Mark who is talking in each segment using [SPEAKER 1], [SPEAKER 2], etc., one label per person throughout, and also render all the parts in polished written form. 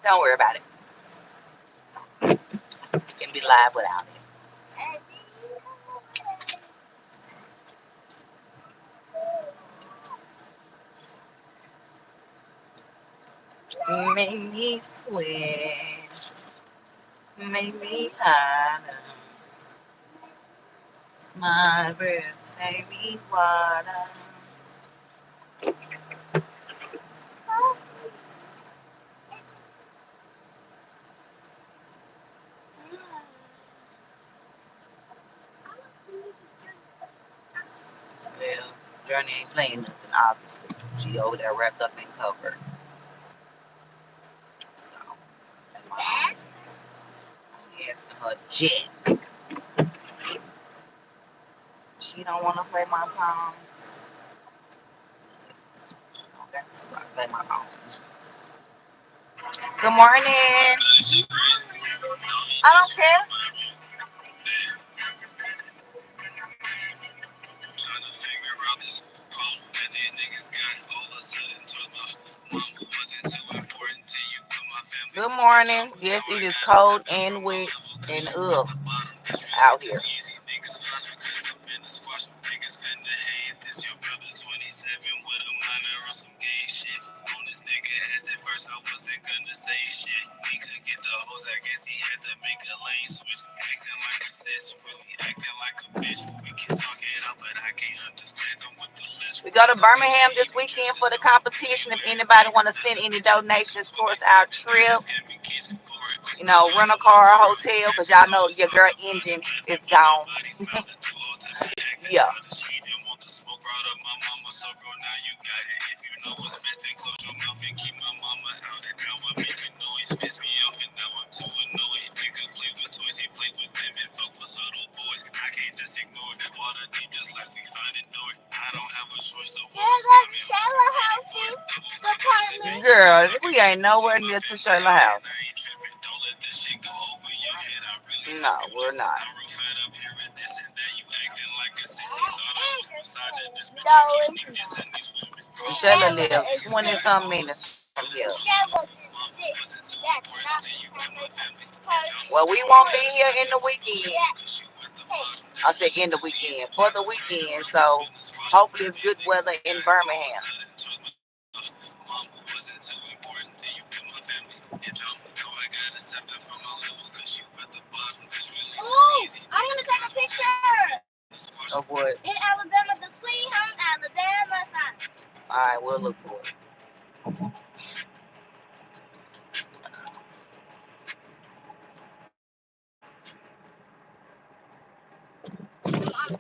[SPEAKER 1] Don't worry about it. You can be live without it. Make me sweat. Make me hotter. It's my breath. Make me water. Well, Journey ain't playing nothing, obviously. She over there wrapped up in cover. So, I'm asking her jet. She don't want to play my songs. She don't got to play my own. Good morning. I don't care. Good morning. Yes, it is cold and wet and out here. We go to Birmingham this weekend for the competition. If anybody want to send any donations towards our trip, you know, rent a car or hotel, because y'all know your girl engine is gone. Yeah. Girl, we ain't nowhere near to Shayla house. No, we're not. Shayla lives 20 some minutes from here. Well, we won't be here in the weekend. I said in the weekend, for the weekend. So hopefully it's good weather in Birmingham.
[SPEAKER 2] Oh, I want to take a picture.
[SPEAKER 1] Of what?
[SPEAKER 2] In Alabama, the sweet home Alabama sign.
[SPEAKER 1] Alright, we'll look for it.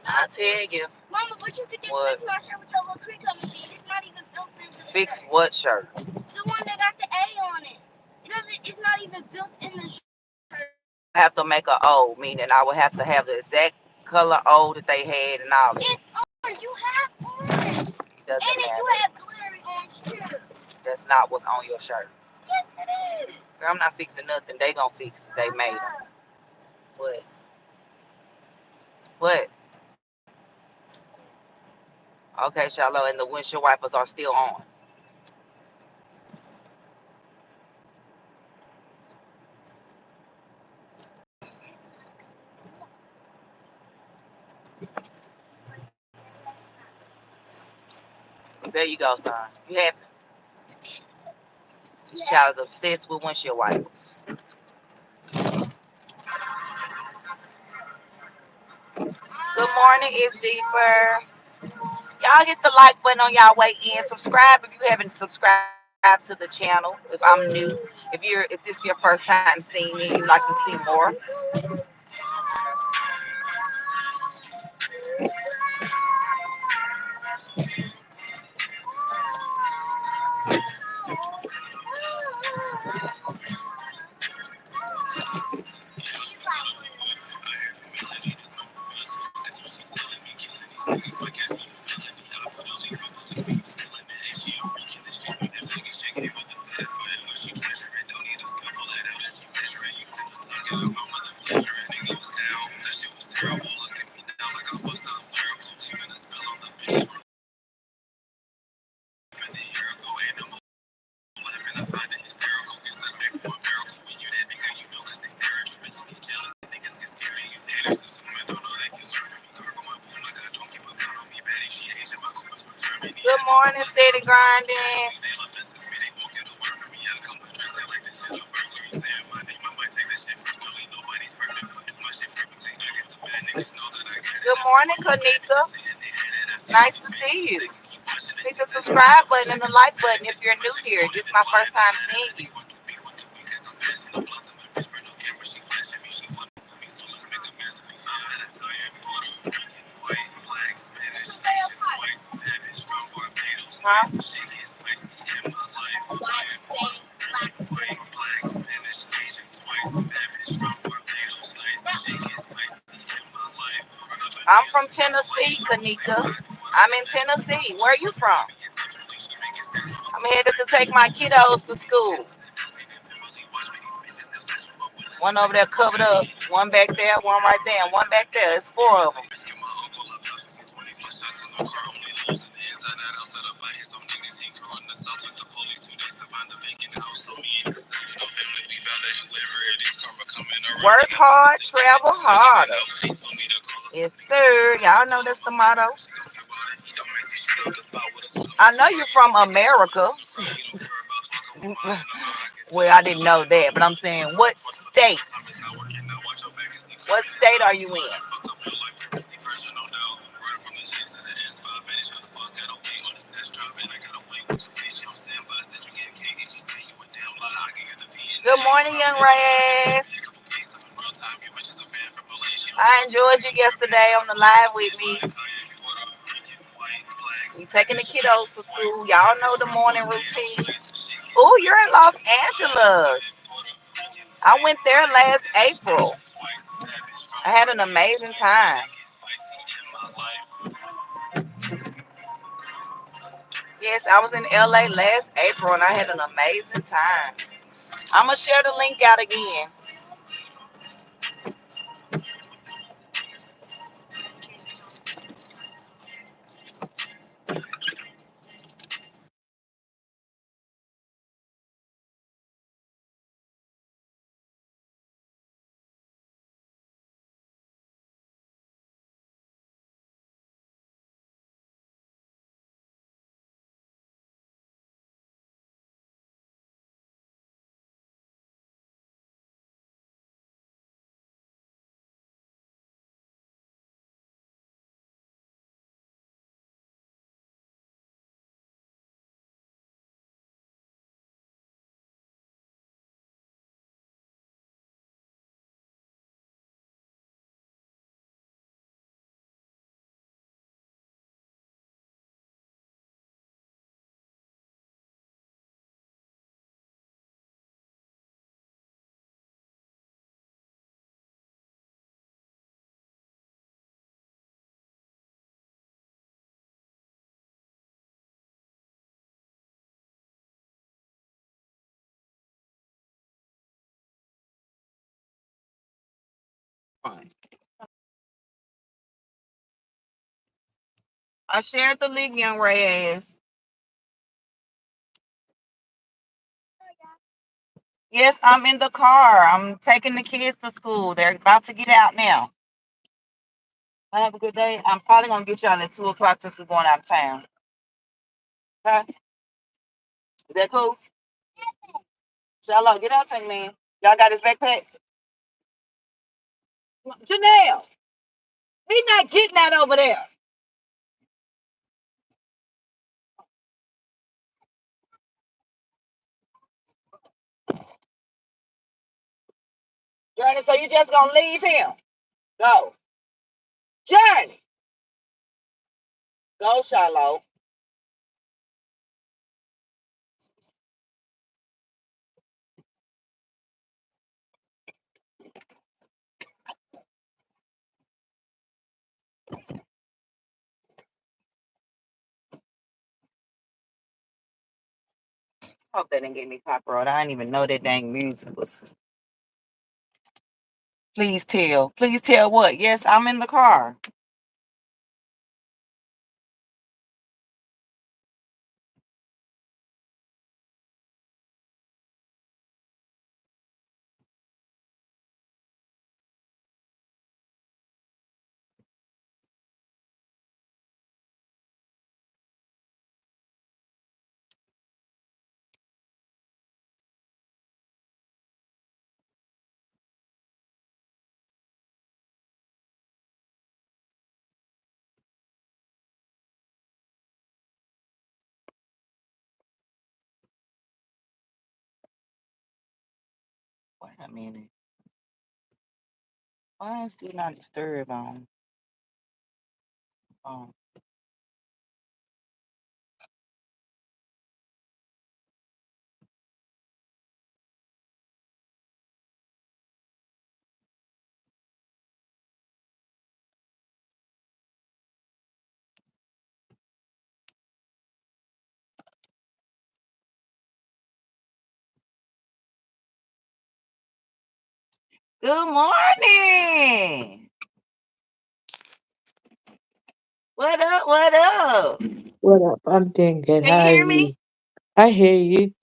[SPEAKER 1] I tell you.
[SPEAKER 2] Mama, but you could just
[SPEAKER 1] what?
[SPEAKER 2] fix my shirt with your little crinkle machine. It's not even built into the
[SPEAKER 1] Fix
[SPEAKER 2] shirt.
[SPEAKER 1] what shirt?
[SPEAKER 2] The one that got the A on it. It's not even built in the shirt.
[SPEAKER 1] I have to make an O, meaning I would have to have the exact color O that they had and all that.
[SPEAKER 2] It's orange. You have orange.
[SPEAKER 1] It doesn't
[SPEAKER 2] and
[SPEAKER 1] matter.
[SPEAKER 2] You have glittery orange too.
[SPEAKER 1] That's not what's on your shirt.
[SPEAKER 2] Yes, it is.
[SPEAKER 1] Girl, I'm not fixing nothing. They gonna fix it. They made them. What? What? Okay, Shiloh, and the windshield wipers are still on. There you go, son. You happy? This child is obsessed with windshield wipers. Good morning, it's deeper. Y'all hit the like button on y'all way in. Subscribe if you haven't subscribed to the channel. If I'm new, if this is your first time seeing me and you'd like to see more. Good morning, steady grinding. Good morning, Kanika. Nice to see you. Hit the subscribe button and the like button if you're new here. This is my first time seeing you. Huh? I'm from Tennessee, Kanika. I'm in Tennessee. Where are you from? I'm headed to take my kiddos to school. One over there covered up, one back there, one right there, and one back there. It's four of them. Work hard, travel harder. Yes, sir. Y'all know that's the motto. I know you're from America. Well, I didn't know that, but I'm saying, what state? What state are you in? Good morning, young Reyes. I enjoyed you yesterday on the live with me. We taking the kiddos to school. Y'all know the morning routine. Oh, you're in Los Angeles. I went there last April. I had an amazing time. Yes, I was in LA last April and I had an amazing time. I'm going to share the link out again. I shared the link, young Reyes. Yes, I'm in the car. I'm taking the kids to school. They're about to get out now. Have a good day. I'm probably going to get y'all at 2 o'clock since we're going out of town. Okay? Is that cool? Shallow, get out to me, man. Y'all got his backpack? Janelle, he's not getting that over there. Journey, so you just going to leave him? Go. Journey. Go, Shallow. Hope they didn't get me copyright. I didn't even know that dang music was. Please tell. Please tell what? Yes, I'm in the car. Wait a minute. Why is do not disturb on? Oh. Good morning. What up? What up?
[SPEAKER 3] What up? I'm doing good.
[SPEAKER 1] Can you
[SPEAKER 3] How are
[SPEAKER 1] hear me?
[SPEAKER 3] you? I hear you.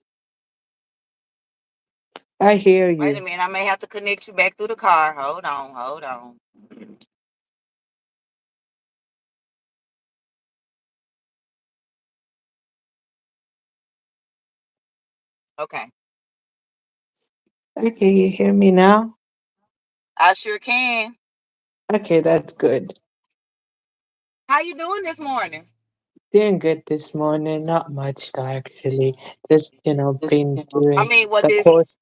[SPEAKER 3] I hear
[SPEAKER 1] Wait a
[SPEAKER 3] you.
[SPEAKER 1] minute. I may have to connect you back through the car. Hold on. Hold on. Okay.
[SPEAKER 3] Okay, you hear me now?
[SPEAKER 1] I sure can.
[SPEAKER 3] Okay, that's good.
[SPEAKER 1] How you doing this morning?
[SPEAKER 3] Doing good this morning. Not much though, actually. Just, been
[SPEAKER 1] I
[SPEAKER 3] doing
[SPEAKER 1] mean, well,
[SPEAKER 3] the
[SPEAKER 1] this
[SPEAKER 3] courses.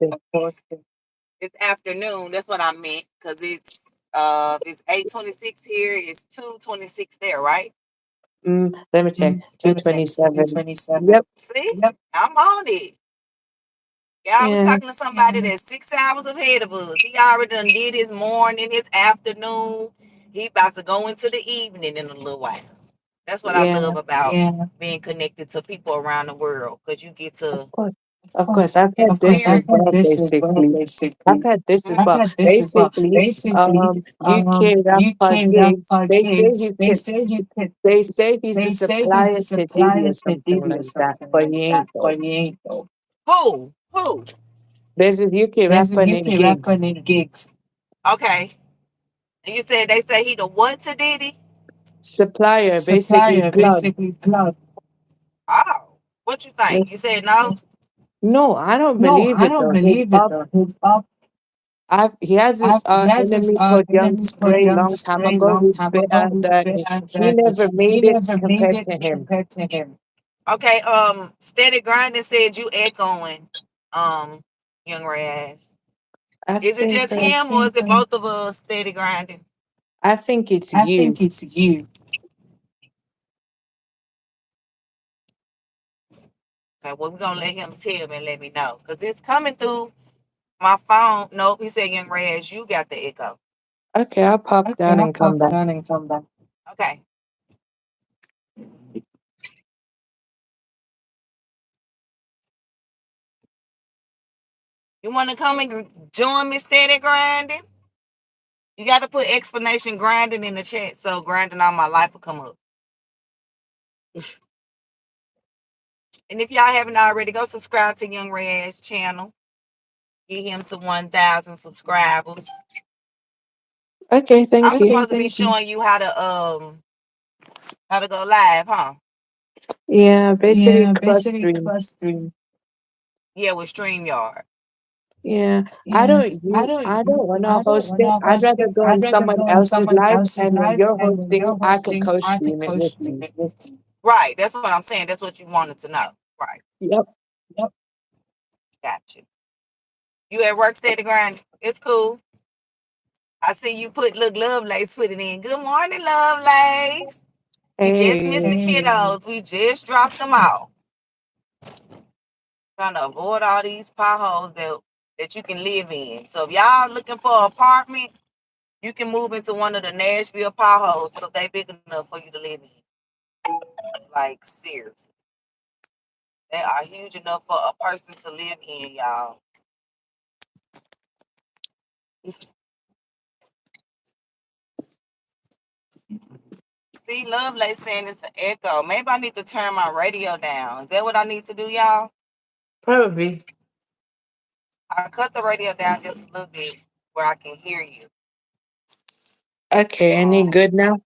[SPEAKER 1] this afternoon. That's what I meant because it's 8:26 here. It's 2:26 there, right?
[SPEAKER 3] Let me check.
[SPEAKER 1] Let me check.
[SPEAKER 3] 227.
[SPEAKER 1] 227.
[SPEAKER 3] Yep.
[SPEAKER 1] See, I'm on it. Y'all, we
[SPEAKER 3] Yeah.
[SPEAKER 1] talking to somebody that's 6 hours ahead of us. He already done did his morning, his afternoon. He about to go into the evening in a little while. That's what I
[SPEAKER 3] Yeah.
[SPEAKER 1] love about being connected to people around the world because you get
[SPEAKER 3] Of
[SPEAKER 1] to
[SPEAKER 3] course. Of course. I've had this as
[SPEAKER 1] experience.
[SPEAKER 3] well, basically. I've had this as well. Basically, UK rapper gigs, they say he's the supplier to Diddy or something like that, but he ain't though.
[SPEAKER 1] Who? Who?
[SPEAKER 3] There's a UK rapper named Gigs,
[SPEAKER 1] Okay. And you said they say he the what to Diddy?
[SPEAKER 3] supplier, basically plug.
[SPEAKER 1] Oh, what you think?
[SPEAKER 3] Yes.
[SPEAKER 1] You said no?
[SPEAKER 3] No, I don't believe it though. His up, he has this enemy called Young Spray long time ago who spit after he never made it compared to him.
[SPEAKER 1] Okay, Steady Grinding said you echoing, um, Young Raz.
[SPEAKER 3] I
[SPEAKER 1] Is it
[SPEAKER 3] think
[SPEAKER 1] just him or is it both of us Steady Grinding?
[SPEAKER 3] I think it's you.
[SPEAKER 1] Okay, well, we're gonna let him tell me and let me know. Because it's coming through my phone. Nope, he said Young Raz, you got the echo.
[SPEAKER 3] Okay, I'll pop down and come back.
[SPEAKER 1] Okay. You wanna come and join me Steady Grinding? You gotta put explanation grinding in the chat so grinding all my life will come up. And if y'all haven't already, go subscribe to Young Red's channel. Get him to 1,000 subscribers.
[SPEAKER 3] Okay,
[SPEAKER 1] I'm
[SPEAKER 3] thank you.
[SPEAKER 1] supposed to be showing you how to go live, huh?
[SPEAKER 3] Yeah, basically clutch stream.
[SPEAKER 1] Yeah, with StreamYard.
[SPEAKER 3] Yeah, I don't want to host it. I'd rather go on someone else's live, and when you're hosting it, I can co-stream it with you.
[SPEAKER 1] Right, that's what I'm saying. That's what you wanted to know. Right.
[SPEAKER 3] Yep.
[SPEAKER 1] Got you. You at work, Steady Grind? It's cool. I see you look, Lovelace put it in. Good morning, Lovelace. We just missed
[SPEAKER 3] Hey,
[SPEAKER 1] the kiddos. We just dropped them off. Trying to avoid all these potholes that you can live in. So if y'all looking for an apartment, you can move into one of the Nashville potholes because they big enough for you to live in. Like seriously. They are huge enough for a person to live in, y'all. See, Lovelace saying it's an echo. Maybe I need to turn my radio down. Is that what I need to do, y'all?
[SPEAKER 3] probably.
[SPEAKER 1] I cut the radio down just a little bit where I can hear you.
[SPEAKER 3] Okay, any
[SPEAKER 1] Um,
[SPEAKER 3] good now?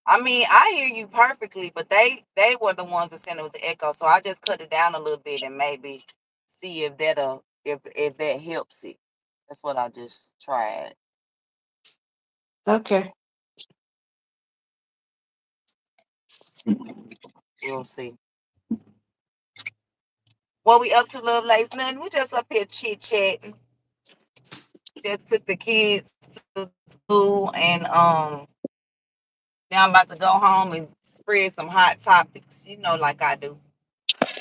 [SPEAKER 1] I mean, I hear you perfectly, but they were the ones that said it was an echo, so I just cut it down a little bit and maybe see if that helps it. That's what I just tried.
[SPEAKER 3] Okay.
[SPEAKER 1] We'll see. What we up to, Lovelace? Nothing. We just up here chit chatting. just took the kids to school, and now I'm about to go home and spread some hot topics, like I do.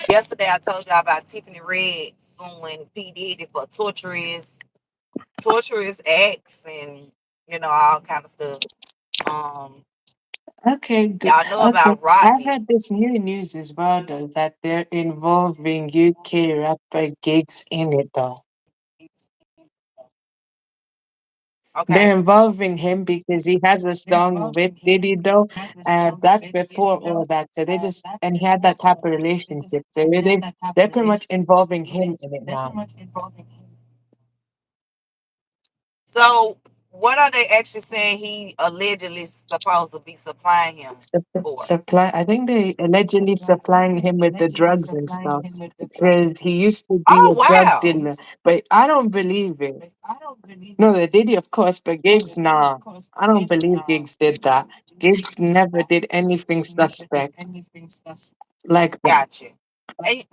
[SPEAKER 1] Yesterday I told y'all about Tiffany Red suing P. Diddy for torturous acts and all kind of stuff. Um,
[SPEAKER 3] Okay, good.
[SPEAKER 1] y'all know
[SPEAKER 3] Okay,
[SPEAKER 1] about
[SPEAKER 3] I've
[SPEAKER 1] Rocky.
[SPEAKER 3] had this new news as well, though, that they're involving UK rapper gigs in it, though.
[SPEAKER 1] Okay.
[SPEAKER 3] They're involving him because he has a song with Diddy, though, and that's before all that. So they just, and he had that type of relationship. So they're pretty much involving him in it now.
[SPEAKER 1] So what are they actually saying he allegedly supposed to be supplying him for?
[SPEAKER 3] Supply, I think they allegedly supplying him with the drugs and stuff because he used to be
[SPEAKER 1] Oh
[SPEAKER 3] a drug
[SPEAKER 1] wow.
[SPEAKER 3] dealer, but I don't believe it. No, they did it, of course, but Gigs, nah. I don't believe Gigs did that. Gigs never did anything suspect like that.
[SPEAKER 1] Gotcha. And,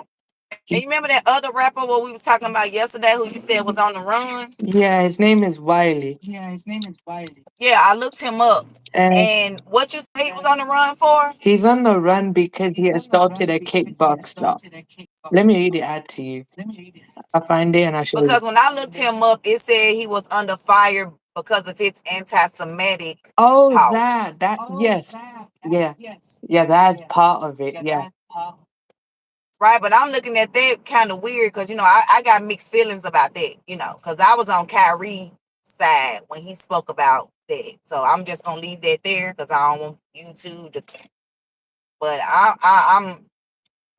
[SPEAKER 1] and
[SPEAKER 3] He,
[SPEAKER 1] you remember that other rapper what we was talking about yesterday who you said was on the run?
[SPEAKER 3] yeah, his name is Wiley.
[SPEAKER 1] Yeah, I looked him up.
[SPEAKER 3] And
[SPEAKER 1] And what you say he was on the run for?
[SPEAKER 3] he's on the run because he assaulted a kickboxer. Let me read it out to you. I'll find it and I'll show you.
[SPEAKER 1] Because when I looked him up, it said he was under fire because of his anti-Semitic
[SPEAKER 3] Oh,
[SPEAKER 1] talk.
[SPEAKER 3] yes. Yeah. Yeah, that's part of it. Yeah.
[SPEAKER 1] Right, but I'm looking at that kind of weird because I got mixed feelings about that, because I was on Kyrie's side when he spoke about that. So I'm just gonna leave that there because I don't want YouTube to. But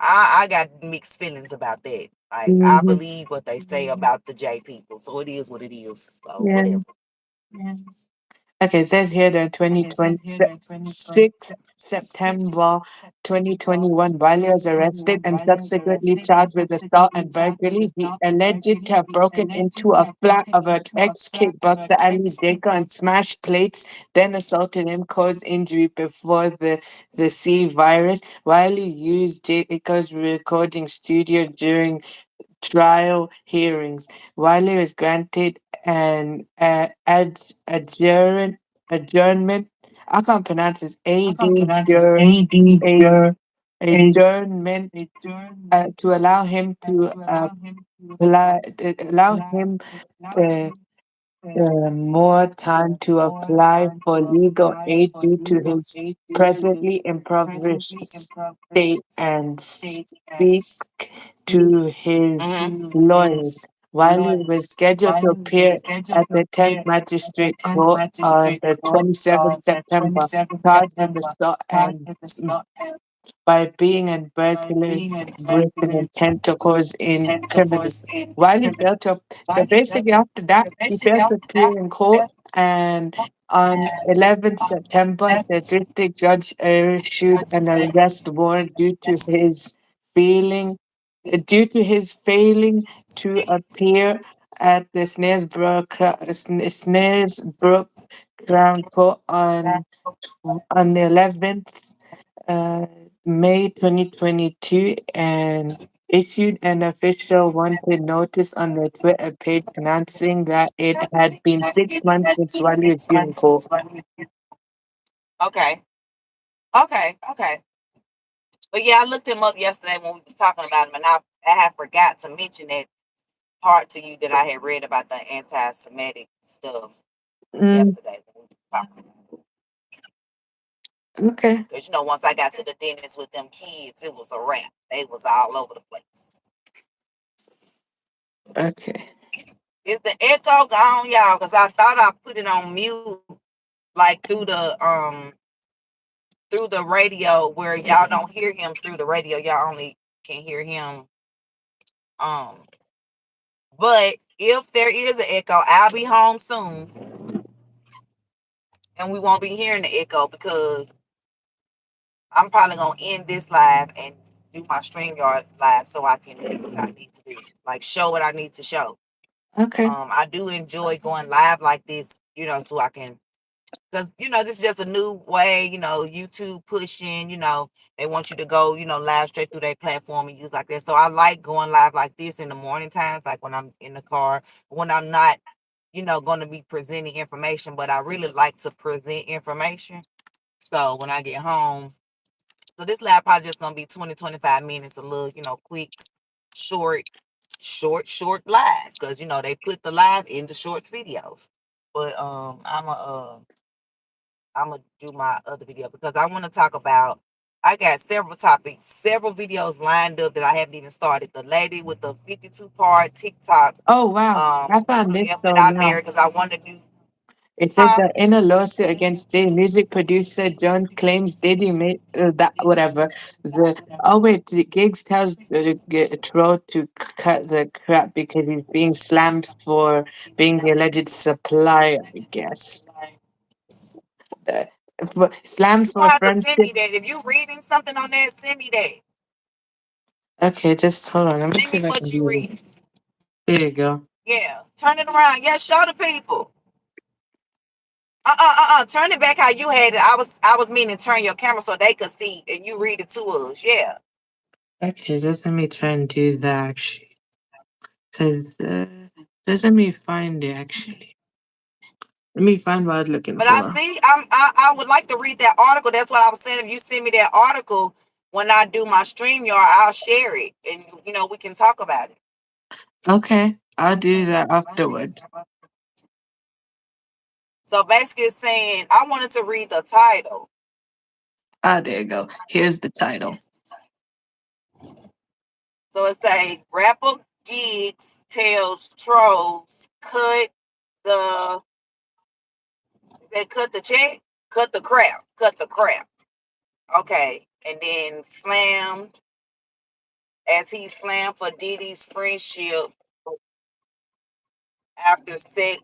[SPEAKER 1] I got mixed feelings about that. Like I
[SPEAKER 3] Hmm.
[SPEAKER 1] believe what they say about the J people, so it is what it is. So
[SPEAKER 3] Yeah.
[SPEAKER 1] whatever.
[SPEAKER 3] Okay, it says here the 2026 September 2021, Wiley was arrested and subsequently charged with assault and burglary. He alleged to have broken into a flat of an ex-kickboxer Ali Jacob and smashed plates, then assaulted him, caused injury before the C virus. Wiley used Jacob's recording studio during trial hearings. Wiley was granted an adjournment. I can't pronounce this. A, adjournment to allow him to allow him uh, more time to apply for legal aid due to his presently impoverished state and speak to his lawyers. Wiley was scheduled to appear at the 10th Magistrate Court on the 27th September, charged with assault and by being a burglar with an intent to cause incrimination. While he failed to, so basically after that, he failed to appear in court, and on 11th September, the district judge issued an arrest warrant due to his failing to appear at the Snaresbrook Crown Court on the 11th uh, May 2022 and issued an official wanted notice on their Twitter page announcing that it had been 6 months since Wally was due in court.
[SPEAKER 1] Okay, okay. But yeah, I looked him up yesterday when we was talking about him, and I had forgot to mention that part to you that I had read about the anti-Semitic stuff
[SPEAKER 3] Mm,
[SPEAKER 1] yesterday. When we was talking.
[SPEAKER 3] okay.
[SPEAKER 1] Because once I got to the dentist with them kids, it was a wrap. They was all over the place.
[SPEAKER 3] Okay.
[SPEAKER 1] Is the echo gone, y'all? Because I thought I put it on mute, like through the radio, where y'all don't hear him through the radio. Y'all only can hear him. Um, but if there is an echo, I'll be home soon, and we won't be hearing the echo because I'm probably gonna end this live and do my StreamYard live so I can do what I need to do, like show what I need to show.
[SPEAKER 3] Okay.
[SPEAKER 1] I do enjoy going live like this, so I can, because this is just a new way, YouTube pushing, they want you to go, live straight through their platform and use like that. So I like going live like this in the morning times, like when I'm in the car, when I'm not going to be presenting information, but I really like to present information. So when I get home, so this live probably just going to be 20-25 minutes, a little, quick, short, short live, because, they put the live in the shorts videos. But I'm gonna do my other video because I want to talk about. I got several topics, several videos lined up that I haven't even started. The lady with the 52-part TikTok.
[SPEAKER 3] Oh wow, I found this
[SPEAKER 1] Yeah,
[SPEAKER 3] though
[SPEAKER 1] without
[SPEAKER 3] now.
[SPEAKER 1] married because I want to do.
[SPEAKER 3] It says
[SPEAKER 1] Huh?
[SPEAKER 3] that in a lawsuit against Diddy, music producer John claims Diddy made that whatever. The Gigs tells Troll to cut the crap because he's being slammed for being the alleged supplier. I guess uh, slammed
[SPEAKER 1] You gonna
[SPEAKER 3] for
[SPEAKER 1] have to send
[SPEAKER 3] friendship.
[SPEAKER 1] me that. If you reading something on that, send me that.
[SPEAKER 3] Okay, just hold on. Let me
[SPEAKER 1] Send
[SPEAKER 3] see
[SPEAKER 1] me
[SPEAKER 3] if I can
[SPEAKER 1] what you
[SPEAKER 3] do
[SPEAKER 1] reading.
[SPEAKER 3] it. Here you go.
[SPEAKER 1] Yeah, turn it around. Yeah, show the people. Turn it back how you had it. I was meaning turn your camera so they could see and you read it to us. Yeah.
[SPEAKER 3] Okay, just let me try and do that actually. Says, just let me find it actually. Let me find what I was looking
[SPEAKER 1] But I
[SPEAKER 3] for.
[SPEAKER 1] see, I would like to read that article. That's what I was saying. If you send me that article when I do my stream yard, I'll share it, and we can talk about it.
[SPEAKER 3] Okay, I'll do that afterwards.
[SPEAKER 1] So basically, it's saying I wanted to read the title.
[SPEAKER 3] Ah, there you go. Here's the title.
[SPEAKER 1] So it say rapper gigs tells trolls the cut the check, cut the crap. Okay, and then slammed as he slammed for Diddy's friendship after sex.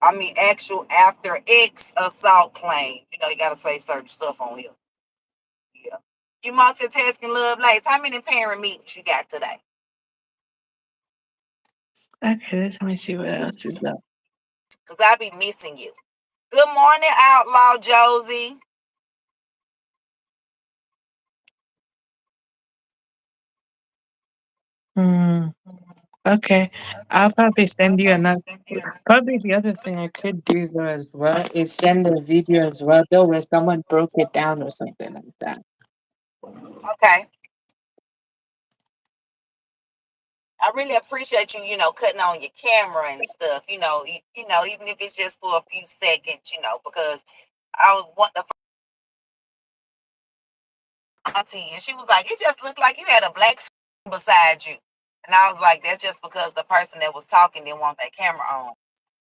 [SPEAKER 1] I mean, actual after X assault claim. You gotta say certain stuff on here. Yeah. You multitasking, love lights. How many parent meetings you got today?
[SPEAKER 3] Okay, let me see what else is up.
[SPEAKER 1] Cause I be missing you. Good morning, Outlaw Josie.
[SPEAKER 3] Hmm. Okay, I'll probably send you another. Probably the other thing I could do though as well is send a video as well though where someone broke it down or something like that.
[SPEAKER 1] Okay. I really appreciate you, cutting on your camera and stuff. Even if it's just for a few seconds, because I was want the auntie, and she was like, "It just looked like you had a black screen beside you," and I was like, "That's just because the person that was talking didn't want that camera on."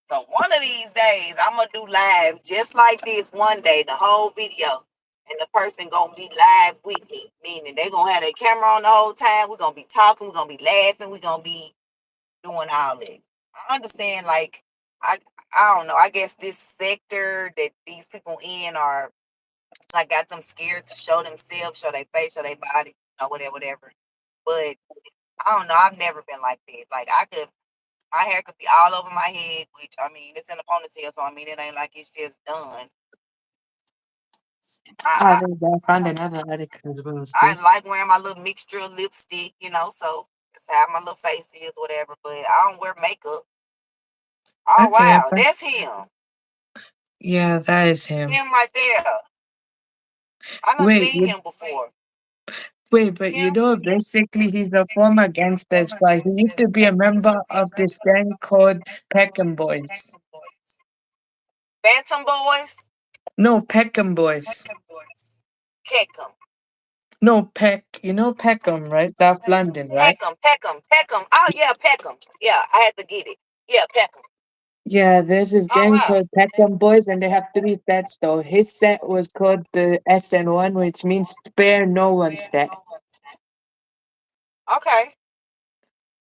[SPEAKER 1] So one of these days, I'm gonna do live just like this one day, the whole video, and the person gonna be live with me, meaning they gonna have their camera on the whole time. We're gonna be talking, we're gonna be laughing, we're gonna be doing all that. I understand, like I I don't know. I guess this sector that these people in are like got them scared to show themselves, show their face, show their body, whatever, whatever. But I don't know. I've never been like that. Like my hair could be all over my head, which I mean, it's in a ponytail, so I mean, it ain't like it's just done.
[SPEAKER 3] Ah,
[SPEAKER 1] I
[SPEAKER 3] there you go. I found another article as well.
[SPEAKER 1] I,
[SPEAKER 3] See?
[SPEAKER 1] I like wearing my little mixture of lipstick, so it's how my little face is, whatever. But I don't wear makeup. Oh
[SPEAKER 3] Okay,
[SPEAKER 1] wow, that's him.
[SPEAKER 3] yeah, that is him.
[SPEAKER 1] Him right there. I done
[SPEAKER 3] Wait,
[SPEAKER 1] seen him before.
[SPEAKER 3] wait, but
[SPEAKER 1] Him?
[SPEAKER 3] basically he's a former gangster as well. He used to be a member of this gang called Peckham Boys.
[SPEAKER 1] Phantom Boys?
[SPEAKER 3] No, Peckham Boys.
[SPEAKER 1] Kick him.
[SPEAKER 3] No, Peckham, right? South London, right?
[SPEAKER 1] Peckham. Oh yeah, Peckham. Yeah, I had to get it. Yeah, Peckham.
[SPEAKER 3] Yeah, there's this
[SPEAKER 1] Oh
[SPEAKER 3] gang
[SPEAKER 1] wow.
[SPEAKER 3] called Peckham Boys, and they have three sets though. His set was called the SN1, which means spare no one set.
[SPEAKER 1] Okay. Okay,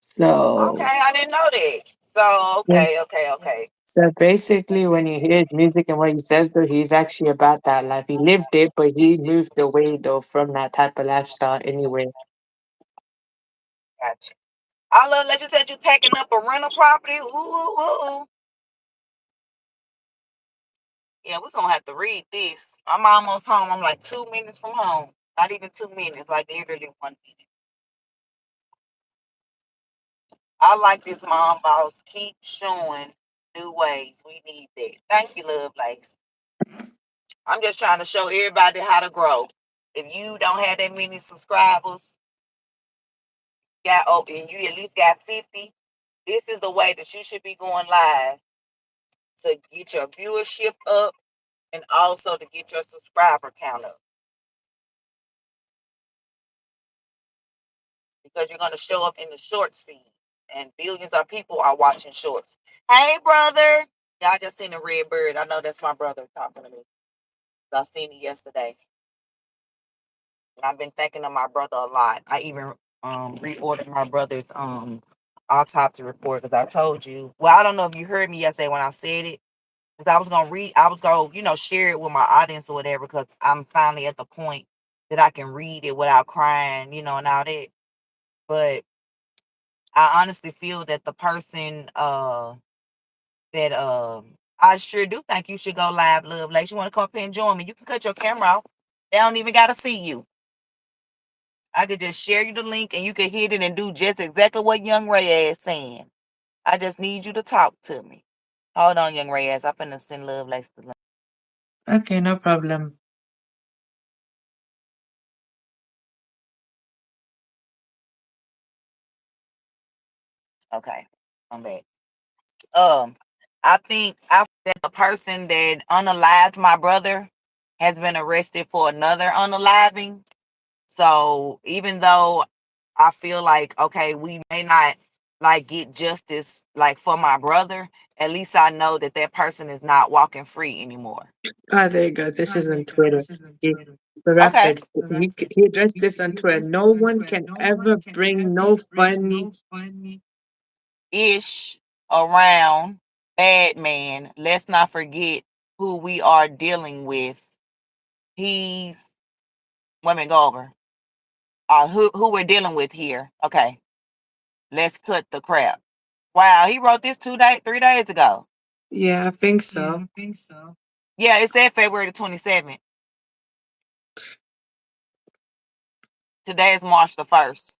[SPEAKER 3] So,
[SPEAKER 1] I didn't know that. So
[SPEAKER 3] yeah.
[SPEAKER 1] okay.
[SPEAKER 3] So basically, when you hear his music and what he says, though, he's actually about that life. He lived it, but he moved away, though, from that type of lifestyle anyway.
[SPEAKER 1] Gotcha. I love that you said you packing up a rental property. Ooh. Yeah, we're gonna have to read this. I'm almost home. I'm like 2 minutes from home. Not even 2 minutes, like literally 1 minute. I like this mom boss. Keep showing. New ways. We need that. Thank you, Love Lace. I'm just trying to show everybody how to grow. If you don't have that many subscribers, and you at least got 50, this is the way that you should be going live to get your viewership up and also to get your subscriber count up. Because you're going to show up in the shorts feed and billions of people are watching shorts. Hey, brother. Y'all just seen a red bird. I know that's my brother talking to me. I seen it yesterday. And I've been thinking of my brother a lot. I even reordered my brother's autopsy report because I told you. Well, I don't know if you heard me yesterday when I said it. Because I was gonna share it with my audience or whatever, because I'm finally at the point that I can read it without crying, and all that. But I honestly feel that the person that I sure do think you should go live, Love Lace. You want to come up here and join me? You can cut your camera off. They don't even gotta see you. I could just share you the link and you can hit it and do just exactly what Young Ray is saying. I just need you to talk to me. Hold on, Young Ray. I'm finna send Love Lace the link.
[SPEAKER 3] Okay, no problem.
[SPEAKER 1] Okay, I'm back. I think that the person that unalived my brother has been arrested for another unaliving. So even though I feel like, okay, we may not get justice for my brother, at least I know that that person is not walking free anymore.
[SPEAKER 3] Ah, there you go. This is on Twitter. He
[SPEAKER 1] Okay.
[SPEAKER 3] corrected. He addressed this on Twitter. No one can ever bring no funny.
[SPEAKER 1] Ish around bad man. Let's not forget who we are dealing with. He's women go over. Who we're dealing with here. Okay. Let's cut the crap. Wow, he wrote this 3 days ago.
[SPEAKER 3] Yeah, I think so.
[SPEAKER 1] Yeah, it said February the 27th. Today is March the 1st.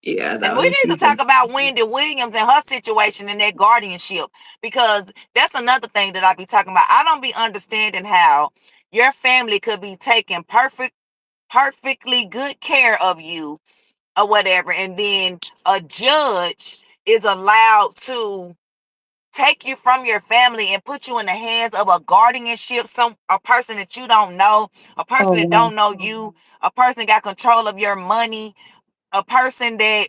[SPEAKER 3] Yeah,
[SPEAKER 1] And
[SPEAKER 3] that
[SPEAKER 1] we
[SPEAKER 3] was
[SPEAKER 1] need to talk about Wendy Williams and her situation and that guardianship, because that's another thing that I be talking about. I don't be understanding how your family could be taking perfectly good care of you or whatever, and then a judge is allowed to take you from your family and put you in the hands of a guardianship, a person that you don't know, a
[SPEAKER 3] Oh
[SPEAKER 1] person that
[SPEAKER 3] wow.
[SPEAKER 1] don't know you, a person that got control of your money, a person that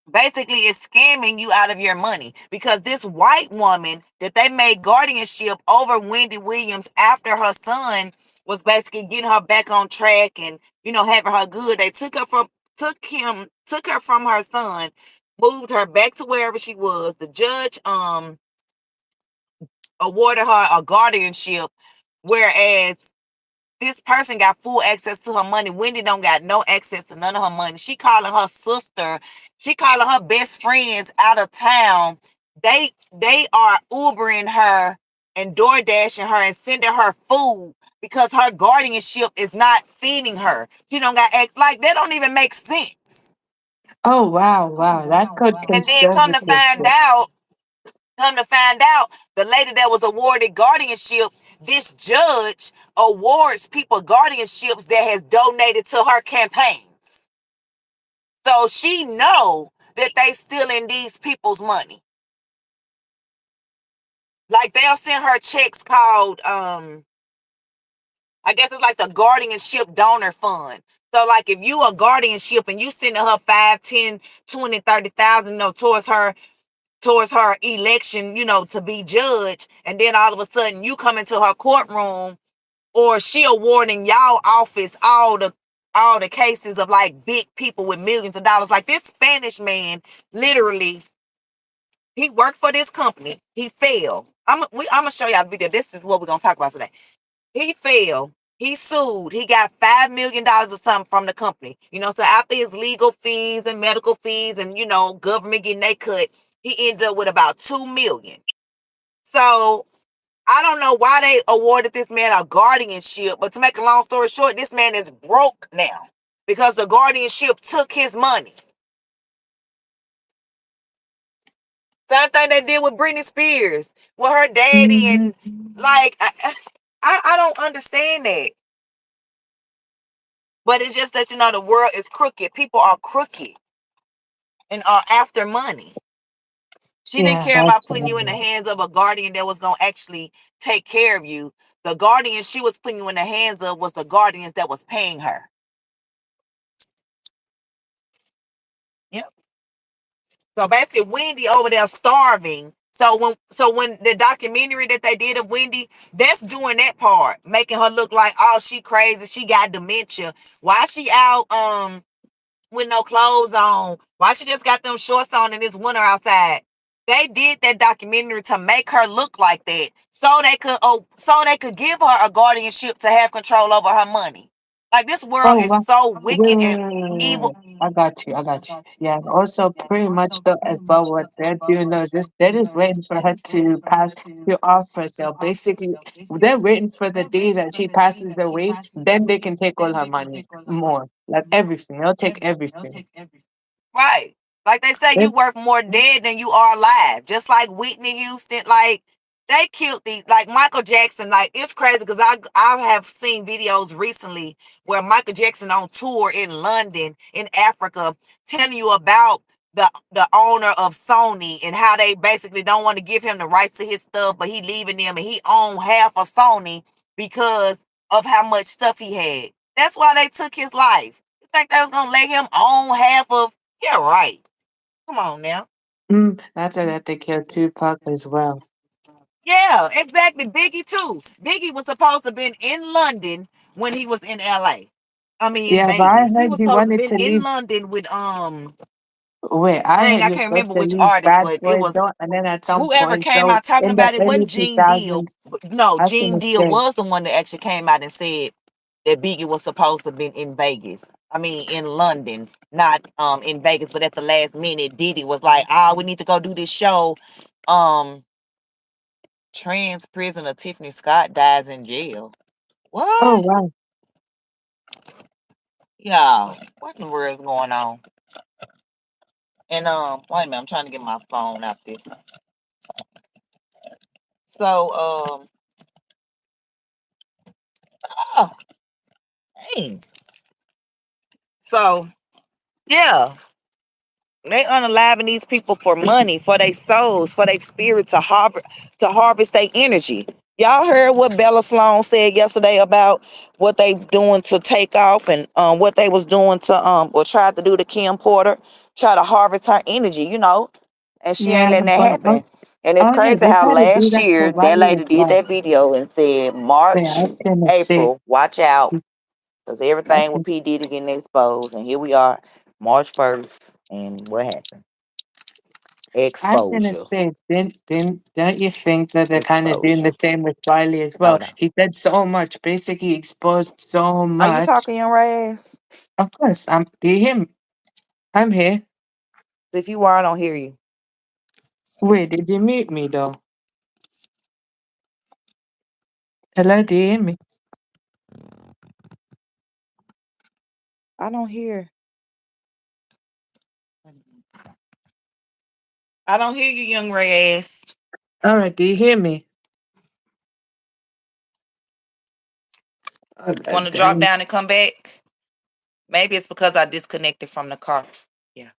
[SPEAKER 1] basically is scamming you out of your money, because this white woman that they made guardianship over Wendy Williams after her son was basically getting her back on track and having her good. They took her from her son, moved her back to wherever she was. The judge awarded her a guardianship, whereas this person got full access to her money. Wendy don't got no access to none of her money. She calling her sister, she calling her best friends out of town. They are Ubering her and door dashing her and sending her food because her guardianship is not feeding her. She don't got act like that. Don't even make sense.
[SPEAKER 3] Oh wow, wow. That code
[SPEAKER 1] And then
[SPEAKER 3] conservative.
[SPEAKER 1] come to find out, the lady that was awarded guardianship, this judge awards people guardianships that has donated to her campaigns. So she know that they stealing these people's money. Like they'll send her checks called I guess it's like the guardianship donor fund. So like if you a guardianship and you sending her 5, 10, 20, 30,000, towards her election, to be judge, and then all of a sudden you come into her courtroom, or she awarding y'all office all the cases of like big people with millions of dollars. Like this Spanish man, literally, he worked for this company. He failed. I'm gonna show y'all the video. This is what we're gonna talk about today. He failed. He sued. He got $5 million or something from the company. So after his legal fees and medical fees and, government getting their cut, he ended up with about $2 million. So I don't know why they awarded this man a guardianship, but to make a long story short, this man is broke now because the guardianship took his money. Same thing they did with Britney Spears, with her daddy,
[SPEAKER 3] Mhm.
[SPEAKER 1] and like I don't understand that. But it's just that the world is crooked. People are crooked and are after money. She didn't
[SPEAKER 3] Yeah,
[SPEAKER 1] care
[SPEAKER 3] that's
[SPEAKER 1] about putting you in the
[SPEAKER 3] right.
[SPEAKER 1] hands of a guardian that was gonna actually take care of you. The guardian she was putting you in the hands of was the guardians that was paying her. Yep. So basically, Wendy over there starving. So when the documentary that they did of Wendy, that's doing that part, making her look like, oh, she crazy, she got dementia. Why she out with no clothes on? Why she just got them shorts on in this winter outside? They did that documentary to make her look like that, so they could give her a guardianship to have control over her money. Like, this world
[SPEAKER 3] Oh,
[SPEAKER 1] is
[SPEAKER 3] wow.
[SPEAKER 1] so
[SPEAKER 3] Wait,
[SPEAKER 1] wicked
[SPEAKER 3] wait,
[SPEAKER 1] and
[SPEAKER 3] wait, wait, wait,
[SPEAKER 1] evil.
[SPEAKER 3] wait. I got you. I got you. Yeah. And also, pretty much though, as well, what they're doing though is just they're just waiting for her to pass to off herself. Basically, they're waiting for the day that she passes away. Then they can take all her money, more like everything. They'll take everything.
[SPEAKER 1] Right. Like they say,
[SPEAKER 3] They-
[SPEAKER 1] you worth more dead than you are alive. Just like Whitney Houston, like they killed these, like Michael Jackson. Like, it's crazy because I have seen videos recently where Michael Jackson on tour in London, in Africa, telling you about the owner of Sony and how they basically don't want to give him the rights to his stuff, but he leaving them and he owned half of Sony because of how much stuff he had. That's why they took his life. You think they was gonna let him own half of? Yeah, right. Come on now.
[SPEAKER 3] that's why that they killed Tupac as well.
[SPEAKER 1] Yeah, exactly. Biggie too. Biggie was supposed to have been in London when he was in LA. I mean, in
[SPEAKER 3] Yeah, but I
[SPEAKER 1] Vegas. He
[SPEAKER 3] heard
[SPEAKER 1] was
[SPEAKER 3] he
[SPEAKER 1] supposed to have
[SPEAKER 3] wanted
[SPEAKER 1] been
[SPEAKER 3] to
[SPEAKER 1] in
[SPEAKER 3] leave.
[SPEAKER 1] London with
[SPEAKER 3] Wait, I
[SPEAKER 1] dang,
[SPEAKER 3] heard
[SPEAKER 1] I
[SPEAKER 3] he was
[SPEAKER 1] can't
[SPEAKER 3] supposed
[SPEAKER 1] remember
[SPEAKER 3] to
[SPEAKER 1] which
[SPEAKER 3] leave
[SPEAKER 1] artist,
[SPEAKER 3] Bad
[SPEAKER 1] but it
[SPEAKER 3] Boy,
[SPEAKER 1] was
[SPEAKER 3] though, and then at some
[SPEAKER 1] whoever
[SPEAKER 3] point,
[SPEAKER 1] came
[SPEAKER 3] though,
[SPEAKER 1] out talking
[SPEAKER 3] in the
[SPEAKER 1] about it.
[SPEAKER 3] early
[SPEAKER 1] Wasn't Gene Deal?
[SPEAKER 3] 2000s,
[SPEAKER 1] No,
[SPEAKER 3] I was
[SPEAKER 1] Gene
[SPEAKER 3] gonna
[SPEAKER 1] Deal
[SPEAKER 3] say,
[SPEAKER 1] was the one that actually came out and said that Biggie was supposed to have been in Vegas. I mean, in London, not in Vegas. But at the last minute, Diddy was like, "Ah, we need to go do this show." Um, Trans prisoner Tiffany Scott dies in jail.
[SPEAKER 3] oh
[SPEAKER 1] What?
[SPEAKER 3] wow,
[SPEAKER 1] Y'all, what in the world is going on? And wait a minute, I'm trying to get my phone out this. So oh, dang. So yeah, they unaliving these people for money, for their souls, for their spirit to harvest their energy. Y'all heard what Bella Sloan said yesterday about what they doing to take off, and what they was doing to or tried to do to Kim Porter, try to harvest her energy, and she ain't
[SPEAKER 3] yeah,
[SPEAKER 1] letting that
[SPEAKER 3] but
[SPEAKER 1] happen. And it's
[SPEAKER 3] oh yeah,
[SPEAKER 1] crazy
[SPEAKER 3] they
[SPEAKER 1] how
[SPEAKER 3] try to do
[SPEAKER 1] last
[SPEAKER 3] that to
[SPEAKER 1] year that
[SPEAKER 3] Riley as
[SPEAKER 1] lady did
[SPEAKER 3] well.
[SPEAKER 1] that video and said
[SPEAKER 3] Yeah,
[SPEAKER 1] March,
[SPEAKER 3] I was gonna say,
[SPEAKER 1] April, watch out, because
[SPEAKER 3] I
[SPEAKER 1] everything with
[SPEAKER 3] can,
[SPEAKER 1] P Diddy getting exposed, and here we are, March 1st, and what happened?
[SPEAKER 3] I was gonna
[SPEAKER 1] Exposure.
[SPEAKER 3] say, don't you think that they're kind of doing
[SPEAKER 1] Exposure.
[SPEAKER 3] the same with Riley as well?
[SPEAKER 1] Hold on.
[SPEAKER 3] He said so much, basically exposed so
[SPEAKER 1] Are you
[SPEAKER 3] much.
[SPEAKER 1] talking your ass?
[SPEAKER 3] Of course, do you hear me? I'm here.
[SPEAKER 1] If you are, I don't hear you.
[SPEAKER 3] Wait, did you mute me though? Hello, do you hear me?
[SPEAKER 1] I don't hear. I don't hear you, young Ray ass.
[SPEAKER 3] All right, do you hear me? Oh,
[SPEAKER 1] Want
[SPEAKER 3] God
[SPEAKER 1] to drop
[SPEAKER 3] damn.
[SPEAKER 1] down and come back? Maybe it's because I disconnected from the car. Yeah.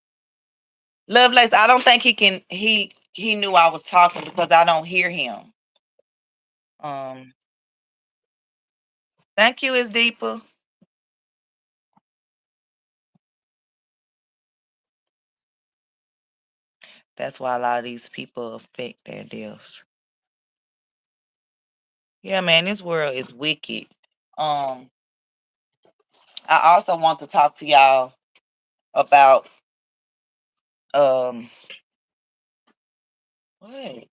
[SPEAKER 1] Lovelace, I don't think he can. He knew I was talking because I don't hear him. Um. Thank you, is deeper. That's why a lot of these people affect their deals. Yeah, man, this world is wicked. Um, I also want to talk to y'all about um what?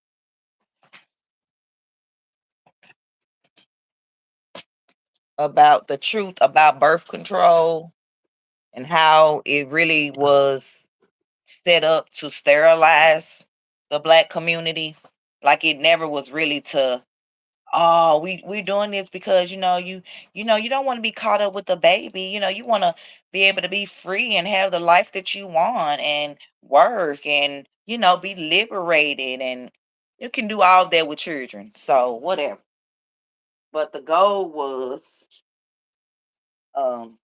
[SPEAKER 1] About the truth about birth control and how it really was set up to sterilize the black community. Like, it never was really to, oh, we doing this because you don't want to be caught up with the baby. You want to be able to be free and have the life that you want and work and be liberated, and you can do all that with children. So whatever. But um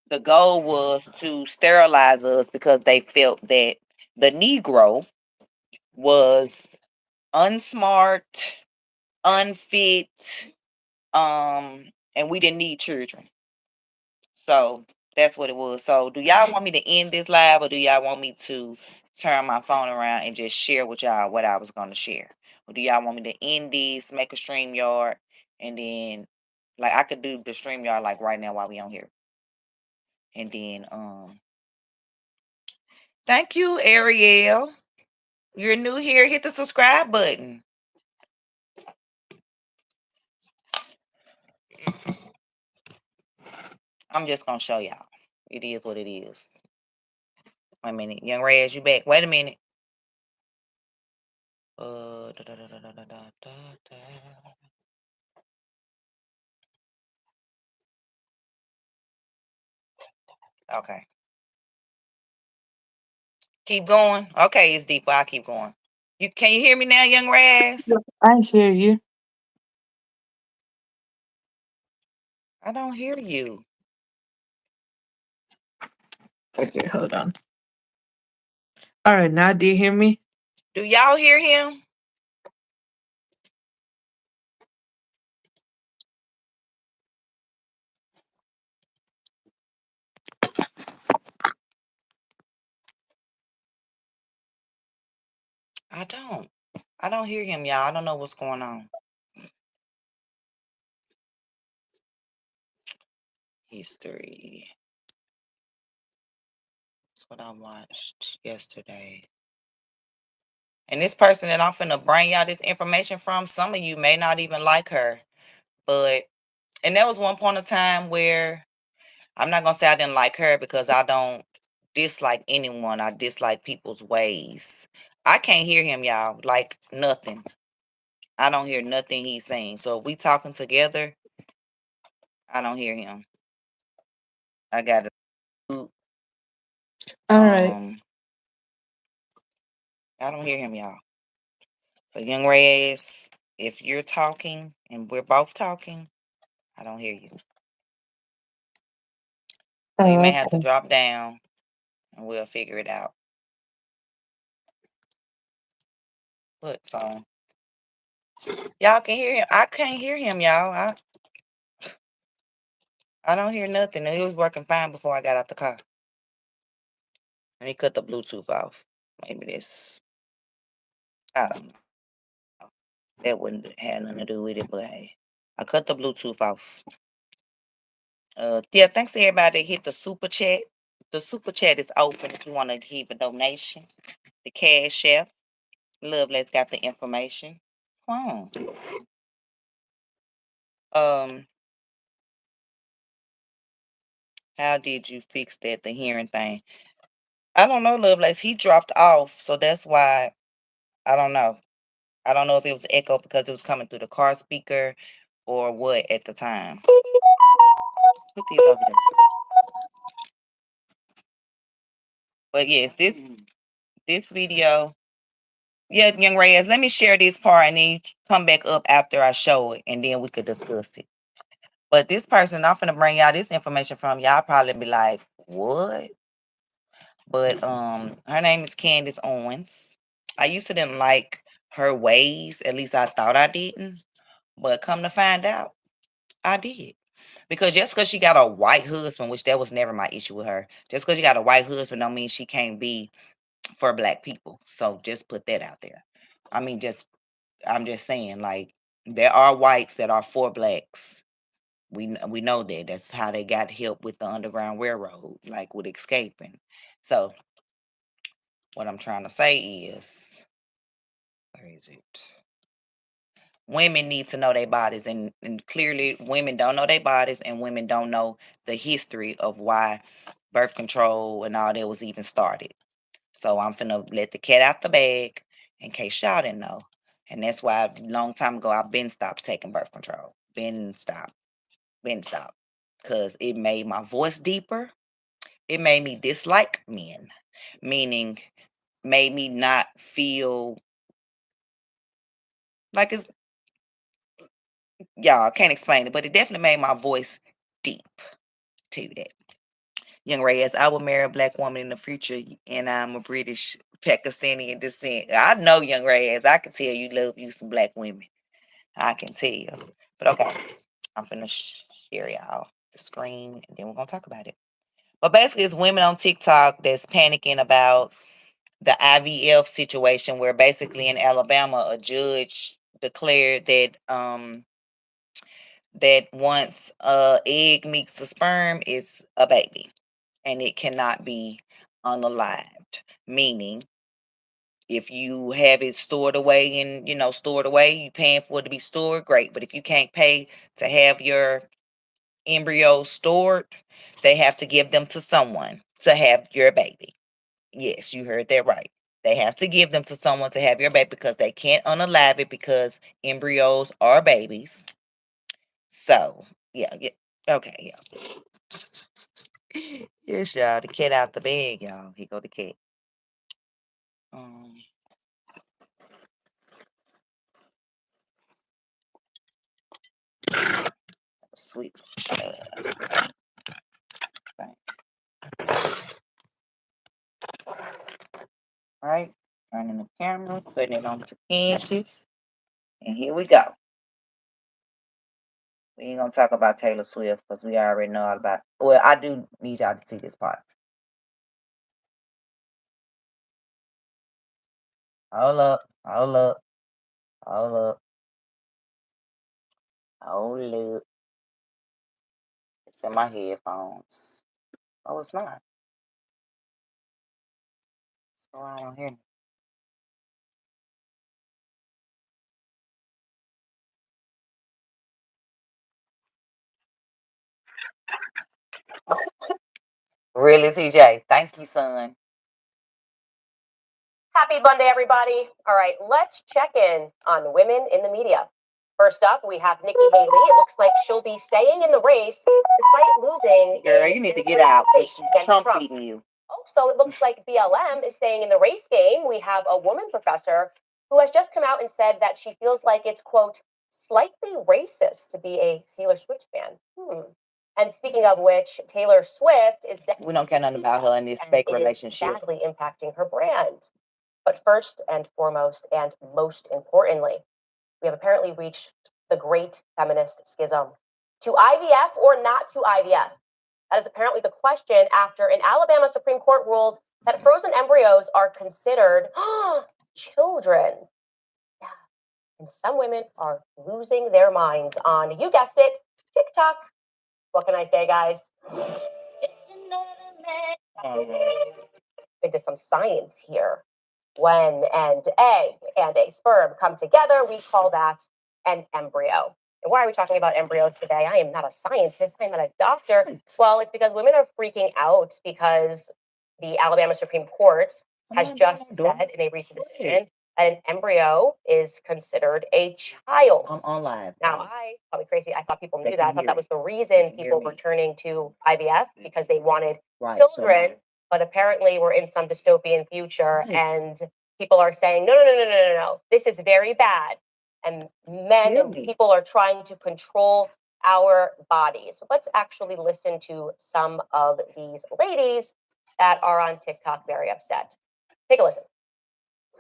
[SPEAKER 1] the goal was to sterilize us because they felt that the Negro was unsmart, unfit, and we didn't need children. So that's what it was. So do y'all want me to end this live, or do y'all want me to turn my phone around and just share with y'all what I was going to share? Or do y'all want me to end this, make a stream yard, and then like I could do the stream yard like right now while we on here. And then thank you, Ariel. You're new here, hit the subscribe button. I'm just gonna show y'all. It is what it is. Wait a minute. Young Rez, you back. Wait a minute. Da, da, da, da, da, da, da, da. Okay. Keep going. Okay, it's deeper. I'll keep going. Can you hear me now, Young Raz?
[SPEAKER 3] I hear you.
[SPEAKER 1] I don't hear you.
[SPEAKER 3] Okay, hold on. All right, now do you hear me?
[SPEAKER 1] Do y'all hear him? I don't. I don't hear him, y'all. I don't know what's going on. History. That's what I watched yesterday. And this person that I'm finna bring y'all this information from, some of you may not even like her. And there was one point of time where I'm not gonna say I didn't like her because I don't dislike anyone. I dislike people's ways. I can't hear him, y'all. Like nothing. I don't hear nothing he's saying. So if we talking together, I don't hear him. I gotta
[SPEAKER 3] All right.
[SPEAKER 1] I don't hear him, y'all. So Young Reyes, if you're talking and we're both talking, I don't hear you. So you may have to
[SPEAKER 3] Okay.
[SPEAKER 1] drop down and we'll figure it out. What song? Y'all can hear him. I can't hear him, y'all. I don't hear nothing. It was working fine before I got out the car. Let me cut the Bluetooth off. Maybe this. I don't know. That wouldn't have nothing to do with it, but hey. I cut the Bluetooth off. Yeah, thanks to everybody that hit the super chat. The super chat is open if you want to give a donation. The Cash App. Let's got the information. Come on. How did you fix that, the hearing thing? I don't know, Lovelace. He dropped off, so that's why I don't know. I don't know if it was echo because it was coming through the car speaker or what at the time. Put these over there. But yes, this video. Yeah, Young Reyes, let me share this part and then you come back up after I show it and then we could discuss it. But this person, I'm finna bring y'all this information from, y'all probably be like, what? But her name is Candace Owens. I used to didn't like her ways, at least I thought I didn't. But come to find out, I did. Because just because she got a white husband, which that was never my issue with her, just because you got a white husband don't mean she can't be for black people. So just put that out there. I mean, I'm just saying, like, there are whites that are for blacks. We know that. That's how they got help with the Underground Railroad, like with escaping. So what I'm trying to say is, where is it? Women need to know their bodies, and clearly women don't know their bodies, and women don't know the history of why birth control and all that was even started. So I'm finna let the cat out the bag in case y'all didn't know. And that's why a long time ago I've been stopped taking birth control. Been stopped. Because it made my voice deeper. It made me dislike men. Meaning made me not feel like it's y'all can't explain it, but it definitely made my voice deep to that. Young Ray, as I will marry a black woman in the future, and I'm a British Pakistani in descent. I know, Young Ray, as I can tell you love you some black women. I can tell. But okay, I'm finna share y'all the screen, and then we're gonna talk about it. But basically, it's women on TikTok that's panicking about the IVF situation, where basically in Alabama, a judge declared that once a egg meets a sperm, it's a baby, and it cannot be unalived. Meaning, if you have it stored away and stored away, you paying for it to be stored, great. But if you can't pay to have your embryos stored, they have to give them to someone to have your baby. Yes, you heard that right. They have to give them to someone to have your baby because they can't unalive it because embryos are babies. So, yeah, yeah. Okay, yeah. Yes, y'all. The cat out the bag, y'all. Here go the cat. Um, sweet. Thing. All right. Turning the camera, putting it on the hinges. And here we go. We ain't gonna talk about Taylor Swift because we already know all about. Well, I do need y'all to see this part. Hold up, hold up, hold up, hold up. It's in my headphones. Oh, it's not. What's going on here? Really, TJ? Thank you, son.
[SPEAKER 4] Happy Monday, everybody. All right, let's check in on women in the media. First up, we have Nikki Haley. It looks like she'll be staying in the race despite losing.
[SPEAKER 1] Girl, you need to get out because Trump beating you.
[SPEAKER 4] Also, it looks like BLM is staying in the race game. We have a woman professor who has just come out and said that she feels like it's, quote, slightly racist to be a Taylor Swift fan. And speaking of which, Taylor Swift is
[SPEAKER 1] we don't care nothing about her in this fake relationship.
[SPEAKER 4] Badly impacting her brand. But first and foremost, and most importantly, we have apparently reached the great feminist schism. To IVF or not to IVF? That is apparently the question after an Alabama Supreme Court ruled that frozen embryos are considered children. Yeah. And some women are losing their minds on, you guessed it, TikTok. What can I say, guys? Into some science here. When an egg and a sperm come together, we call that an embryo. And why are we talking about embryos today? I am not a scientist. I'm not a doctor. Well, it's because women are freaking out because the Alabama Supreme Court has just said in a recent decision that an embryo is considered a child.
[SPEAKER 1] I'm on live.
[SPEAKER 4] Now, I probably crazy. I thought people knew that. I thought that was the reason people were turning to IVF because they wanted children. But apparently, we're in some dystopian future, and people are saying, no, no, no, no, no, no, no. This is very bad. And men and people are trying to control our bodies. So let's actually listen to some of these ladies that are on TikTok very upset. Take a listen.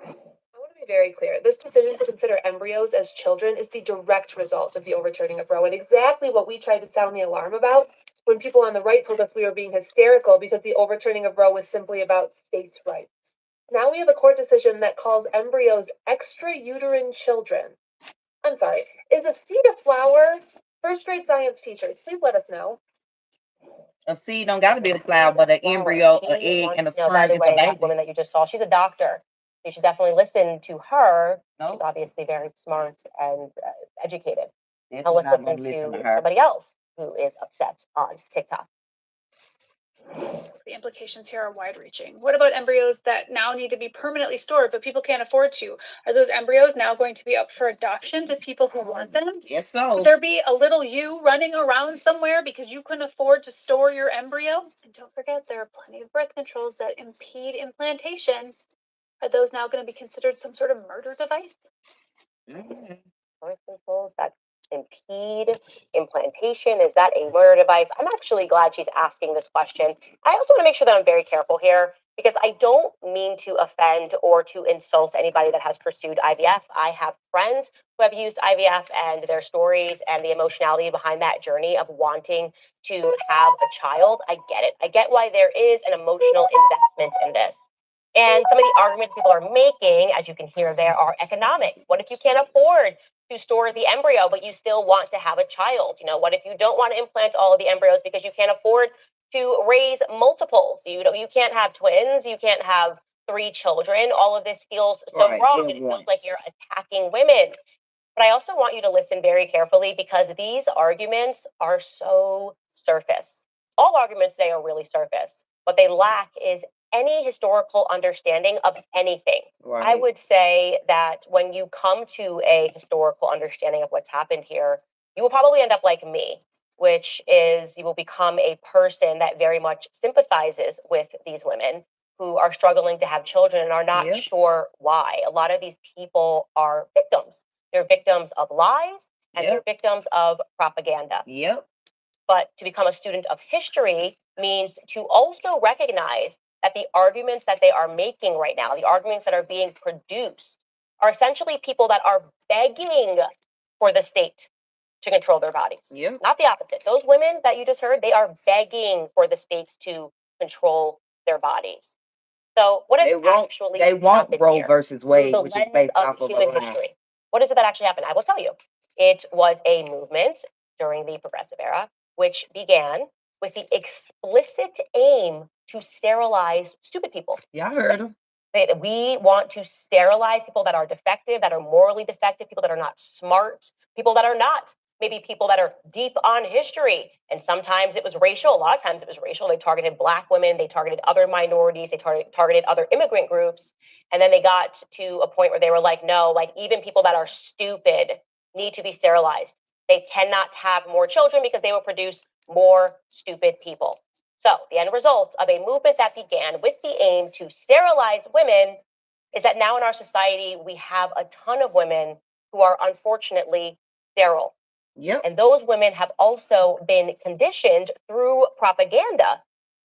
[SPEAKER 5] I want to be very clear. This decision to consider embryos as children is the direct result of the overturning of Roe, and exactly what we tried to sound the alarm about when people on the right told us we were being hysterical because the overturning of Roe was simply about states' rights. Now we have a court decision that calls embryos extrauterine children. I'm sorry, is a seed a flower? First grade science teachers, please let us know.
[SPEAKER 1] A seed don't got to be a flower, but an embryo, an egg, and a sperm
[SPEAKER 4] by the
[SPEAKER 1] is
[SPEAKER 4] way,
[SPEAKER 1] a baby.
[SPEAKER 4] that woman that you just saw, she's a doctor. You should definitely listen to her. No. She's obviously very smart and educated. Now let's listen to somebody else who is upset on TikTok.
[SPEAKER 6] The implications here are wide-reaching. What about embryos that now need to be permanently stored, but people can't afford to? Are those embryos now going to be up for adoption to people who want them?
[SPEAKER 1] Yes, so.
[SPEAKER 6] Could there be a little you running around somewhere because you couldn't afford to store your embryo? And don't forget, there are plenty of birth controls that impede implantation. Are those now going to be considered some sort of murder device?
[SPEAKER 4] Birth controls that impede implantation, is that a murder device? I'm actually glad she's asking this question. I also want to make sure that I'm very careful here because I don't mean to offend or to insult anybody that has pursued IVF. I have friends who have used IVF and their stories and the emotionality behind that journey of wanting to have a child. I get it. I get why there is an emotional investment in this. And some of the arguments people are making, as you can hear there, are economic. What if you can't afford to store the embryo, but you still want to have a child? You know, what if you don't want to implant all of the embryos because you can't afford to raise multiples? You know, you can't have twins, you can't have 3 children. All of this feels so wrong. It feels like you're attacking women. But I also want you to listen very carefully because these arguments are so surface. All arguments today are really surface. What they lack is any historical understanding of anything. Right. I would say that when you come to a historical understanding of what's happened here, you will probably end up like me, which is you will become a person that very much sympathizes with these women who are struggling to have children and are not sure why. A lot of these people are victims. They're victims of lies and they're victims of propaganda. But to become a student of history means to also recognize that the arguments that they are making right now, the arguments that are being produced, are essentially people that are begging for the state to control their bodies. Not the opposite. Those women that you just heard, they are begging for the states to control their bodies. So what is actually they won't Roe versus Wade, which is based off of human history. What is it that actually happened? I will tell you. It was a movement during the Progressive Era, which began with the explicit aim to sterilize stupid people. Yeah, I heard them. We want to sterilize people that are defective, that are morally defective, people that are not smart, people that are not maybe people that are deep on history. And sometimes it was racial. A lot of times it was racial. They targeted Black women. They targeted other minorities. They targeted other immigrant groups. And then they got to a point where they were like, no, like even people that are stupid need to be sterilized. They cannot have more children because they will produce more stupid people. So the end result of a movement that began with the aim to sterilize women is that now in our society, we have a ton of women who are unfortunately sterile. And those women have also been conditioned through propaganda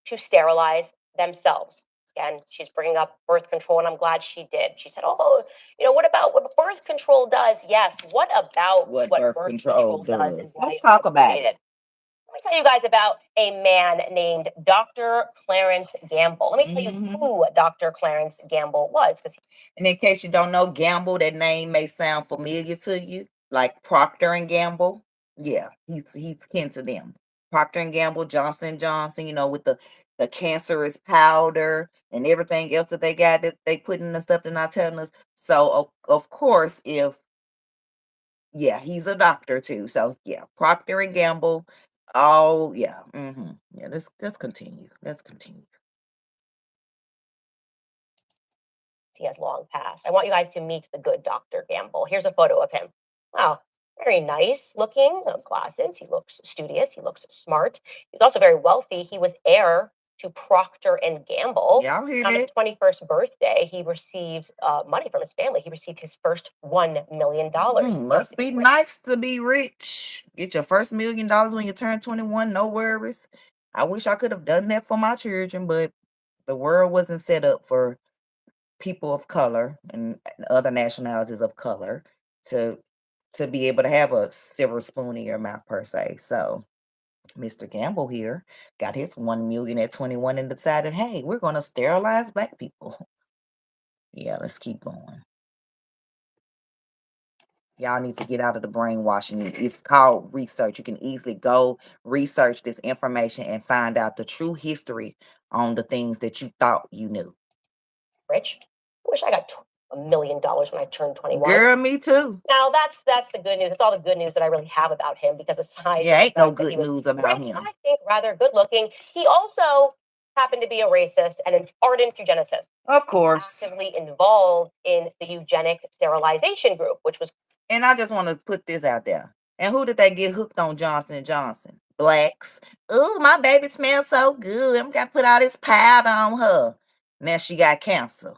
[SPEAKER 4] to sterilize themselves. Again, she's bringing up birth control, and I'm glad she did. She said, oh, you know, what about what birth control does? Yes, what about what birth control does? And why Let's talk about it. Let me tell you guys about a man named Dr. Clarence Gamble. Let me tell you who Dr. Clarence Gamble was. And in case you don't know, Gamble, that name may sound familiar to you, like Procter and Gamble. Yeah, he's kin to them. Procter and Gamble, Johnson & Johnson, you know, with the cancerous powder and everything else that they got that they put in the stuff they're not telling us. So of course, he's a doctor too. So yeah, Procter and Gamble. Oh yeah, yeah. Let's continue. Let's continue. He has long passed. I want you guys to meet the good Dr. Gamble. Here's a photo of him. Wow, very nice looking, glasses. He looks studious. He looks smart. He's also very wealthy. He was heir to Procter and Gamble. Yeah, on his 21st birthday, he received money from his family. He received his first $1 million. Must be nice to be rich. Get your first $1 million when you turn 21. No worries. I wish I could have done that for my children, but the world wasn't set up for people of color and other nationalities of color to be able to have a silver spoon in your mouth per se. So Mr. Gamble here got his 1 million at 21 and decided, hey, we're going to sterilize Black people. Yeah, let's keep going. Y'all need to get out of the brainwashing. It's called research. You can easily go research this information and find out the true history on the things that you thought you knew. Rich, I wish I got $1 million when I turned 21. Girl, me too. Now that's the good news. It's all the good news that I really have about him because aside, ain't no good news about him. I think rather good looking. He also happened to be a racist and an ardent eugenicist. Of course, actively involved in the eugenic sterilization group, which was. And I just want to put this out there. And who did they get hooked on Johnson & Johnson? Blacks. Ooh, my baby smells so good. I'm got to put all this powder on her. Now she got cancer.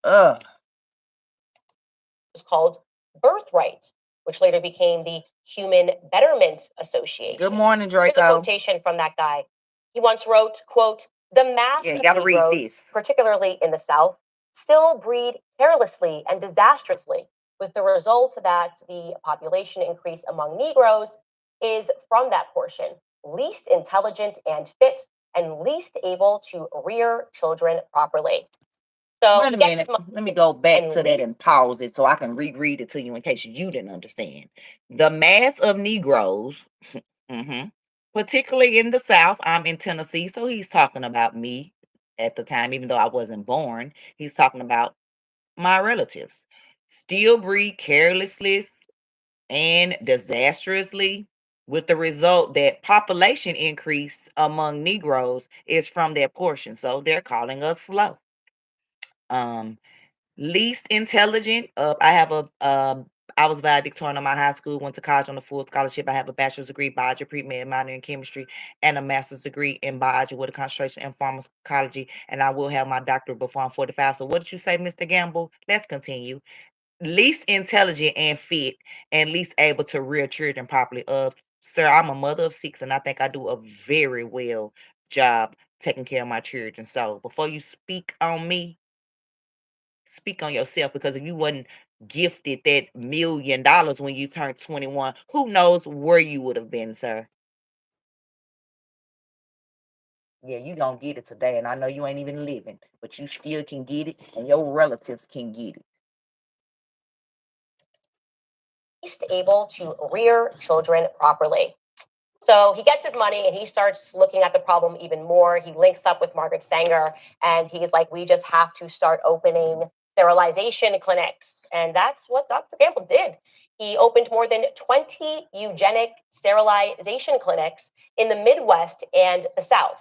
[SPEAKER 4] Ugh. Was called Birthright, which later became the Human Betterment Association. Good morning, Draco. Here's a quotation from that guy. He once wrote, quote, "The mass of Negroes, particularly in the South, still breed carelessly and disastrously, with the result that the population increase among Negroes is from that portion, least intelligent and fit, and least able to rear children properly." So wait a minute. Let me go back to that and pause it so I can reread it to you in case you didn't understand. The mass of Negroes, particularly in the South, I'm in Tennessee, so he's talking about me at the time, even though I wasn't born. He's talking about my relatives. Still breed carelessly and disastrously, with the result that population increase among Negroes is from their portion. So they're calling us slow. Least intelligent. I was valedictorian of my high school, went to college on a full scholarship. I have a bachelor's degree, biology, pre-med, minor in chemistry, and a master's degree in biology with a concentration in pharmacology. And I will have my doctorate before I'm 45. So what did you say, Mr. Gamble? Let's continue. Least intelligent and fit, and least able to rear children properly. Sir, I'm a mother of 6, and I think I do a very well job taking care of my children. So before you speak on me, speak on yourself, because if you wasn't gifted that $1 million when you turned 21, who knows where you would have been, sir? Yeah, you gonna get it today, and I know you ain't even living, but you still can get it, and your relatives can get it. He's able to rear children properly. So he gets his money and he starts looking at the problem even more. He links up with Margaret Sanger and he's like, we just have to start opening sterilization clinics. And that's what Dr. Gamble did. He opened more than 20 eugenic sterilization clinics in the Midwest and the South.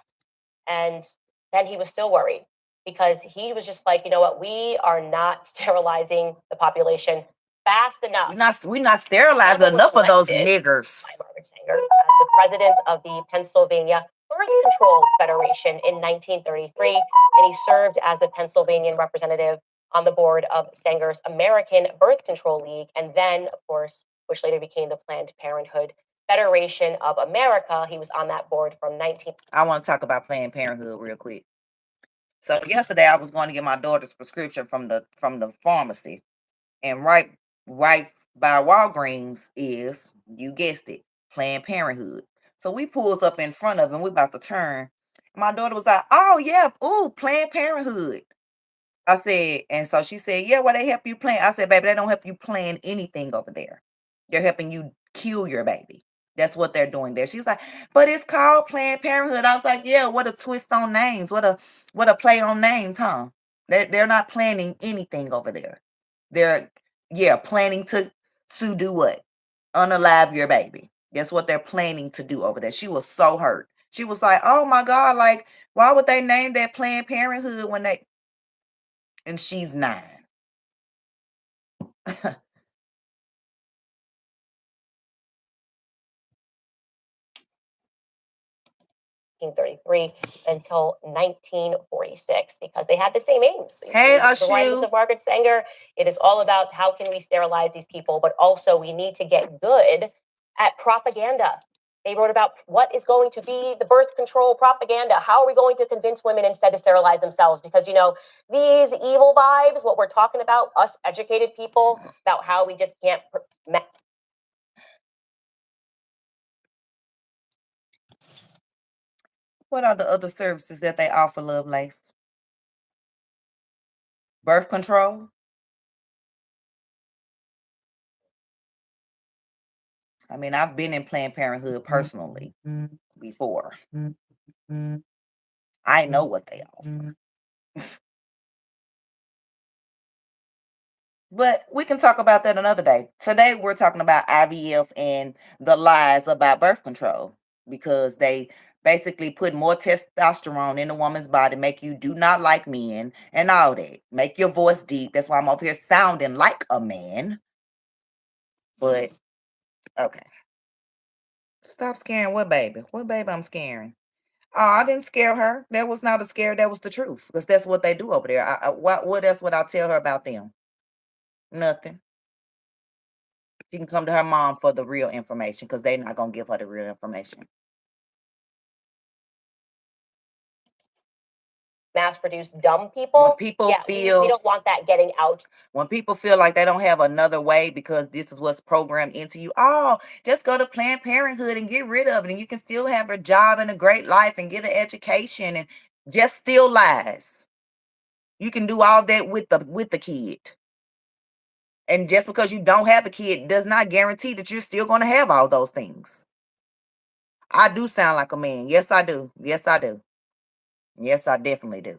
[SPEAKER 4] And then he was still worried because he was just like, you know what, we are not sterilizing the population fast enough. We're not sterilizing enough of those niggers. By Margaret Sanger as the president of the Pennsylvania Birth Control Federation in 1933, and he served as a Pennsylvanian representative on the board of Sanger's American Birth Control League, and then, of course, which later became the Planned Parenthood Federation of America. He was on that board from 19. I want to talk about Planned Parenthood real quick. So yesterday I was going to get my daughter's prescription from the pharmacy, and right by Walgreens is, you guessed it, Planned Parenthood. So we pulls up in front of him. We about to turn. My daughter was like, "Oh yeah, ooh, Planned Parenthood." I said, and so she said, "Yeah, well, they help you plan." I said, "Baby, they don't help you plan anything over there. They're helping you kill your baby. That's what they're doing there." She's like, "But it's called Planned Parenthood." I was like, "Yeah, what a twist on names. What a play on names, huh? They're not planning anything over there. They're planning to do what? Unalive your baby. That's what they're planning to do over there." She was so hurt. She was like, "Oh my God, like, why would they name that Planned Parenthood when they..." And she's 9. 1933 until 1946, because they had the same aims. Hey, the writings of Margaret Sanger. It is all about how can we sterilize these people, but also we need to get good at propaganda. They wrote about what is going to be the birth control propaganda. How are we going to convince women instead to sterilize themselves? Because, you know, these evil vibes, what we're talking about, us educated people, about how we just can't. What are the other services that they offer, Lovelace? Birth control? I mean, I've been in Planned Parenthood personally before. I know what they offer. But we can talk about that another day. Today, we're talking about IVF and the lies about birth control, because they basically put more testosterone in a woman's body, make you do not like men and all that. Make your voice deep. That's why I'm up here sounding like a man. But, okay. Stop scaring what baby? What baby I'm scaring?
[SPEAKER 1] Oh, I didn't scare her. That was not a scare. That was the truth. Because that's what they do over there. What else would I tell her about them? Nothing. She can come to her mom for the real information because they're not going to give her the real information.
[SPEAKER 4] Mass-produced dumb people.
[SPEAKER 1] When people feel
[SPEAKER 4] we don't want that getting out.
[SPEAKER 1] When people feel like they don't have another way because this is what's programmed into you, oh, just go to Planned Parenthood and get rid of it, and you can still have a job and a great life and get an education, and just still lies. You can do all that with the kid. And just because you don't have a kid does not guarantee that you're still going to have all those things. I do sound like a man. Yes, I do. Yes, I do. Yes, I definitely do.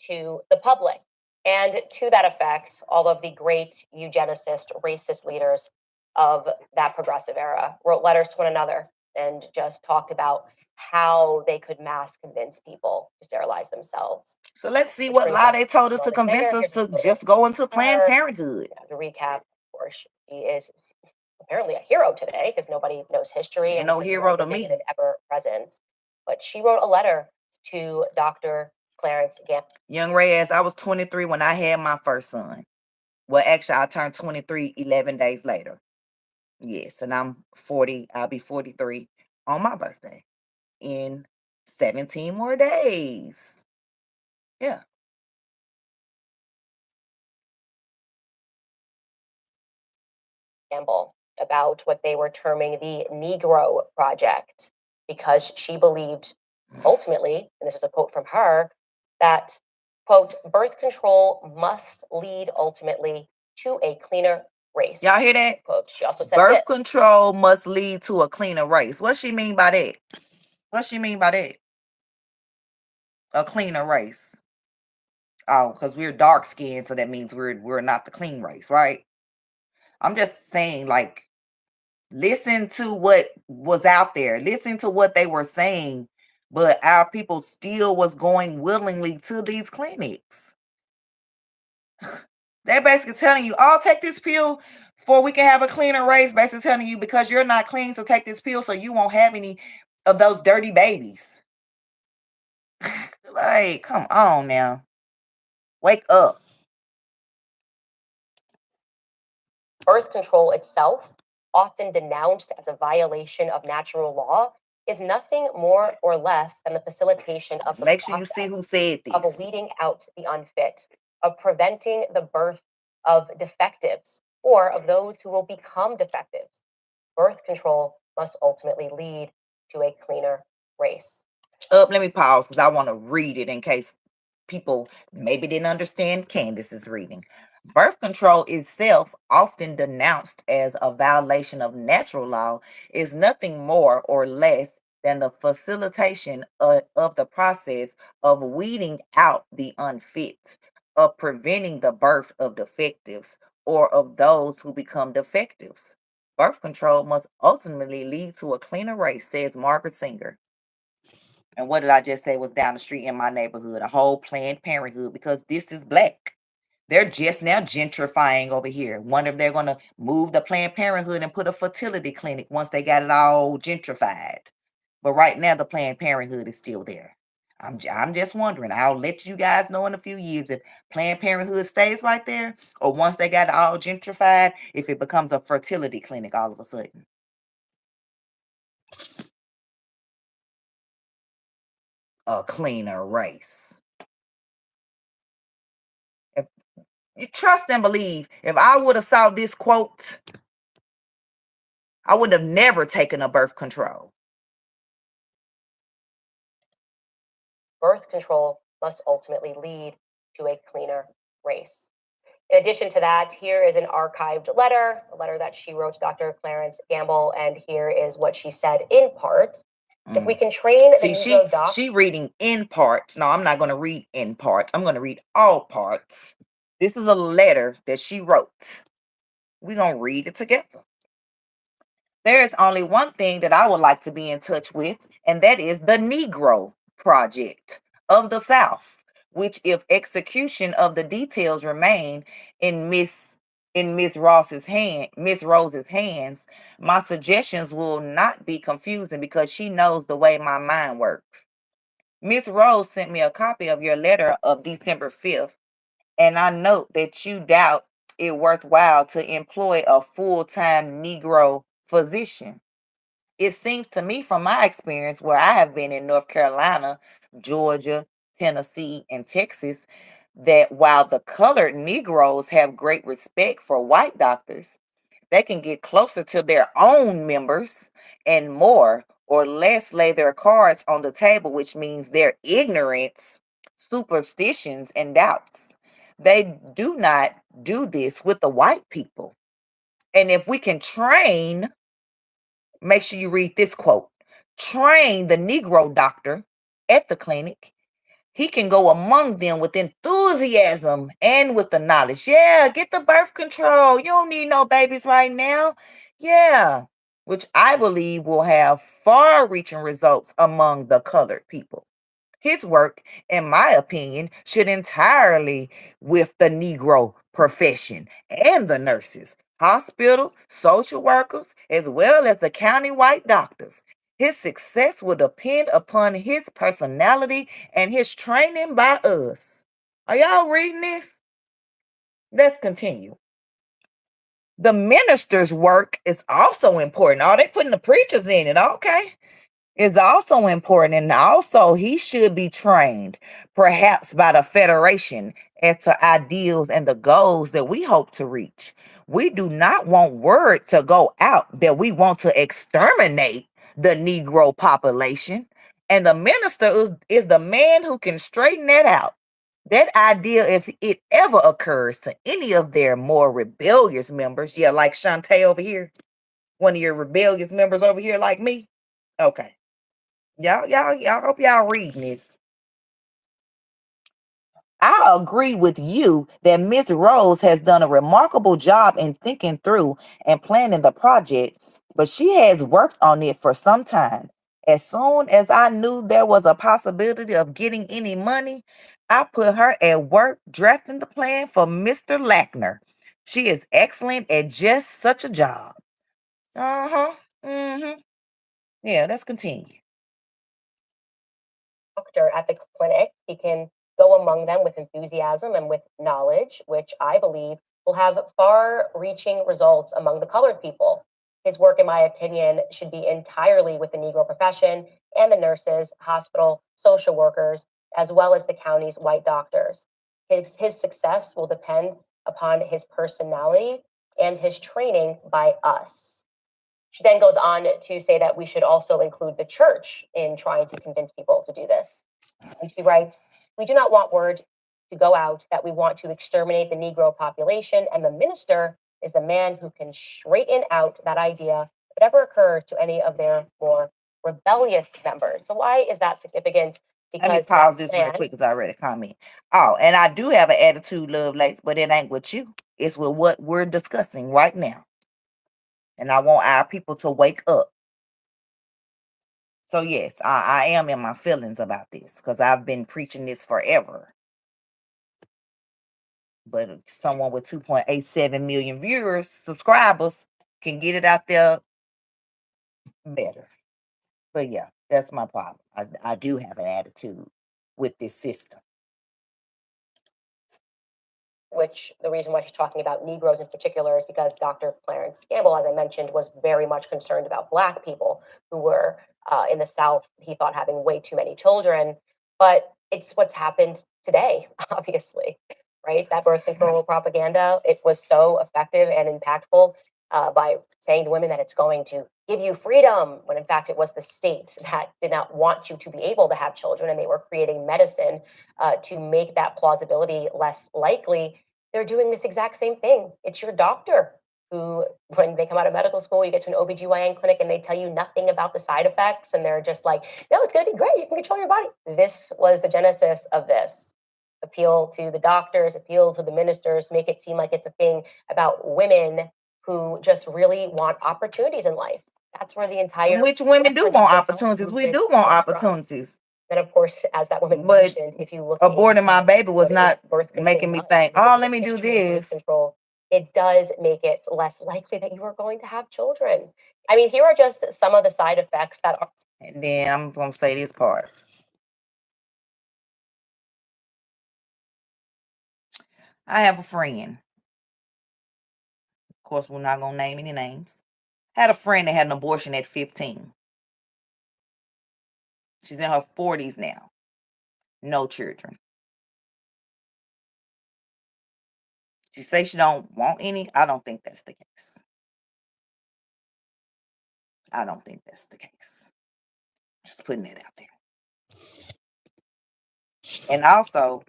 [SPEAKER 4] To the public. And to that effect, all of the great eugenicist, racist leaders of that progressive era wrote letters to one another and just talked about how they could mass convince people to sterilize themselves.
[SPEAKER 1] So let's see what lie they told us to convince us to just go into Planned Parenthood.
[SPEAKER 4] To recap, of course, she is apparently a hero today because nobody knows history.
[SPEAKER 1] Ain't no hero to me.
[SPEAKER 4] Ever present. But she wrote a letter to Dr. Clarence Gamble.
[SPEAKER 1] Young Reyes, I was 23 when I had my first son. Well, actually, I turned 23 11 days later. Yes, and I'm 40. I'll be 43 on my birthday in 17 more days. Yeah.
[SPEAKER 4] Gamble about what they were terming the Negro Project, because she believed ultimately, and this is a quote from her, that, quote, birth control must lead ultimately to a cleaner race.
[SPEAKER 1] Y'all hear that?
[SPEAKER 4] Quote. She also said
[SPEAKER 1] birth control must lead to a cleaner race. What she mean by that? What she mean by that? A cleaner race. Oh, because we're dark skinned, so that means we're not the clean race, right? I'm just saying, like, listen to what was out there. Listen to what they were saying, but our people still was going willingly to these clinics. They're basically telling you, oh, take this pill for we can have a cleaner race. Basically telling you because you're not clean, so take this pill so you won't have any of those dirty babies. Like, come on now. Wake up.
[SPEAKER 4] Birth control itself, often denounced as a violation of natural law, is nothing more or less than the facilitation of the
[SPEAKER 1] Make sure you see who said this.
[SPEAKER 4] Of weeding out the unfit, of preventing the birth of defectives or of those who will become defectives. Birth control must ultimately lead to a cleaner race.
[SPEAKER 1] Let me pause because I want to read it in case people maybe didn't understand Candace's reading. Birth control itself, often denounced as a violation of natural law, is nothing more or less than the facilitation of the process of weeding out the unfit, of preventing the birth of defectives or of those who become defectives. Birth control must ultimately lead to a cleaner race, says Margaret Sanger. And what did I just say was down the street in my neighborhood? A whole Planned Parenthood, because this is black. They're just now gentrifying over here. Wonder if they're going to move the Planned Parenthood and put a fertility clinic once they got it all gentrified. But right now, the Planned Parenthood is still there. I'm just wondering. I'll let you guys know in a few years if Planned Parenthood stays right there, or once they got it all gentrified, if it becomes a fertility clinic all of a sudden. A cleaner race. If you trust and believe, if I would have saw this quote, I would have never taken a birth control.
[SPEAKER 4] Birth control must ultimately lead to a cleaner race. In addition to that, here is an archived letter, a letter that she wrote to Dr. Clarence Gamble, and here is what she said in part. If we can train
[SPEAKER 1] she reading in parts. No, I'm not going to read in parts. I'm going to read all parts. This is a letter that she wrote. We're going to read it together. There is only one thing that I would like to be in touch with, and that is the Negro Project of the South, which, if execution of the details remain in in Miss Rose's hands, my suggestions will not be confusing because she knows the way my mind works. Miss Rose sent me a copy of your letter of December 5th, and I note that you doubt it worthwhile to employ a full-time Negro physician. It seems to me from my experience where I have been in North Carolina, Georgia, Tennessee, and Texas, that while the colored Negroes have great respect for white doctors, they can get closer to their own members and more or less lay their cards on the table, which means their ignorance, superstitions, and doubts. They do not do this with the white people. And if we can train, make sure you read this quote, train the Negro doctor at the clinic, he can go among them with enthusiasm and with the knowledge. Yeah, get the birth control. You don't need no babies right now. Yeah, which I believe will have far reaching results among the colored people. His work, in my opinion, should entirely with the Negro profession and the nurses, hospital, social workers, as well as the county white doctors. His success will depend upon his personality and his training by us. Are y'all reading this? Let's continue. The minister's work is also important. Oh, they putting the preachers in it. Okay. Is also important, and also he should be trained, perhaps by the Federation, as to ideals and the goals that we hope to reach. We do not want word to go out that we want to exterminate the Negro population, and the minister is the man who can straighten that out. That idea, if it ever occurs to any of their more rebellious members, yeah, like Shantae over here, one of your rebellious members over here like me, okay. Y'all, hope y'all reading this. I agree with you that Miss Rose has done a remarkable job in thinking through and planning the project, but she has worked on it for some time. As soon as I knew there was a possibility of getting any money, I put her at work drafting the plan for Mr. Lackner. She is excellent at just such a job. Uh-huh. Mm-hmm. Yeah, let's continue.
[SPEAKER 4] Doctor at the clinic. He can go among them with enthusiasm and with knowledge, which I believe will have far reaching results among the colored people. His work, in my opinion, should be entirely with the Negro profession and the nurses, hospital, social workers, as well as the county's white doctors. His success will depend upon his personality and his training by us. She then goes on to say that we should also include the church in trying to convince people to do this. And she writes, we do not want word to go out that we want to exterminate the Negro population, and the minister is the man who can straighten out that idea if it ever occurs to any of their more rebellious members. So why is that significant?
[SPEAKER 1] Let me pause this real quick because I read a comment. Oh, and I do have an attitude, love lakes, but it ain't with you. It's with what we're discussing right now. And I want our people to wake up. So yes, I am in my feelings about this because I've been preaching this forever. But someone with 2.87 million viewers, subscribers, can get it out there better. But yeah, that's my problem. I do have an attitude with this system.
[SPEAKER 4] Which the reason why she's talking about Negroes in particular is because Dr. Clarence Gamble, as I mentioned, was very much concerned about Black people who were in the South, he thought, having way too many children. But it's what's happened today, obviously, right? That birth control propaganda, it was so effective and impactful by saying to women that it's going to give you freedom, when in fact it was the state that did not want you to be able to have children, and they were creating medicine to make that plausibility less likely. They're doing this exact same thing. It's your doctor who, when they come out of medical school, you get to an OBGYN clinic and they tell you nothing about the side effects, and they're just like, no, it's going to be great. You can control your body. This was the genesis of this. Appeal to the doctors, appeal to the ministers, make it seem like it's a thing about women who just really want opportunities in life. That's where the entire...
[SPEAKER 1] Which women do want opportunities. We do want opportunities.
[SPEAKER 4] And of course, as that woman mentioned, if you look...
[SPEAKER 1] Aborting my baby was not making me think, oh, let me do this.
[SPEAKER 4] Control it does make it less likely that you are going to have children. I mean, here are just some of the side effects that are.
[SPEAKER 1] And then I'm going to say this part. I have a friend. Of course, we're not going to name any names. Had a friend that had an abortion at 15. She's in her 40s now. No children. She says she don't want any. I don't think that's the case. I don't think that's the case. Just putting it out there. And also,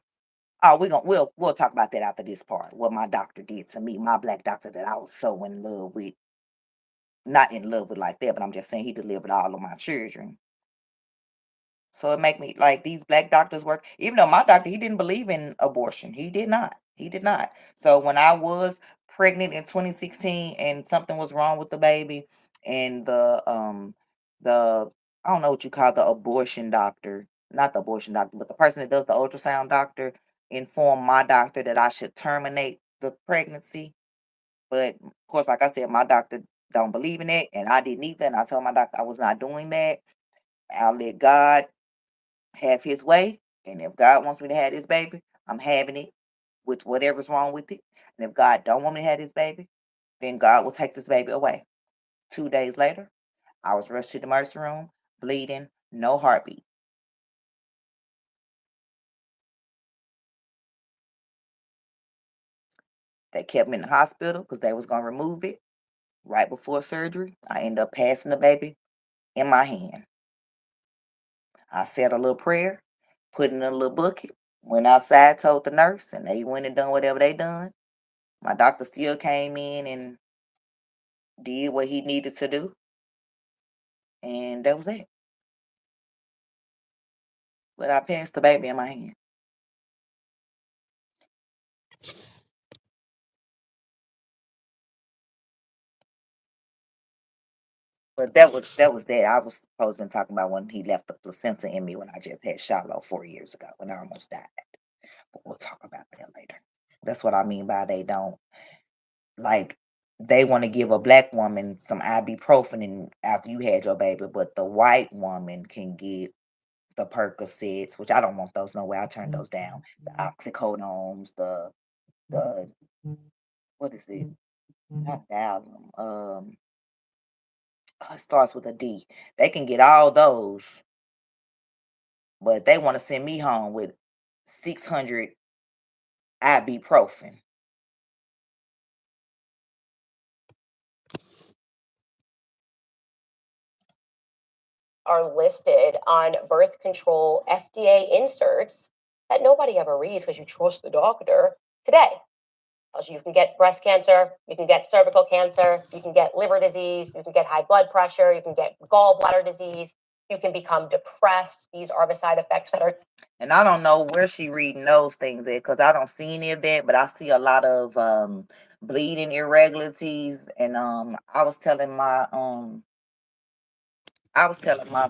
[SPEAKER 1] we'll talk about that after this part. What my doctor did to me, my black doctor that I was so in love with. Not in love with like that, but I'm just saying he delivered all of my children. So it make me like these black doctors work. Even though my doctor, he didn't believe in abortion. He did not. He did not. So when I was pregnant in 2016 and something was wrong with the baby, and the I don't know what you call the abortion doctor, not the abortion doctor, but the person that does the ultrasound doctor informed my doctor that I should terminate the pregnancy. But of course, like I said, my doctor don't believe in it, and I didn't either. And I told my doctor I was not doing that. I'll let God have his way. And if God wants me to have this baby, I'm having it with whatever's wrong with it. And if God don't want me to have this baby, then God will take this baby away. 2 days later, I was rushed to the emergency room, bleeding, no heartbeat. They kept me in the hospital because they was going to remove it right before surgery. I ended up passing the baby in my hand. I said a little prayer, put it in a little bucket, went outside, told the nurse, and they went and done whatever they done. My doctor still came in and did what he needed to do, and that was it. But I passed the baby in my hand. But that was that. I was supposed to be talking about when he left the placenta in me when I just had Shiloh 4 years ago when I almost died. But we'll talk about that later. That's what I mean by they don't like they want to give a black woman some ibuprofen and after you had your baby, but the white woman can get the Percocets, which I don't want those no way. I turned those down. The oxycodones, the what is it? Not Valium. It starts with a D. They can get all those, but they want to send me home with 600 ibuprofen.
[SPEAKER 4] Are listed on birth control FDA inserts that nobody ever reads because you trust the doctor today. So you can get breast cancer, you can get cervical cancer, you can get liver disease, you can get high blood pressure, you can get gallbladder disease, you can become depressed. These are the side effects that are.
[SPEAKER 1] And I don't know where she reading those things at because I don't see any of that, but I see a lot of bleeding irregularities. And I was telling my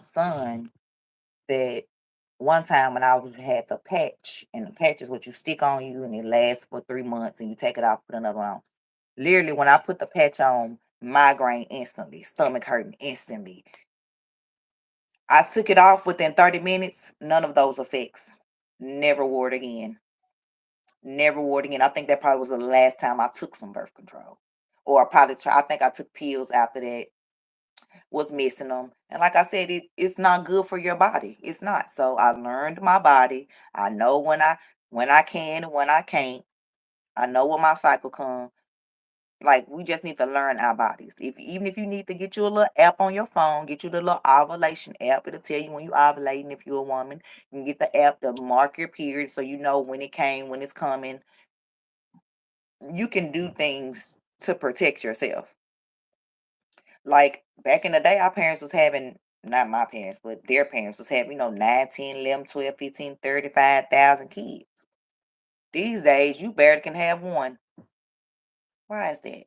[SPEAKER 1] son that one time when had the patch, and the patch is what you stick on you and it lasts for 3 months and you take it off, put another one on. Literally, when I put the patch on, migraine instantly, stomach hurting instantly. I took it off within 30 minutes, none of those effects. Never wore it again. Never wore it again. I think that probably was the last time I took some birth control. Or I think I took pills after that, was missing them. And like I said, it's not good for your body. It's not. So I learned my body. I know when I can and when I can't. I know when my cycle comes. Like we just need to learn our bodies. Even if you need to get you a little app on your phone, get you the little ovulation app. It'll tell you when you ovulating if you're a woman. You can get the app to mark your period so you know when it came, when it's coming. You can do things to protect yourself. Like back in the day, our parents was having, not my parents, but their parents was having, 9, 10, 11, 12, 15, 35,000 kids. These days, you barely can have one. Why is that?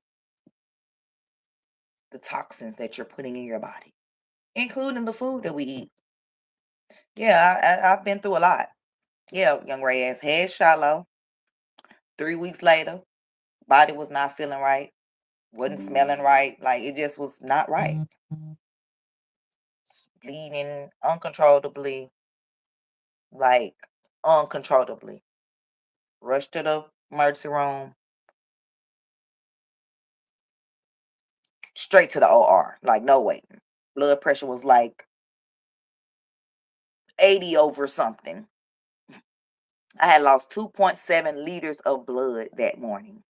[SPEAKER 1] The toxins that you're putting in your body, including the food that we eat. Yeah, I've been through a lot. Yeah, young Ray ass had Shiloh. 3 weeks later,
[SPEAKER 4] Body was not feeling right. Wasn't smelling right. Like, it just was not right. Bleeding uncontrollably. Like, uncontrollably. Rushed to the emergency room. Straight to the OR. Like, no waiting. Blood pressure was like 80 over something. I had lost 2.7 liters of blood that morning.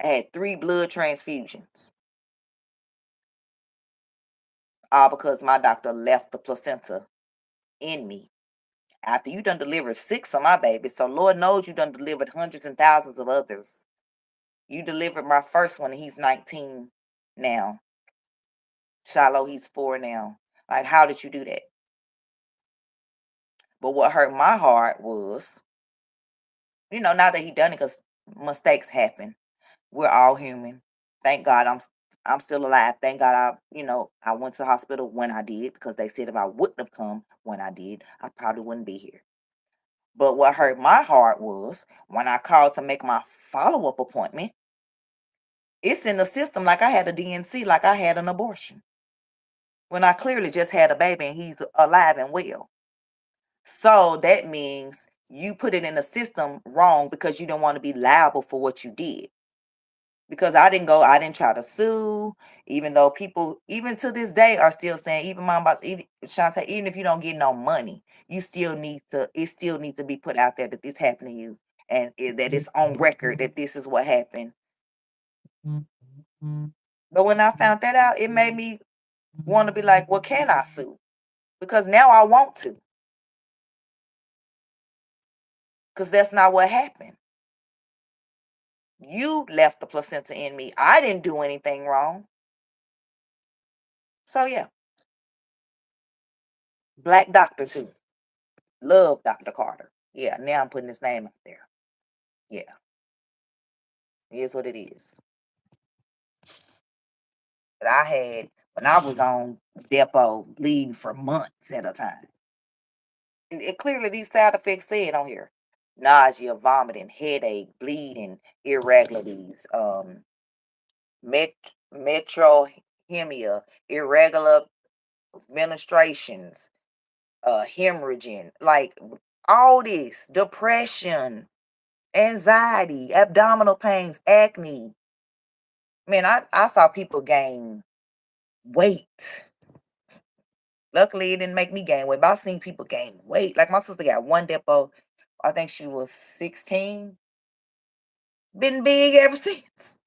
[SPEAKER 4] I had 3 blood transfusions. All because my doctor left the placenta in me. After you done delivered 6 of my babies, so Lord knows you done delivered hundreds and thousands of others. You delivered my first one, and he's 19 now. Shiloh, he's 4 now. Like, how did you do that? But what hurt my heart was, now that he done it, because mistakes happen. We're all human. Thank God I'm still alive. Thank God I went to the hospital when I did, because they said if I wouldn't have come when I did, I probably wouldn't be here. But what hurt my heart was when I called to make my follow-up appointment. It's in the system like I had a DNC, like I had an abortion, when I clearly just had a baby and he's alive and well. So that means you put it in the system wrong because you don't want to be liable for what you did. Because I didn't try to sue, even though people, even to this day, are still saying, even MomBoss, even Shantae, even if you don't get no money, it still needs to be put out there that this happened to you, and that it's on record that this is what happened. But when I found that out, it made me want to be like, well, can I sue? Because now I want to. Because that's not what happened. You left the placenta in me. I didn't do anything wrong. So yeah. Black doctor too. Love Dr. Carter. Yeah, now I'm putting his name out there. Yeah. It is what it is. But I had, when I was on depot, bleeding for months at a time. And it clearly, these side effects said on here: nausea, vomiting, headache, bleeding, irregularities, metrohemia, irregular menstruations, hemorrhaging, like all this, depression, anxiety, abdominal pains, acne. Man, I saw people gain weight. Luckily, it didn't make me gain weight, but I've seen people gain weight. Like, my sister got one depot, I think she was 16. Been big ever since.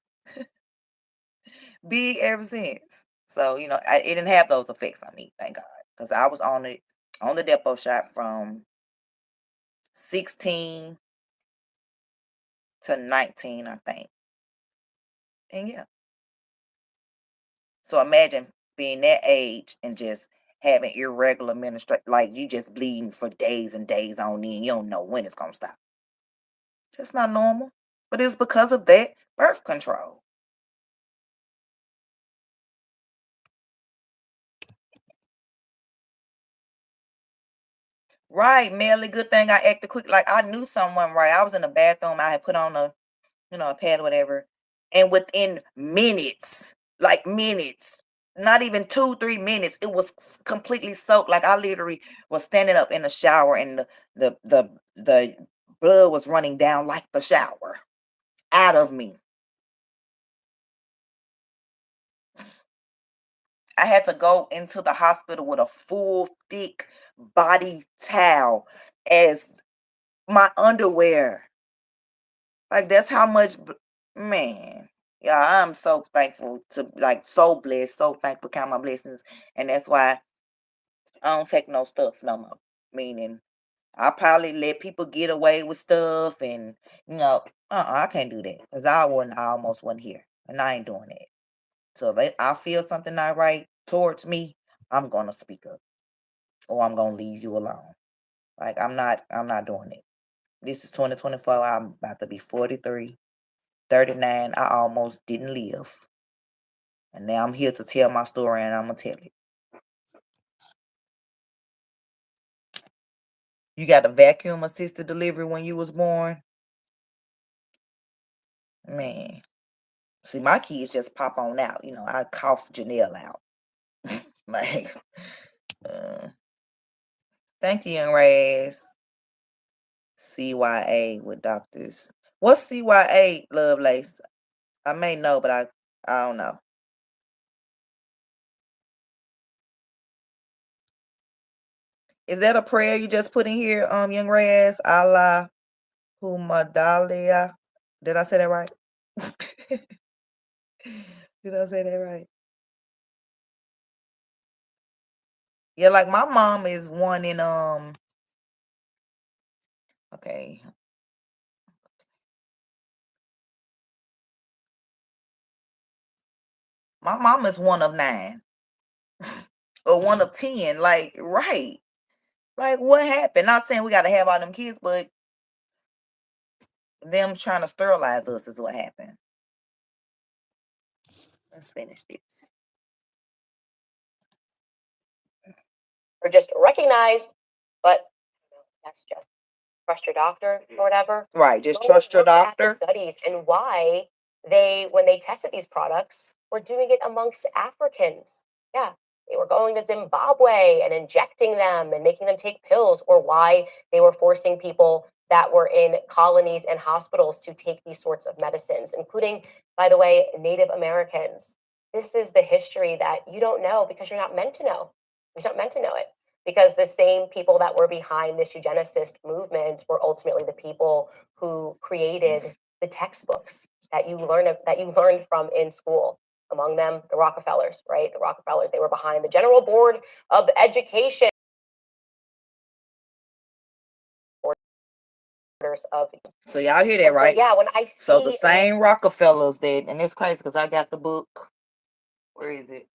[SPEAKER 4] Big ever since. So, it didn't have those effects on me, thank God. Because I was on the depot shot from 16 to 19, I think. And yeah. So imagine being that age and just having irregular menstruation, like you just bleeding for days and days on end. You don't know when it's gonna stop. That's not normal. But it's because of that birth control. Right, Melly. Good thing I acted quick. Like, I knew someone right. I was in the bathroom. I had put on a pad or whatever. And within minutes, like minutes, not even 2-3 minutes, it was completely soaked. Like, I literally was standing up in the shower, and the blood was running down like the shower out of me. I had to go into the hospital with a full thick body towel as my underwear. Like, that's how much, man. Yeah, I'm so thankful to, like, so blessed, so thankful, count my blessings. And that's why I don't take no stuff no more. Meaning, I probably let people get away with stuff, and, I can't do that. Because I almost wasn't here. And I ain't doing that. So if I feel something not right towards me, I'm going to speak up. Or I'm going to leave you alone. Like, I'm not doing it. This is 2024. I'm about to be 43. 39, I almost didn't live. And now I'm here to tell my story, and I'm going to tell it. You got a vacuum assisted delivery when you was born? Man. See, my kids just pop on out. You know, I cough Janelle out. Like, thank you, Young Rays. CYA with doctors. What's CYA, Lovelace? I may know, but I don't know. Is that a prayer you just put in here, Young Reyes? Allah Humadalia. Did I say that right? Did I say that right? Yeah, like my mom is one in okay. My mom is one of 9. Or one of 10. Like, right. Like, what happened? Not saying we gotta have all them kids, but them trying to sterilize us is what happened. Let's finish this.
[SPEAKER 5] Or just recognized, but that's just trust your doctor or whatever.
[SPEAKER 4] Right, just trust your doctor.
[SPEAKER 5] At the studies and why when they tested these products, were doing it amongst Africans. Yeah, they were going to Zimbabwe and injecting them and making them take pills, or why they were forcing people that were in colonies and hospitals to take these sorts of medicines, including, by the way, Native Americans. This is the history that you don't know because you're not meant to know. You're not meant to know it, because the same people that were behind this eugenicist movement were ultimately the people who created the textbooks that you learned from in school. Among them, the Rockefellers, right? The Rockefellers, they were behind the General Board of Education.
[SPEAKER 4] So y'all hear that, right?
[SPEAKER 5] So, yeah, when I see...
[SPEAKER 4] So the same Rockefellers that, and it's crazy because I got the book. Where is it?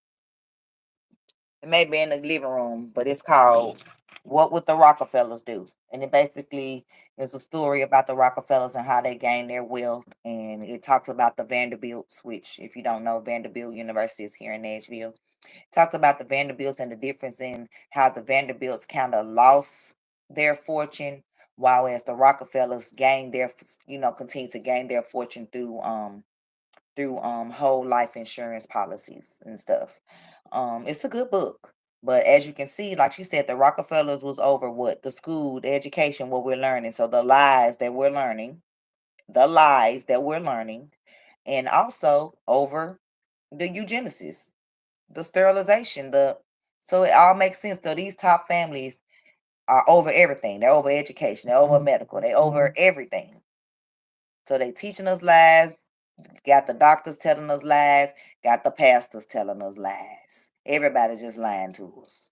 [SPEAKER 4] It may be in the living room, but it's called What Would the Rockefellers Do? And it basically is a story about the Rockefellers and how they gained their wealth. And it talks about the Vanderbilts, which, if you don't know, Vanderbilt University is here in Nashville. It talks about the Vanderbilts and the difference in how the Vanderbilts kind of lost their fortune, while as the Rockefellers gained their, continue to gain their fortune through whole life insurance policies and stuff. It's a good book. But as you can see, like she said, the Rockefellers was over what? The school, the education, what we're learning. So the lies that we're learning, and also over the eugenesis, the sterilization, so it all makes sense. So these top families are over everything. They're over education. They're over medical. They're over everything. So they teaching us lies. Got the doctors telling us lies. Got the pastors telling us lies. Everybody just lying to us.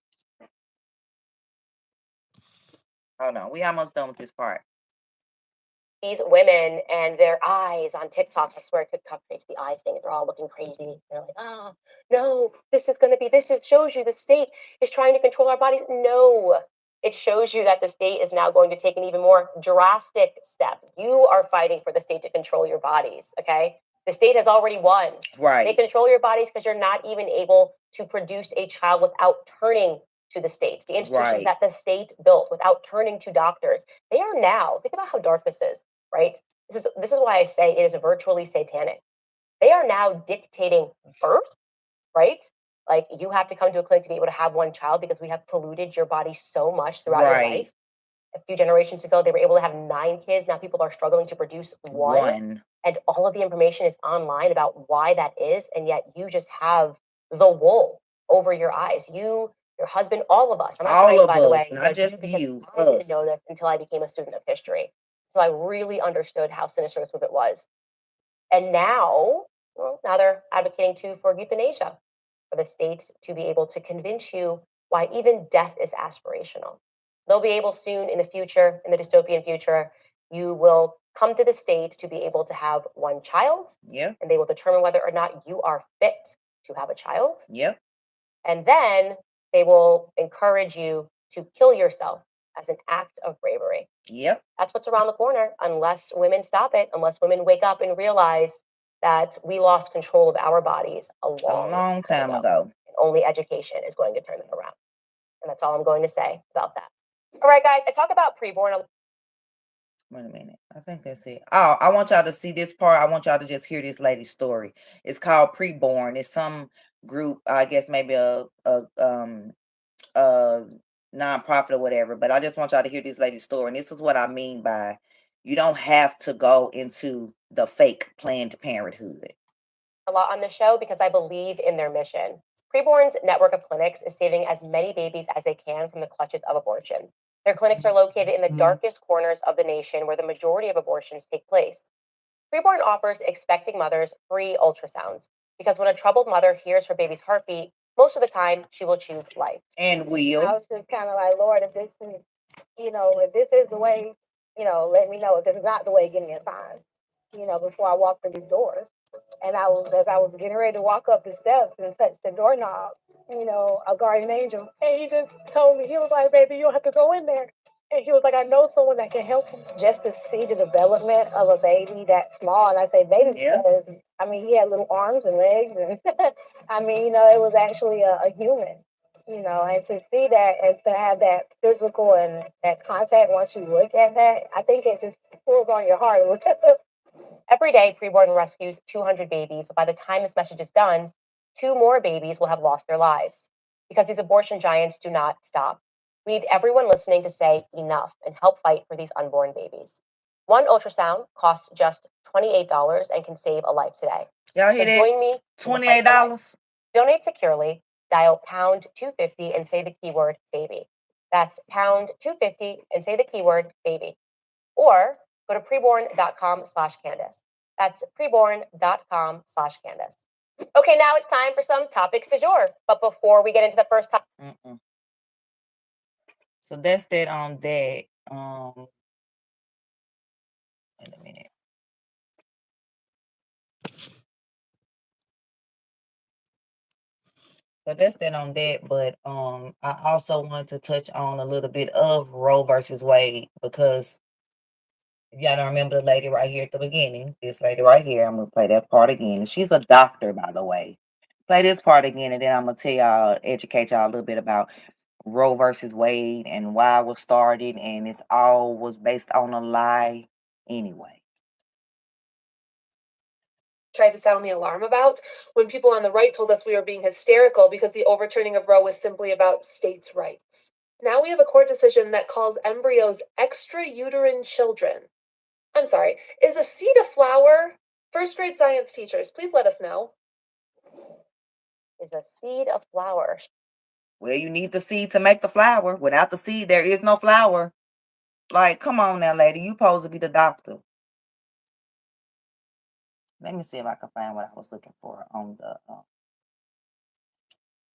[SPEAKER 4] Hold on. We almost done with this part.
[SPEAKER 5] These women and their eyes on TikTok. I swear TikTok makes the eye thing. They're all looking crazy. They're like, oh, no, this shows you the state is trying to control our bodies. No, it shows you that the state is now going to take an even more drastic step. You are fighting for the state to control your bodies, okay? The state has already won.
[SPEAKER 4] Right.
[SPEAKER 5] They control your bodies because you're not even able to produce a child without turning to the state. The institutions that the state built without turning to doctors. They are now, think about how dark this is, right? This is why I say it is virtually satanic. They are now dictating birth, right? Like, you have to come to a clinic to be able to have one child because we have polluted your body so much throughout your life. A few generations ago, they were able to have 9 kids. Now people are struggling to produce one. And all of the information is online about why that is. And yet you just have the wool over your eyes. You, your husband, all of us. I'm not
[SPEAKER 4] all
[SPEAKER 5] saying,
[SPEAKER 4] of
[SPEAKER 5] by
[SPEAKER 4] us,
[SPEAKER 5] the way,
[SPEAKER 4] not just you.
[SPEAKER 5] I didn't know this until I became a student of history. So I really understood how sinister this movement was. And now, now they're advocating too for euthanasia, for the states to be able to convince you why even death is aspirational. They'll be able soon in the future, in the dystopian future, you will come to the state to be able to have one child.
[SPEAKER 4] Yeah.
[SPEAKER 5] And they will determine whether or not you are fit to have a child.
[SPEAKER 4] Yep.
[SPEAKER 5] And then they will encourage you to kill yourself as an act of bravery.
[SPEAKER 4] Yep.
[SPEAKER 5] That's what's around the corner, unless women stop it, unless women wake up and realize that we lost control of our bodies a long time ago. And only education is going to turn them around. And that's all I'm going to say about that. All right, guys, I talk about preborn.
[SPEAKER 4] Wait a minute. I think that's it. Oh, I want y'all to see this part. I want y'all to just hear this lady's story. It's called Preborn. It's some group, I guess maybe a nonprofit or whatever. But I just want y'all to hear this lady's story. And this is what I mean by you don't have to go into the fake Planned Parenthood. A lot on the show because I believe in their mission. Preborn's network of clinics is saving as many babies as they can from the clutches of abortion. Their clinics are located in the darkest corners of the nation where the majority of abortions take place. Preborn offers expecting mothers free ultrasounds because when a troubled mother hears her baby's heartbeat, most of the time she will choose life. And will. I was just kind of like, Lord, if this is, if this is the way, let me know. If this is not the way, give me a sign, before I walk through these doors. And as I was getting ready to walk up the steps and touch the doorknob, a guardian angel, and he just told me, he was like, baby, you don't have to go in there. And he was like, I know someone that can help you. Just to see the development of a baby that small, and I say baby because, he had little arms and legs, and it was actually a human, and to see that and to have that physical and that contact once you look at that, I think it just pulls on your heart. Every day, Preborn rescues 200 babies, but by the time this message is done, 2 more babies will have lost their lives because these abortion giants do not stop. We need everyone listening to say enough and help fight for these unborn babies. One ultrasound costs just $28 and can save a life today. Y'all hear that? Join me. $28. Donate securely. Dial pound 250 and say the keyword baby. That's pound 250 and say the keyword baby. Or go to preborn.com/Candace. That's preborn.com/Candace. Okay, now it's time for some topics du jour. But before we get into the first topic. So that's that on that. Wait a minute. So that's that on that. But I also wanted to touch on a little bit of Roe versus Wade because if y'all don't remember the lady right here at the beginning, this lady right here, I'm gonna play that part again. She's a doctor, by the way. Play this part again, and then I'm gonna tell y'all, educate y'all a little bit about Roe versus Wade and why it was started, and it's all was based on a lie anyway.
[SPEAKER 5] Tried to sound the alarm about when people on the right told us we were being hysterical because the overturning of Roe was simply about states' rights. Now we have a court decision that calls embryos extrauterine children. I'm sorry, is a seed a flower? First grade science teachers, please let us know. Is a seed a flower? Well, you need the seed to make the flower. Without the seed, there is no flower. Like, come on now, lady. You supposed to be the doctor. Let me see if I can find what I was looking for on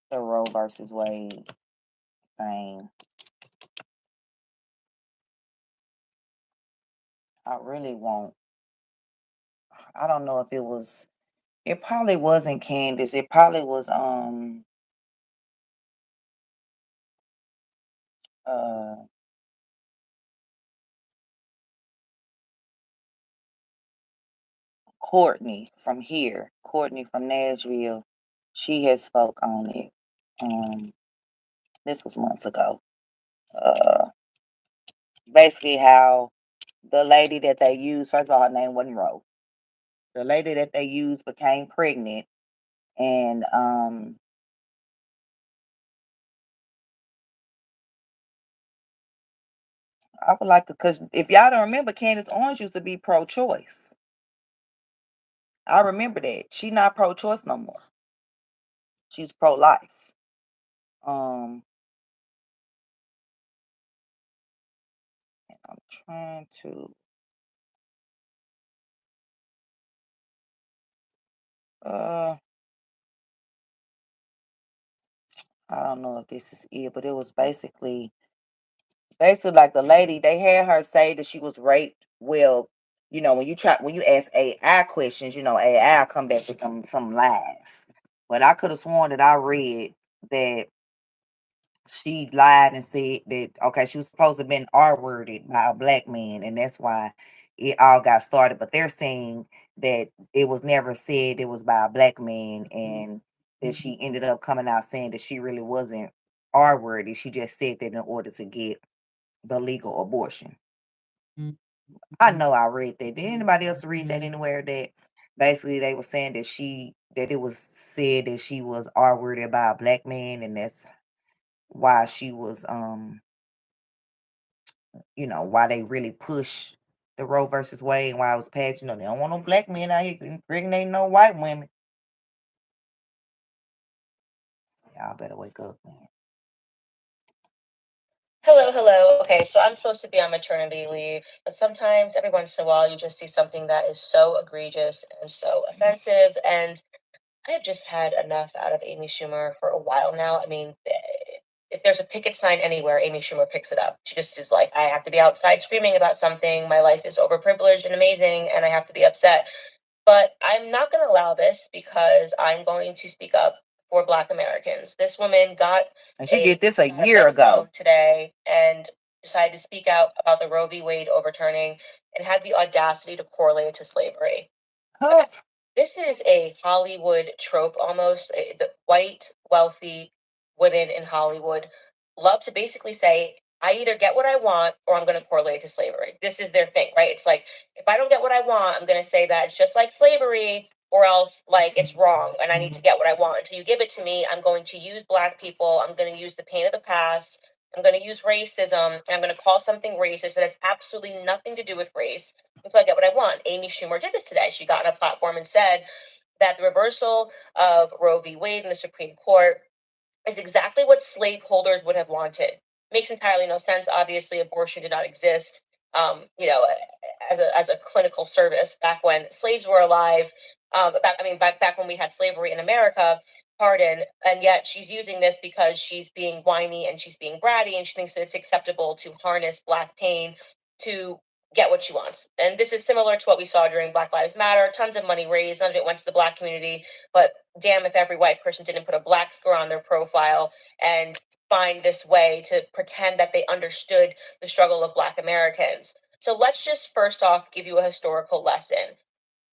[SPEAKER 5] the Roe versus Wade thing. I really won't. I don't know if it was. It probably wasn't Candace. It probably was Courtney from here. Courtney from Nashville. She has spoke on it. This was months ago. Basically how the lady that they used, first of all, her name wasn't Roe. The lady that they used became pregnant, and I would like to, because if y'all don't remember, Candace Owens used to be pro-choice. I remember that. She not pro-choice no more. She's pro-life. I'm trying to I don't know if this is it, but it was basically like the lady, they had her say that she was raped. Well, when you ask AI questions, AI come back with some lies. But I could have sworn that I read that she lied and said that, okay, she was supposed to have been R-worded by a black man, and that's why it all got started. But they're saying that it was never said it was by a black man, and that she ended up coming out saying that she really wasn't R-worded. She just said that in order to get the legal abortion.
[SPEAKER 4] I know I read that. Did anybody else read that anywhere that basically they were saying that it was said that she was R-worded by a black man, and that's why she was why they really push the Roe versus Wade and why it was passed. They don't want no black men out here impregnating no white women. Y'all better wake up, man. Hello, hello. Okay, so I'm supposed to be on maternity leave, but sometimes every once in a while you just see something that is so egregious and so offensive, and I have just had enough out of Amy Schumer for a while now. I mean, if there's a picket sign anywhere, Amy Schumer picks it up. She just is like, I have to be outside screaming about something. My life is overprivileged and amazing, and I have to be upset. But I'm not going to allow this because I'm going to speak up for Black Americans. This woman got and she did this a year ago today and decided to speak out about the Roe v. Wade overturning and had the audacity to correlate it to slavery. Huh. This is a Hollywood trope almost. The white, wealthy women in Hollywood love to basically say, I either get what I want or I'm going to correlate to slavery. This is their thing, right? It's like, if I don't get what I want, I'm going to say that it's just like slavery or else like it's wrong and I need to get what I want. Until you give it to me, I'm going to use Black people. I'm going to use the pain of the past. I'm going to use racism and I'm going to call something racist that has absolutely nothing to do with race until I get what I want. Amy Schumer did this today. She got on a platform and said that the reversal of Roe v. Wade in the Supreme Court is exactly what slaveholders would have wanted. Makes entirely no sense. Obviously, abortion did not exist, as a clinical service back when slaves were alive. Back when we had slavery in America. Pardon, and yet she's using this because she's being whiny and she's being bratty, and she thinks that it's acceptable to harness Black pain to get what she wants. And this is similar to what we saw during Black Lives Matter. Tons of money raised, none of it went to the Black community, but damn if every white person didn't put a Black square on their profile and find this way to pretend that they understood the struggle of Black Americans. So let's just first off give you a historical lesson.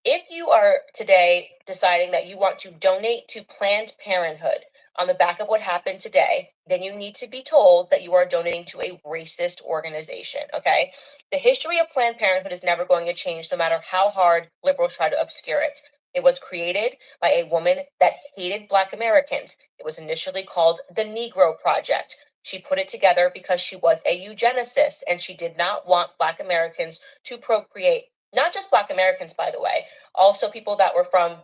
[SPEAKER 4] If you are today deciding that you want to donate to Planned Parenthood on the back of what happened today, then you need to be told that you are donating to a racist organization, okay? The history of Planned Parenthood is never going to change no matter how hard liberals try to obscure it. It was created by a woman that hated Black Americans. It was initially called the Negro Project. She put it together because she was a eugenicist and she did not want Black Americans to procreate. Not just Black Americans, by the way, also people that were from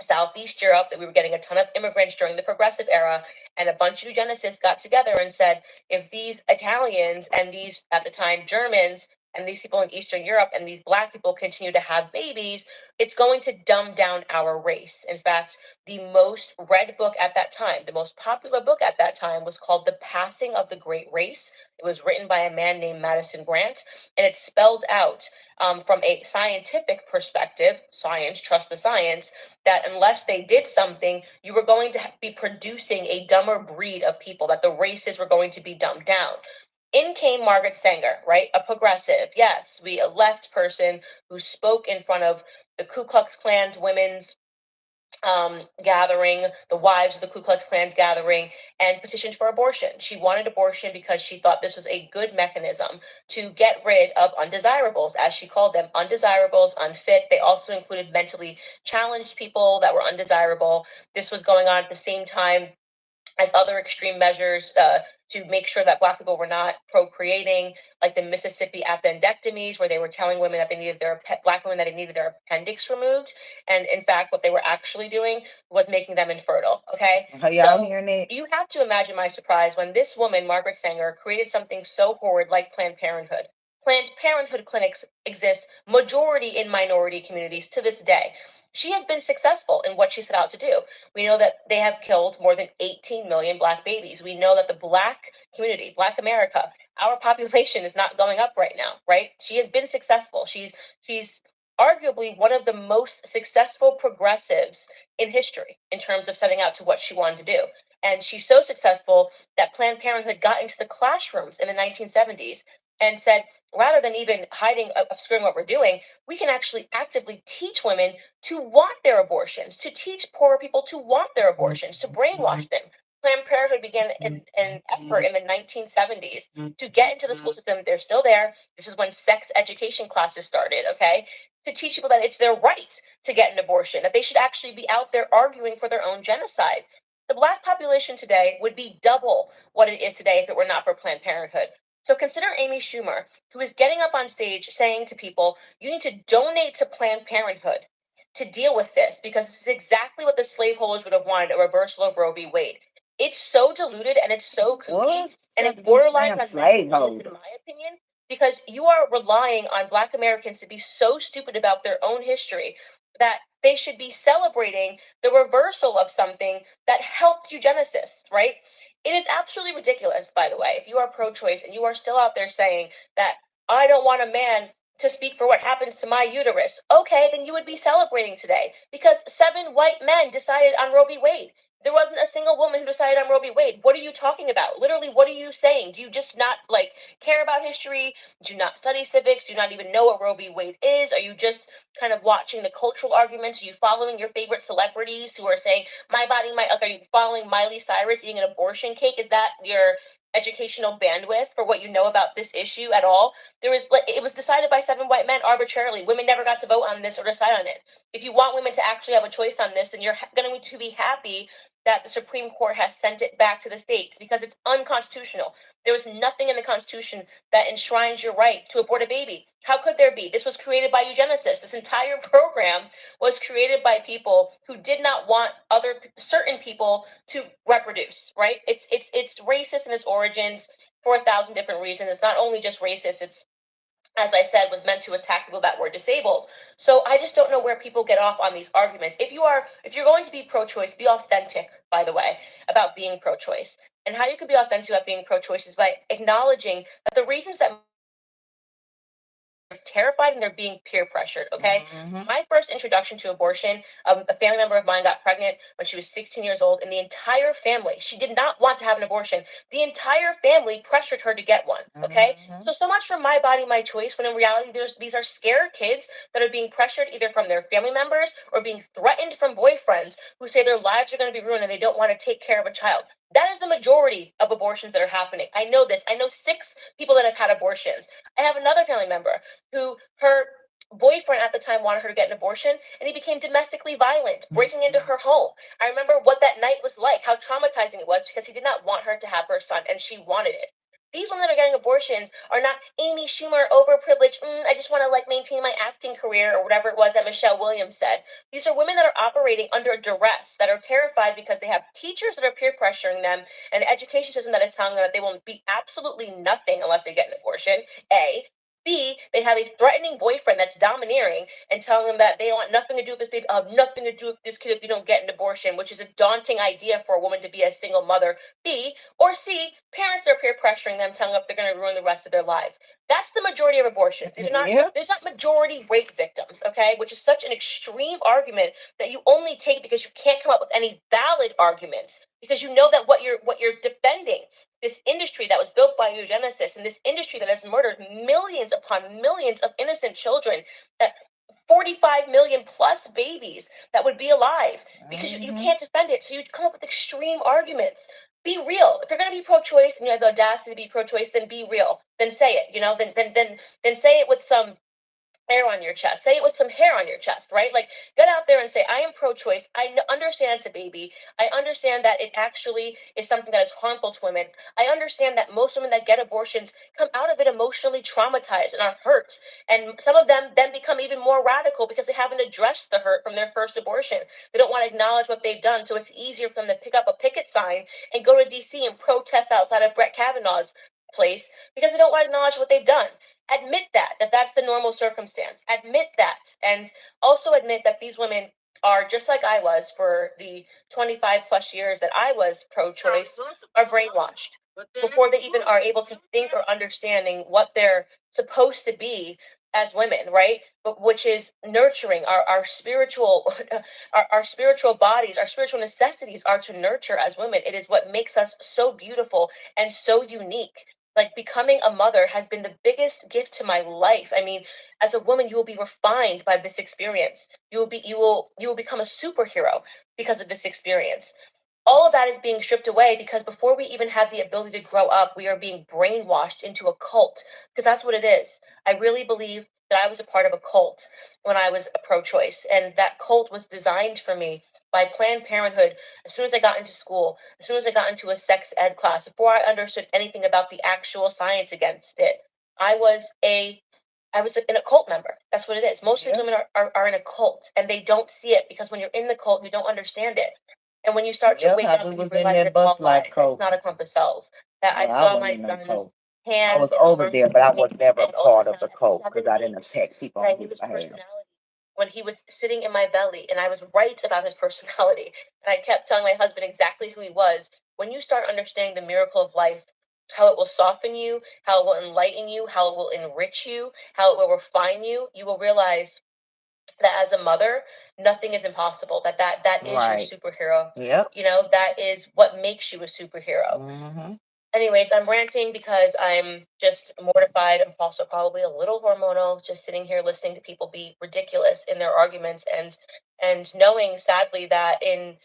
[SPEAKER 4] Southeast Europe, that we were getting a ton of immigrants during the progressive era, and a bunch of eugenicists got together and said, if these Italians and these, at the time, Germans and these people in Eastern Europe and these Black people continue to have babies, it's going to dumb down our race. In fact, the most read book at that time, the most popular book at that time was called The Passing of the Great Race. It was written by a man named Madison Grant, and it spelled out from a scientific perspective, science, trust the science, that unless they did something, you were going to be producing a dumber breed of people, that the races were going to be dumbed down. In came Margaret Sanger, right? A progressive, yes, a left person who spoke in front of the Ku Klux Klan's women's gathering, the wives of the Ku Klux Klan's gathering, and petitioned for abortion. She wanted abortion because she thought this was a good mechanism to get rid of undesirables, as she called them, undesirables, unfit. They also included mentally challenged people that were undesirable. This was going on at the same time as other extreme measures to make sure that Black people were not procreating, like the Mississippi appendectomies, where they were telling women that they needed Black women that they needed their appendix removed, and in fact, what they were actually doing was making them infertile. Okay, are y'all hearing it? You have to imagine my surprise when this woman, Margaret Sanger, created something so horrid like Planned Parenthood. Planned Parenthood clinics exist majority in minority communities to this day. She has been successful in what she set out to do. We know that they have killed more than 18 million Black babies. We know that the Black community, Black America, our population is not going up right now, right? She has been successful. She's arguably one of the most successful progressives in history in terms of setting out to what she wanted to do. And she's so successful that Planned Parenthood got into the classrooms in the 1970s and said, rather than even hiding, obscuring what we're doing, we can actually actively teach women to want their abortions, to teach poor people to want their abortions, to brainwash them. Planned Parenthood began an effort in the 1970s to get into the school system. They're still there. This is when sex education classes started, okay? To teach people that it's their right to get an abortion, that they should actually be out there arguing for their own genocide. The Black population today would be double what it is today if it were not for Planned Parenthood. So consider Amy Schumer, who is getting up on stage saying to people, you need to donate to Planned Parenthood to deal with this, because this is exactly what the slaveholders would have wanted, a reversal of Roe v. Wade. It's so diluted and it's so kooky, and it's borderline cosmetic, in my opinion, because you are relying on Black Americans to be so stupid about their own history that they should be celebrating the reversal of something that helped eugenicists, right? It is absolutely ridiculous, by the way, if you are pro-choice and you are still out there saying that I don't want a man to speak for what happens to my uterus. Okay, then you would be celebrating today because 7 white men decided on Roe v. Wade. There wasn't a single woman who decided on Roe v. Wade. What are you talking about? Literally, what are you saying? Do you just not care about history? Do you not study civics? Do you not even know what Roe v. Wade is? Are you just kind of watching the cultural arguments? Are you following your favorite celebrities who are saying my body, my? Are you following Miley Cyrus eating an abortion cake? Is that your educational bandwidth for what you know about this issue at all? It was decided by 7 white men arbitrarily. Women never got to vote on this or decide on it. If you want women to actually have a choice on this, then you're going to be happy that the Supreme Court has sent it back to the states, because it's unconstitutional. There was nothing in the Constitution that enshrines your right to abort a baby. How could there be? This was created by eugenicists. This entire program was created by people who did not want certain people to reproduce, right? It's racist in its origins for 1,000 different reasons. It's not only just racist, it's, as I said, was meant to attack people that were disabled. So I just don't know where people get off on these arguments. If you're going to be pro-choice, be authentic, by the way, about being pro-choice. And how you can be authentic about being pro-choice is by acknowledging that the reasons that terrified and they're being peer pressured, okay? My first introduction to abortion, a family member of mine got pregnant when she was 16 years old, and the entire family, she did not want to have an abortion. The entire family pressured her to get one, okay? So much for my body, my choice, when in reality, these are scared kids that are being pressured either from their family members or being threatened from boyfriends who say their lives are going to be ruined and they don't want to take care of a child. That is the majority of abortions that are happening. I know this. I know 6 people that have had abortions. I have another family member who her boyfriend at the time wanted her to get an abortion, and he became domestically violent, breaking into her home. I remember what that night was like, how traumatizing it was, because he did not want her to have her son, and she wanted it. These women that are getting abortions are not Amy Schumer, overprivileged, I just want to maintain my acting career, or whatever it was that Michelle Williams said. These are women that are operating under duress, that are terrified because they have teachers that are peer pressuring them, and an education system that is telling them that they will be absolutely nothing unless they get an abortion, A. B, they have a threatening boyfriend that's domineering and telling them that they want nothing to do with this baby, nothing to do with this kid if you don't get an abortion, which is a daunting idea for a woman to be a single mother. B, or C, parents that are peer pressuring them, telling them they're going to ruin the rest of their lives. That's the majority of abortions. There's not majority rape victims, okay, which is such an extreme argument that you only take because you can't come up with any valid arguments, because you know that what you're defending, this industry that was built by eugenicists, and this industry that has murdered millions upon millions of innocent children, that 45 million plus babies that would be alive, because you can't defend it. So you come up with extreme arguments. Be real. If you're going to be pro-choice and you have the audacity to be pro-choice, then be real. Then say it. Then say it with some hair on your chest. Say it with some hair on your chest, right? Get out there and say, I am pro-choice. I understand it's a baby. I understand that it actually is something that is harmful to women. I understand that most women that get abortions come out of it emotionally traumatized and are hurt. And some of them then become even more radical because they haven't addressed the hurt from their first abortion. They don't want to acknowledge what they've done. So it's easier for them to pick up a picket sign and go to DC and protest outside of Brett Kavanaugh's place because they don't want to acknowledge what they've done. Admit that that's the normal circumstance. Admit that, and also admit that these women are just like I was for the 25 plus years that I was pro-choice, are brainwashed before they even are able to think or understanding what they're supposed to be as women, right? But which is nurturing our spiritual our spiritual bodies, our spiritual necessities are to nurture as women. It is what makes us so beautiful and so unique. Becoming a mother has been the biggest gift to my life. I mean, as a woman, you will be refined by this experience. You will become a superhero because of this experience. All of that is being stripped away because before we even have the ability to grow up, we are being brainwashed into a cult, because that's what it is. I really believe that I was a part of a cult when I was a pro-choice, and that cult was designed for me by Planned Parenthood. As soon as I got into school, as soon as I got into a sex ed class, before I understood anything about the actual science against it, I was an occult member. That's what it is. Most of these women are in a cult, and they don't see it because when you're in the cult, you don't understand it. And when you start to wake up,
[SPEAKER 1] we
[SPEAKER 4] and you
[SPEAKER 1] was in
[SPEAKER 4] realize
[SPEAKER 1] that
[SPEAKER 4] it's all
[SPEAKER 1] bus like
[SPEAKER 4] lies. It's
[SPEAKER 1] cult.
[SPEAKER 4] not a clump of cells. That I
[SPEAKER 1] Well, I
[SPEAKER 4] saw
[SPEAKER 1] wasn't
[SPEAKER 4] my
[SPEAKER 1] in no
[SPEAKER 4] son's
[SPEAKER 1] cult. I
[SPEAKER 4] hands
[SPEAKER 1] was
[SPEAKER 4] and
[SPEAKER 1] over
[SPEAKER 4] arms
[SPEAKER 1] there, but I was
[SPEAKER 4] moving
[SPEAKER 1] never
[SPEAKER 4] and
[SPEAKER 1] part of the
[SPEAKER 4] ultrasound.
[SPEAKER 1] cult
[SPEAKER 4] I
[SPEAKER 1] because
[SPEAKER 4] his
[SPEAKER 1] I didn't
[SPEAKER 4] age,
[SPEAKER 1] attack people
[SPEAKER 4] and I
[SPEAKER 1] on
[SPEAKER 4] knew
[SPEAKER 1] his
[SPEAKER 4] his
[SPEAKER 1] behalf.
[SPEAKER 4] personality when he was sitting in my belly, and I was right about his personality. And I kept telling my husband exactly who he was. When you start understanding the miracle of life, how it will soften you, how it will enlighten you, how it will enrich you, how it will refine you, you will realize that as a mother, nothing is impossible. That is
[SPEAKER 1] Right.
[SPEAKER 4] your superhero.
[SPEAKER 1] Yep.
[SPEAKER 4] You know, that is what makes you a superhero.
[SPEAKER 1] Mm-hmm.
[SPEAKER 4] Anyways, I'm ranting because I'm just mortified. I'm also probably a little hormonal, just sitting here listening to people be ridiculous in their arguments, and knowing sadly that in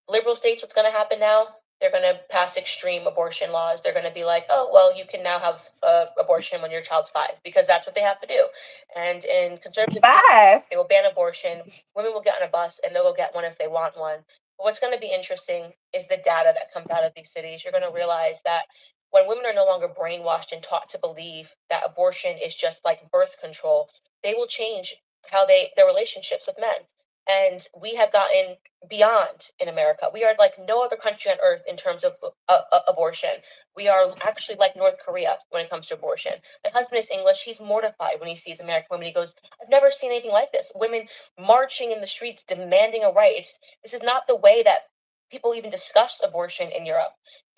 [SPEAKER 4] liberal states, what's going to happen now? They're going to pass extreme abortion laws. They're going to be like, oh, well, you can now have abortion when your child's 5 because that's what they have to do. And in conservative states,
[SPEAKER 1] 5.
[SPEAKER 4] they will ban abortion. Women will get on a bus and they'll go get one if they want one. But what's going to be interesting is the data that comes out of these cities. You're going to realize that when women are no longer brainwashed and taught to believe that abortion is just like birth control, they will change how their relationships with men. And we have gotten beyond in America. We are like no other country on earth in terms of abortion. We are actually like North Korea when it comes to abortion. My husband is English. He's mortified when he sees American women. He goes, I've never seen anything like this. Women marching in the streets demanding a right. This is not the way that people even discuss abortion in Europe.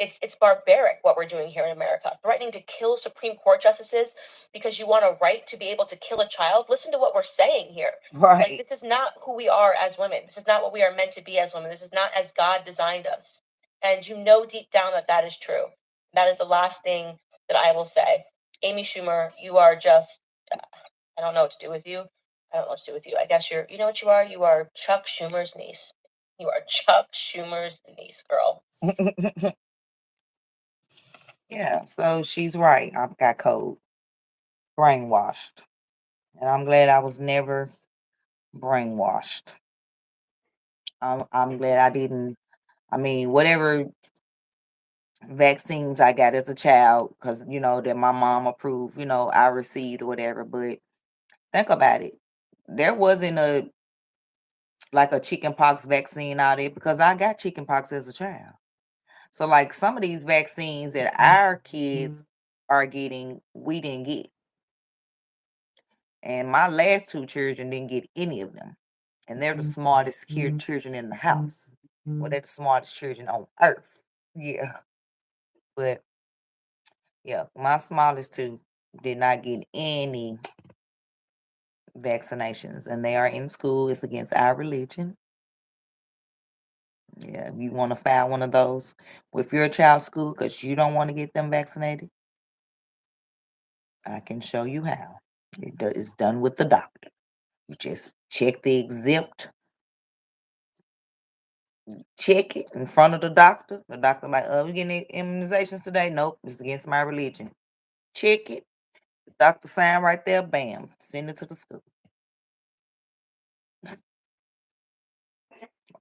[SPEAKER 4] It's barbaric what we're doing here in America. Threatening to kill Supreme Court justices because you want a right to be able to kill a child. Listen to what we're saying here.
[SPEAKER 1] Right.
[SPEAKER 4] Like, this is not who we are as women. This is not what we are meant to be as women. This is not as God designed us. And you know deep down that that is true. That is the last thing that I will say. Amy Schumer, you are just, I don't know what to do with you. I don't know what to do with you. I guess you know what you are? You are Chuck Schumer's niece. You are Chuck Schumer's niece, girl.
[SPEAKER 1] Yeah, so she's right. I've got cold. Brainwashed. And I'm glad I was never brainwashed. I'm glad I didn't. I mean, whatever vaccines I got as a child, because that my mom approved, I received or whatever. But think about it. There wasn't a chickenpox vaccine out there because I got chickenpox as a child. So like some of these vaccines that our kids are getting, we didn't get. And my last 2 children didn't get any of them. And they're the smartest children in the house. Well, they're the smartest children on earth. Yeah. But yeah, my smallest 2 did not get any vaccinations. And they are in school. It's against our religion. Yeah, if you want to file one of those with your child's school because you don't want to get them vaccinated, I can show you how. It's done with the doctor. You just check the exempt, check it in front of the doctor. The doctor like, we getting immunizations today? Nope, it's against my religion. Check it. The doctor sign right there, bam, send it to the school.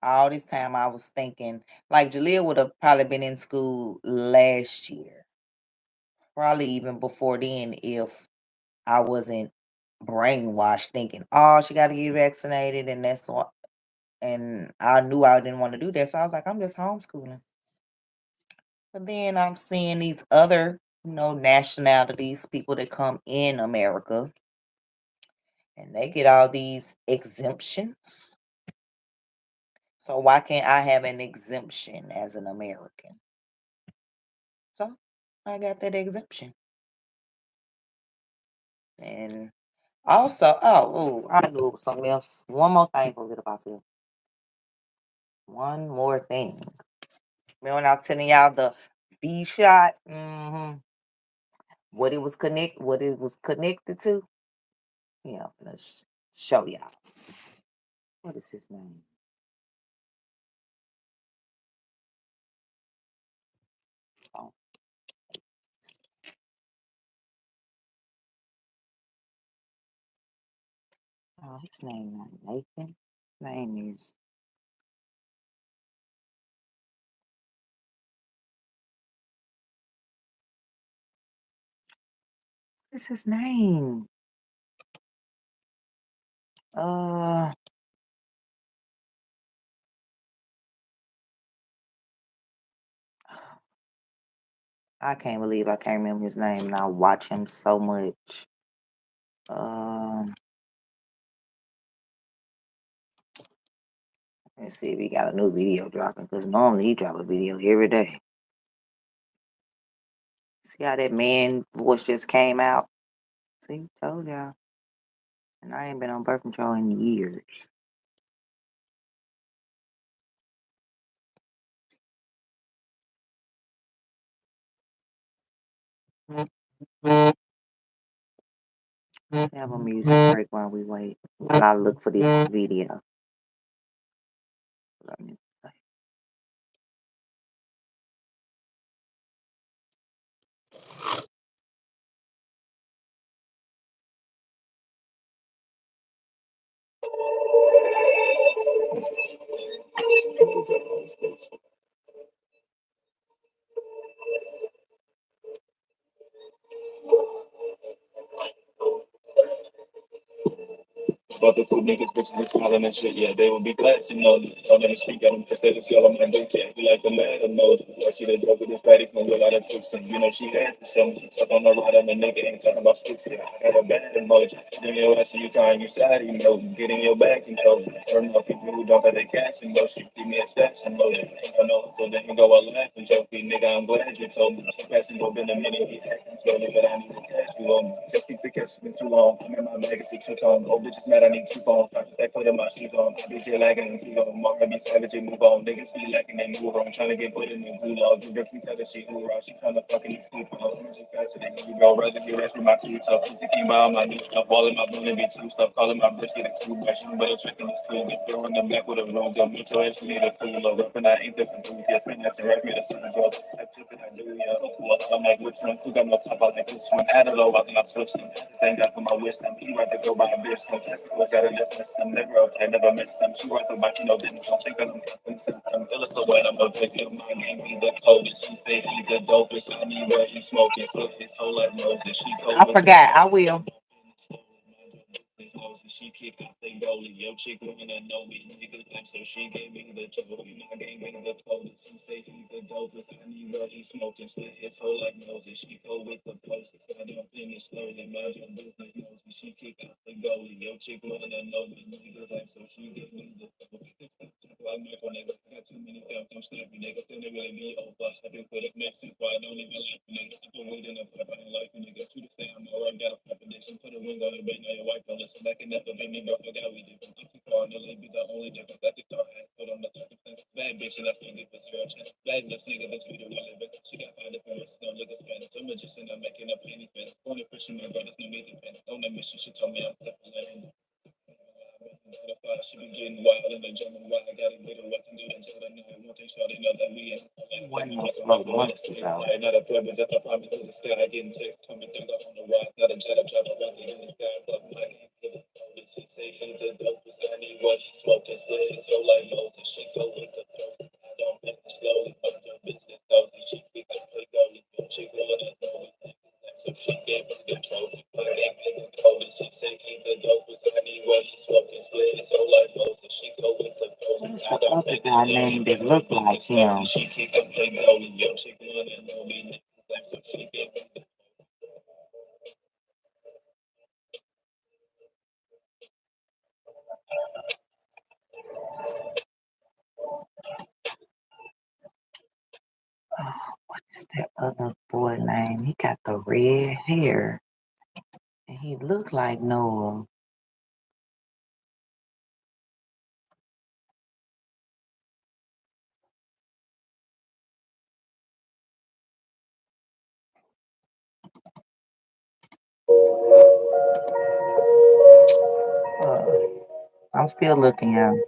[SPEAKER 1] All this time I was thinking, like Jaleel would have probably been in school last year. Probably even before then if I wasn't brainwashed thinking, oh, she got to get vaccinated and that's what. And I knew I didn't want to do that. So I was like, I'm just homeschooling. But then I'm seeing these other, nationalities, people that come in America, and they get all these exemptions. So why can't I have an exemption as an American? So I got that exemption. And also, I knew it was something else. One more thing for little about this. One more thing. Remember when I was telling y'all the B shot? What it was connected to? Yeah, let's show y'all. What is his name? Oh, his name not Nathan. His name is. What's his name? Uh, I can't believe I can't remember his name, and I watch him so much. Let's see if he got a new video dropping, because normally he drop a video every day. See how that man voice just came out? See, told y'all. And I ain't been on birth control in years. Have a music break while we wait. While I look for this video. Let me play.
[SPEAKER 7] But the cool niggas, bitches, and smiling and shit, yeah, they would be glad to know that y'all never speak at them instead of y'all on my dick, yeah. You like the mad emoji, yeah, she the drug with this patty from a lot of tricks, and you know she had to show me. Talk on a lot of the nigga ain't talking about sticks, yeah. I had a bad emoji, then your ass and you kind, you sad emoji, get in your bag and told me. Turn up people who don't got their cash and motion, give me a stats and know that ain't gonna know, so then he go a laugh and joke me, nigga, I'm glad you told me. Passing over in a minute, he acting slowly, but I need to catch you on me. Just keep the cash been too long, I'm in my legacy two-tone, old bitches mad, I need 2 phones. They put in my shoes on. I be just lagging and keep on. Mark, I be savage and move on. Niggas be lacking, they move on. Trying to get put in the gulag. You keep telling she who raw. She trying to fucking sleep on. I'm just faster than you go. Rather get that from my kids up. Pussy keep my on my new stuff. All in my blue and be two stuff. Calling my bitch, get a toothbrush. You better check in the school. Get throw in the back with a room. Jump into it. We need a cool low. Rapping, I ain't different. Do yes, man. That's a rap. Me the super job. Step chipping. I do, yeah. Cool. I'm like, which one? Who got no top? I like this one. Add a low. I think I switched them. Thank God for my wisdom. He right to go by a bitch. So that's what's got a distance. I'm never okay. Never met some. She right the back, you know, didn't something because I'm consistent. I'm ill as the way I'm a victim. My game be the coldest. She say he the dopest. I need what he smoking. So his whole like Moses. She cold.
[SPEAKER 1] I forgot. I will.
[SPEAKER 7] She kick out the goalie. Yo, chick wanna know me. Niggas like so she gave me the trophy. My game ain't the coldest. She say he the dopest. I need what he smoking. Split his whole like Moses. She go with the closest. I don't finish slowly. Mind your business nosy. She kick out the goalie. Yo, chick wanna know me. Niggas like so she gave me the trophy. I'm not gonna got too many films. I'm snappy nigga. Then they really be over. I've been for the next 2 I don't even like you, nigga. I've been waiting up. I don't like you, nigga. To the same, I'm alright. Got a preparation. Put a ring on your back. Now your wife don't listen. I can never make me go forget we did. I'm too far. No, be the only difference. I think I had put on the circumstance. Bad bitch, and that's gonna get disruption. Bad bitch, nigga, that's video relevant. She got 5 different risks. No look at Spanish. I'm a magician. I'm making up any spin. Only Christian, my brothers, no need to pen. Don't admit she told me I'm definitely. She be getting wild in the German wild. I gotta get her what can do that. Just I know it won't take sure they know that we ain't.
[SPEAKER 1] One more slow one.
[SPEAKER 7] Not a play, but just a promise to the sky. Getting checks coming through the on the rise. Not a jet, I'm trying to run it in the sky. But I can't get it. She say she the dopest. I need what she smoking. Split it so like Moses. She go with the dopest. I don't make it slowly. But your business nosy. She kick up play goalie. She going to know it. So she gave me the trophy. I gave me the coldest. She say he the dopest. I need what she smoking. Split it so like Moses. She go with the
[SPEAKER 1] What's
[SPEAKER 7] dopest. I
[SPEAKER 1] the
[SPEAKER 7] don't
[SPEAKER 1] other
[SPEAKER 7] make it
[SPEAKER 1] guy
[SPEAKER 7] slowly.
[SPEAKER 1] name
[SPEAKER 7] But
[SPEAKER 1] that
[SPEAKER 7] your
[SPEAKER 1] look like
[SPEAKER 7] business nosy.
[SPEAKER 1] him?
[SPEAKER 7] She kick up play goalie. Yo, she going to know me. So she gave me the
[SPEAKER 1] What is that other boy name? He got the red hair. And he look like Noah. Uh, I'm still looking at him.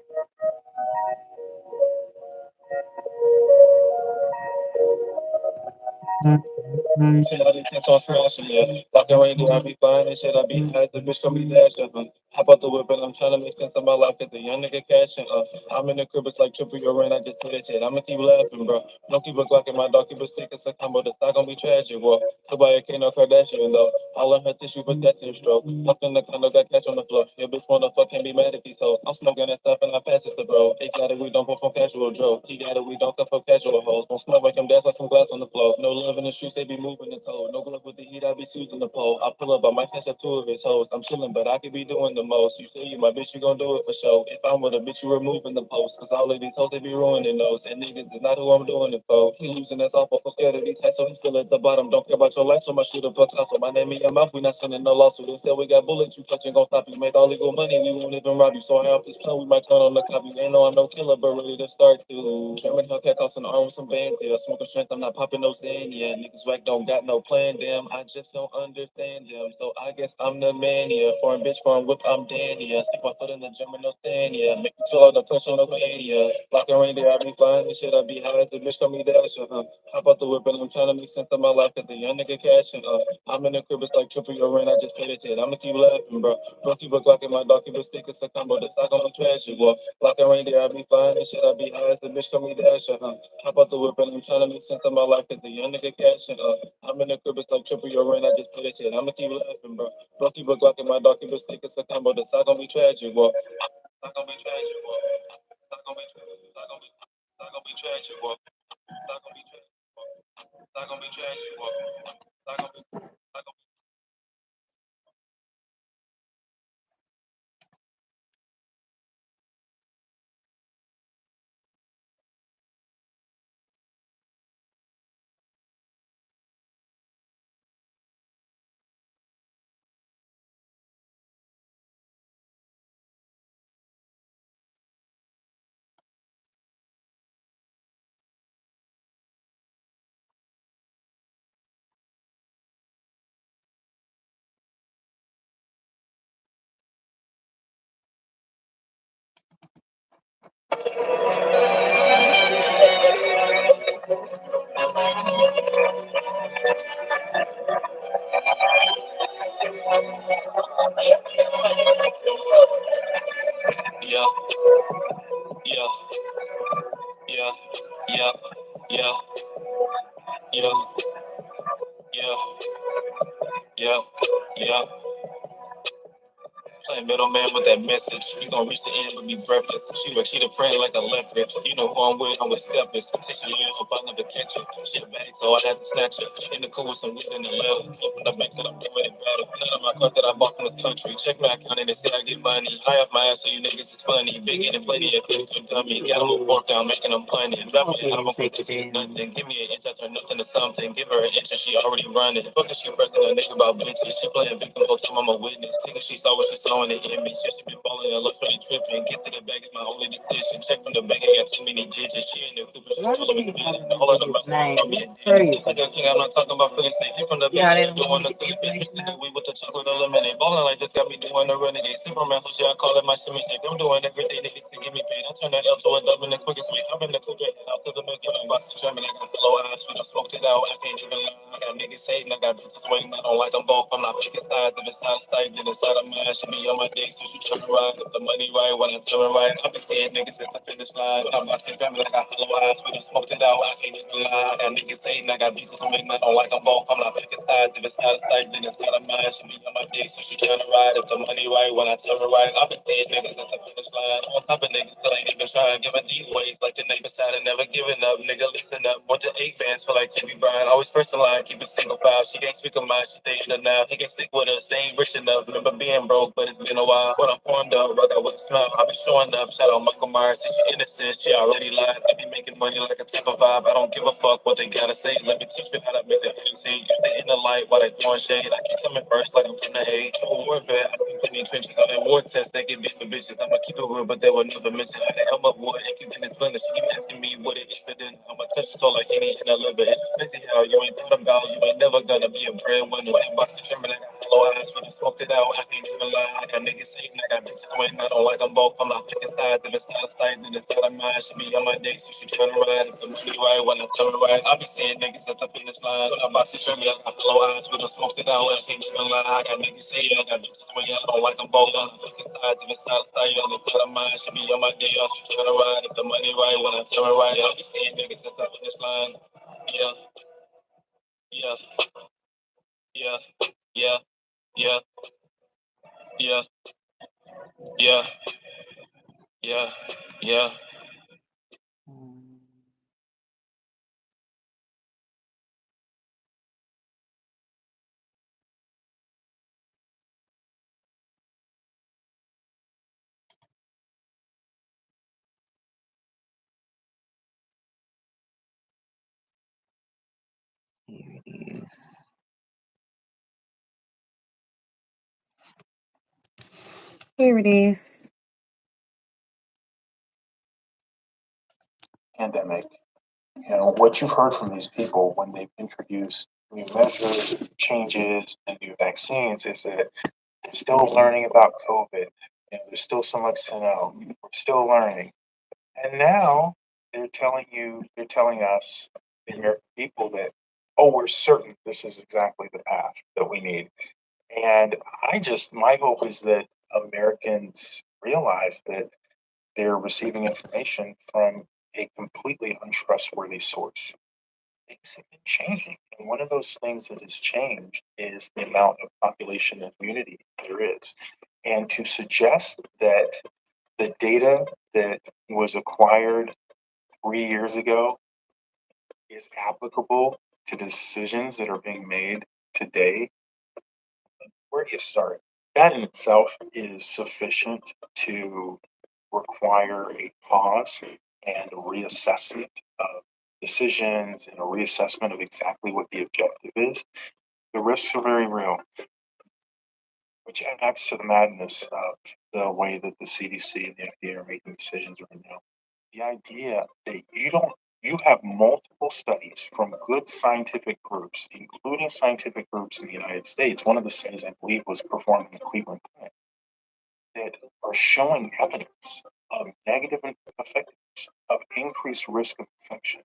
[SPEAKER 7] shit, I be 10 times smashing, yeah. Like I ain't do I be buying and shit, I be high, the bitch gonna be last of them. Hop out the whip and I'm trying to make sense of my life as a young nigga cashing. I'm in the crib, it's like triple your rent. I just put it shit. I'ma keep laughing, bro. Don't keep a Glock in my dog, keep a stick. It's a combo. That's not gonna be tragic, boy. Nobody can't no Kardashian, though. All in her tissue, potassium stroke. Fucked in the condo, got catch on the floor. Your bitch wanna fuck, can't be mad at me, so I'm smoking that stuff and I pass it to bro. He got it, we don't perform casual joke. He got it, we don't for casual hoes. Don't smell like him, dance like some glass on the floor. No love in the streets, they be moving the toe. No glove with the heat, I be shooting the pole. I pull up, I might catch up two of his hoes. I'm chilling, but I could be doing the most. You say you my bitch, you gon' do it for sure. If I'm with a bitch, you removing the post. Cause all of these hoes, they be ruining those. And niggas is not who I'm doing it for. He losing, that's awful. I'm scared of these hats, so he's still at the bottom. Don't care about your life, so my shit up out. So my name in your mouth, we not sending no lawsuit. Instead, we got bullets, you touching gon' stop you. Make all legal money, we won't even rob you. So I have this plan, we might turn on the copy. Ain't know I'm no killer, but ready to start to. German Hellcat off an arm with some bands. Yeah, smoking strength, I'm not popping those in. Yeah, niggas whack don't got no plan, damn. I just don't understand them. So I guess I'm the man, yeah. Foreign bitch, foreign whip, I'm Danny. Yeah, stick my foot in the gym and no stand, yeah. Make me feel like the touch on the pain, yeah. Like a reindeer, I be flying this shit, I be high as the bitch, call me dash, Hop out the whip and I'm trying to make sense of my life as a young nigga cashing, I'm in the crib, it's like triple your rent, I just paid it, I'ma keep laughing, bro. Don't keep a Glock in my dog, keep a stick, it's a combo, that's not gonna trash you, boy. Like a reindeer, I be flying this shit, I be high as the bitch, call me dash, Hop out the whip and I'm trying to make sense of my life as a young nigga cashing, I'm in the crib, it's like triple your rent, I just paid it, I'ma keep laughing, bro. Don't keep a Glock in my dog, keep a stick, it's a combo, that's not gonna be tragic, boy. Not gonna be tragic, boy. Not gonna be tragic, not gonna be, not gonna be tragic, boy. Not gonna be tragic, boy. Not gonna be tragic, boy. Not gonna be, not gonna be. Yeah, yeah, yeah, yeah, yeah, yeah, yeah, yeah, yeah. Playing middleman with that message. You gon' reach the end but be breathless. She the praying like a leopard. You know who I'm with steppers. Since she little, hope I never catch her. She a baddie, so I had to snatch her. In the cool with some weed in the leather. Open the bank, said I'm doing it better. None of my cars that I bought from the country. Check my account and they say I get money. High off my ass, so you niggas is funny. Big and plenty of things to dummy. Got a little work down, making them punny. Drop me, I'm gonna take it in. Nothing. Give me an inch, I turn nothing to something. Give her an inch and she already running. Fuck is she pressing a nigga about bitches. She playing victim, whole time I'm a witness. Thinking she saw what she saw in the image. Just she been falling in love, trying tripping. Get to the bag is my only decision. Check from the bank, I got too many digits. She in the Cooper, she follow me. All of the rest of me. Like a king, I'm not talking about feelings. Hit from the bank, doing the silly bitch. The weed with the chocolate eliminate. Balling like this got me doing the renegade. Superman, so shit, I call it my shimmy. I'm doing everything they need to give me paid. I turn that L to a dub in the quickest way. I'm in the coupe, out to the milk, in the box of German. I got the low eyes, we done smoked it out. I can't even lie. I got niggas hating, I got bitches waiting. I don't like them both. I'm not picking sides. If it's not tight, then it's out of mine. Should be on my dick, so you tryna ride. If the money right, when I'm turning right, I'll be scared niggas at the finish line. When I'm boxing German, I got hollow eyes, we done smoked it out. I can't even lie. I got niggas hating, I got bitches waiting. I don't like them both. I'm not picking sides. If it's not tight, then it's out of mine. Should be on my dick, so you tryna ride. If the money right, when I turn right, I'll be scared niggas at the finish line. On top of niggas, still ain't even trying. Give a D wave like the neighbor side and never giving up. Nigga, listen up. Want to 8 bands for like Kobe Bryant. Always first in line, keep it single file. She can't speak of mine, she stay in the now. He can't stick with us, they ain't rich enough. Remember being broke, but it's been a while. When I'm formed up, rock out with a smile. I be showing up, shout out Michael Myers. Since she innocent, she already lied. I be making money like a type of vibe. I don't give a fuck what they gotta say. Let me teach you how to make the see. You stay in the light while they throwing shade. I keep coming first like I'm from the hate. I'm a war vet, I keep in trenches on that war test. They get bitch for bitches. I'ma keep it real, but they will never mention how the help up war and keep in this blender. She keep asking me what it is, but then I'ma touch it so like any and I love it. It's crazy how you ain't thought about. You ain't never gonna be a breadwinner. I'm about to determine that. low eyes, we just smoked it out. I can't even lie. I got niggas hating, I got bitches waiting. I don't like them both. I'm not picking sides. If it's not a sight, then it's not a mind. Should be on my dick, so she tryna ride. If the money right, when I turn right, I be seeing niggas at the finish line. When I box it, show me I got low eyes, we just smoked it out. I can't even lie. I got niggas hating, I got bitches waiting. I don't like them both. I'm not picking sides. If it's not a sight, then it's not a mind. Should be on my dick, so she tryna ride. If the money right, when I turn right, I be seeing niggas at the finish line. Yeah, yeah, yeah, yeah, yeah, yeah, yeah, yeah, yeah.
[SPEAKER 1] Here it is. Here it is.
[SPEAKER 7] Pandemic. What you've heard from these people when they've introduced new measures, changes, and new vaccines is that they're still learning about COVID. There's still so much to know. We're still learning. And now they're telling us, the American people, that, oh, we're certain this is exactly the path that we need. And my hope is that Americans realize that they're receiving information from a completely untrustworthy source. Things have been changing. And one of those things that has changed is the amount of population immunity there is. And to suggest that the data that was acquired 3 years ago is applicable to decisions that are being made today, where do you start? That in itself is sufficient to require a pause and a reassessment of decisions and a reassessment of exactly what the objective is. The risks are very real, which adds to the madness of the way that the CDC and the FDA are making decisions right now. The idea that you have multiple studies from good scientific groups, including scientific groups in the United States. One of the studies, I believe, was performed in Cleveland Clinic, that are showing evidence of negative effectiveness, of increased risk of infection.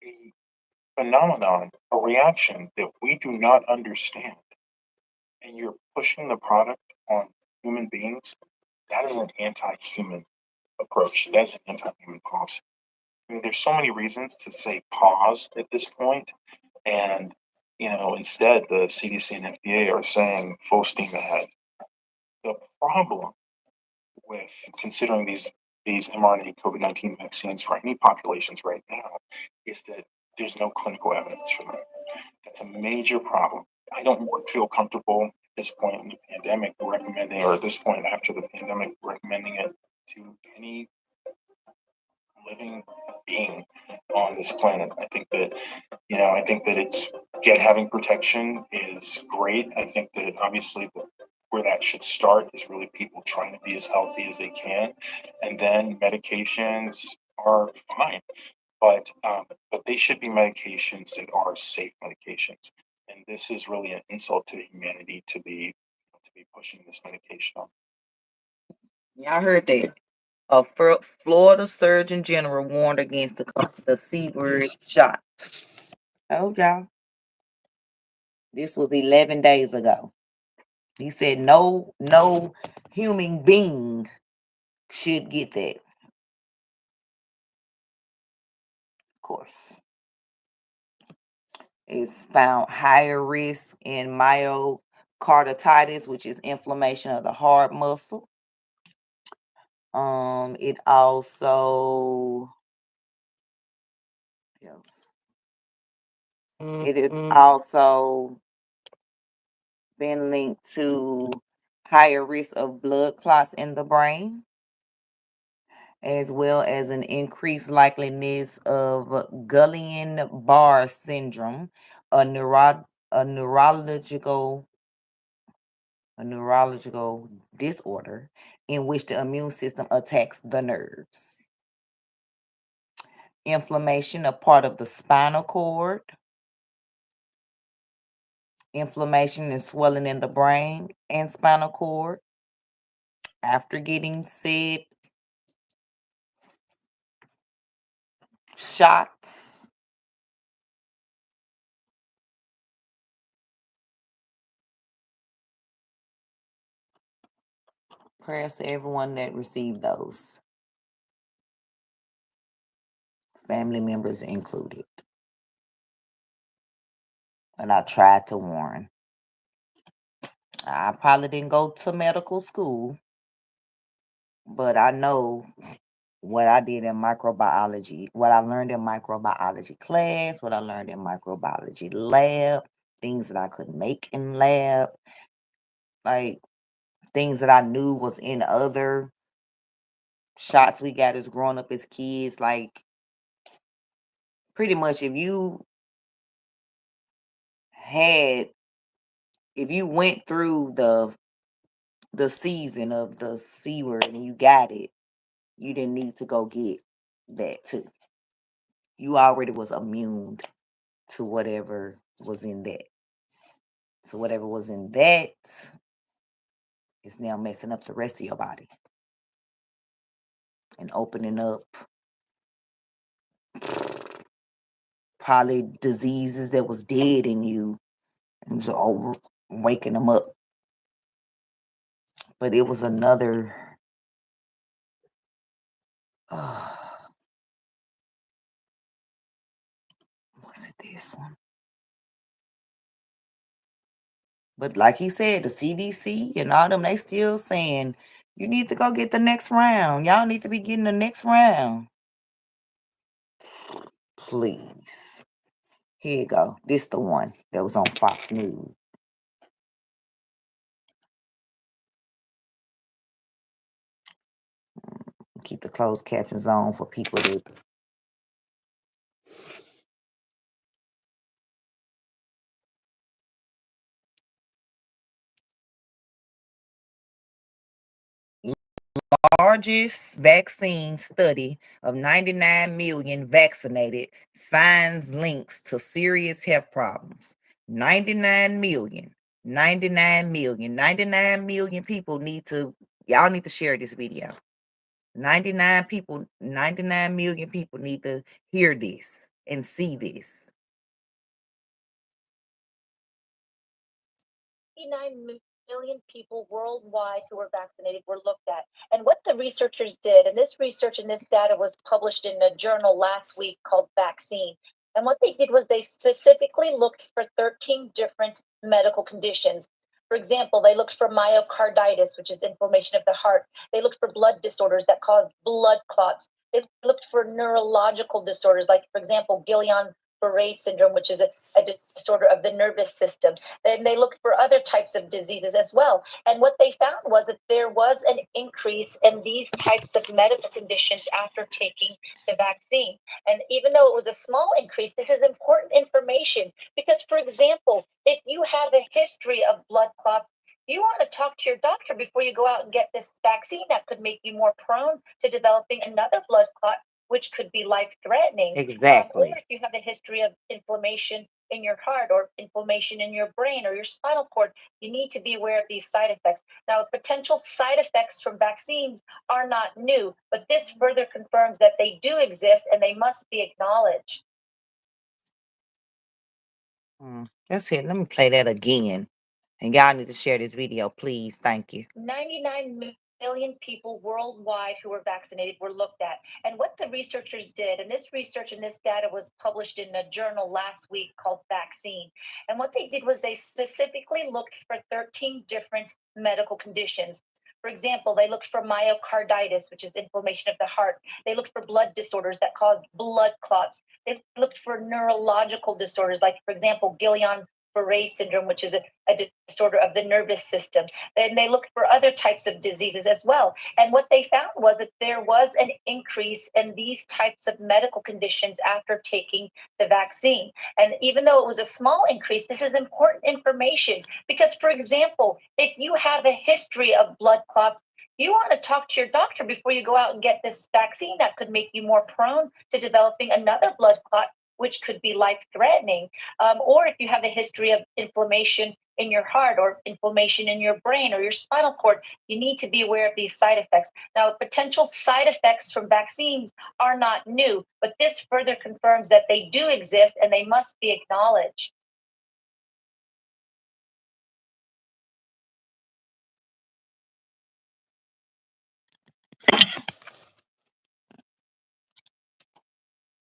[SPEAKER 7] A phenomenon, a reaction that we do not understand, and you're pushing the product on human beings. That is an anti-human approach. That's an anti-human policy. I mean, there's so many reasons to say pause at this point, and instead the CDC and FDA are saying full steam ahead. The problem with considering these mRNA COVID-19 vaccines for any populations right now is that there's no clinical evidence for them. That's a major problem. I don't feel comfortable at this point in the pandemic recommending, or at this point after the pandemic, recommending it to any living being on this planet. I think that it's having protection is great. I think that obviously where that should start is really people trying to be as healthy as they can, and then medications are fine, but they should be medications that are safe medications. And this is really an insult to humanity to be pushing this medication on.
[SPEAKER 1] Y'all heard that. A Florida Surgeon General warned against the C word shot. Told y'all. This was 11 days ago. He said no human being should get that. Of course. It's found higher risk in myocarditis, which is inflammation of the heart muscle. It also it is also been linked to higher risk of blood clots in the brain, as well as an increased likeliness of Guillain-Barré syndrome, a neurological disorder in which the immune system attacks the nerves. Inflammation, a part of the spinal cord.
[SPEAKER 4] inflammation and swelling in the brain and spinal cord after getting said shots. Prayers to everyone that received those, family members included. And I tried to warn. I probably didn't go to medical school, but I know what I did in microbiology, what I learned in microbiology class, what I learned in microbiology lab, things that I could make in lab, like things that I knew was in other shots we got as growing up as kids. Like pretty much if you went through the season of the C word and you got it, you didn't need to go get that too. You already was immune to whatever was in that. So whatever was in that is now messing up the rest of your body and opening up probably diseases that was dead in you and so waking them up. But it was another was it this one? But like he said, the CDC and all them, they still saying, you need to go get the next round. Y'all need to be getting the next round. Please. Here you go. This the one that was on Fox News. Keep the closed captions on for people to largest vaccine study of 99 million vaccinated finds links to serious health problems. 99 million. 99 million. 99 million people y'all need to share this video. 99 million people need to hear this and see this.
[SPEAKER 8] 59 million people worldwide who were vaccinated were looked at. And what the researchers did, and this research and this data was published in a journal last week called Vaccine. And what they did was they specifically looked for 13 different medical conditions. For example, they looked for myocarditis, which is inflammation of the heart. They looked for blood disorders that cause blood clots. They looked for neurological disorders, like, for example, Guillain-Barré syndrome, which is a disorder of the nervous system. Then they looked for other types of diseases as well. And what they found was that there was an increase in these types of medical conditions after taking the vaccine. And even though it was a small increase, this is important information because, for example, if you have a history of blood clots, you want to talk to your doctor before you go out and get this vaccine that could make you more prone to developing another blood clot, which could be life-threatening.
[SPEAKER 4] Exactly.
[SPEAKER 8] Or if you have a history of inflammation in your heart or inflammation in your brain or your spinal cord, you need to be aware of these side effects. Now, potential side effects from vaccines are not new, but this further confirms that they do exist and they must be acknowledged.
[SPEAKER 4] That's it. Let me play that again. And y'all need to share this video, please. Thank you.
[SPEAKER 8] 99 million people worldwide who were vaccinated were looked at. And what the researchers did, and this research and this data was published in a journal last week called Vaccine. And what they did was they specifically looked for 13 different medical conditions. For example, they looked for myocarditis, which is inflammation of the heart. They looked for blood disorders that cause blood clots. They looked for neurological disorders, like, for example, Guillain-Barré syndrome, which is a disorder of the nervous system. Then they looked for other types of diseases as well. And what they found was that there was an increase in these types of medical conditions after taking the vaccine. And even though it was a small increase, this is important information because, for example, if you have a history of blood clots, you want to talk to your doctor before you go out and get this vaccine that could make you more prone to developing another blood clot, which could be life threatening. Or if you have a history of inflammation in your heart or inflammation in your brain or your spinal cord, you need to be aware of these side effects. Now, potential side effects from vaccines are not new, but this further confirms that they do exist and they must be acknowledged.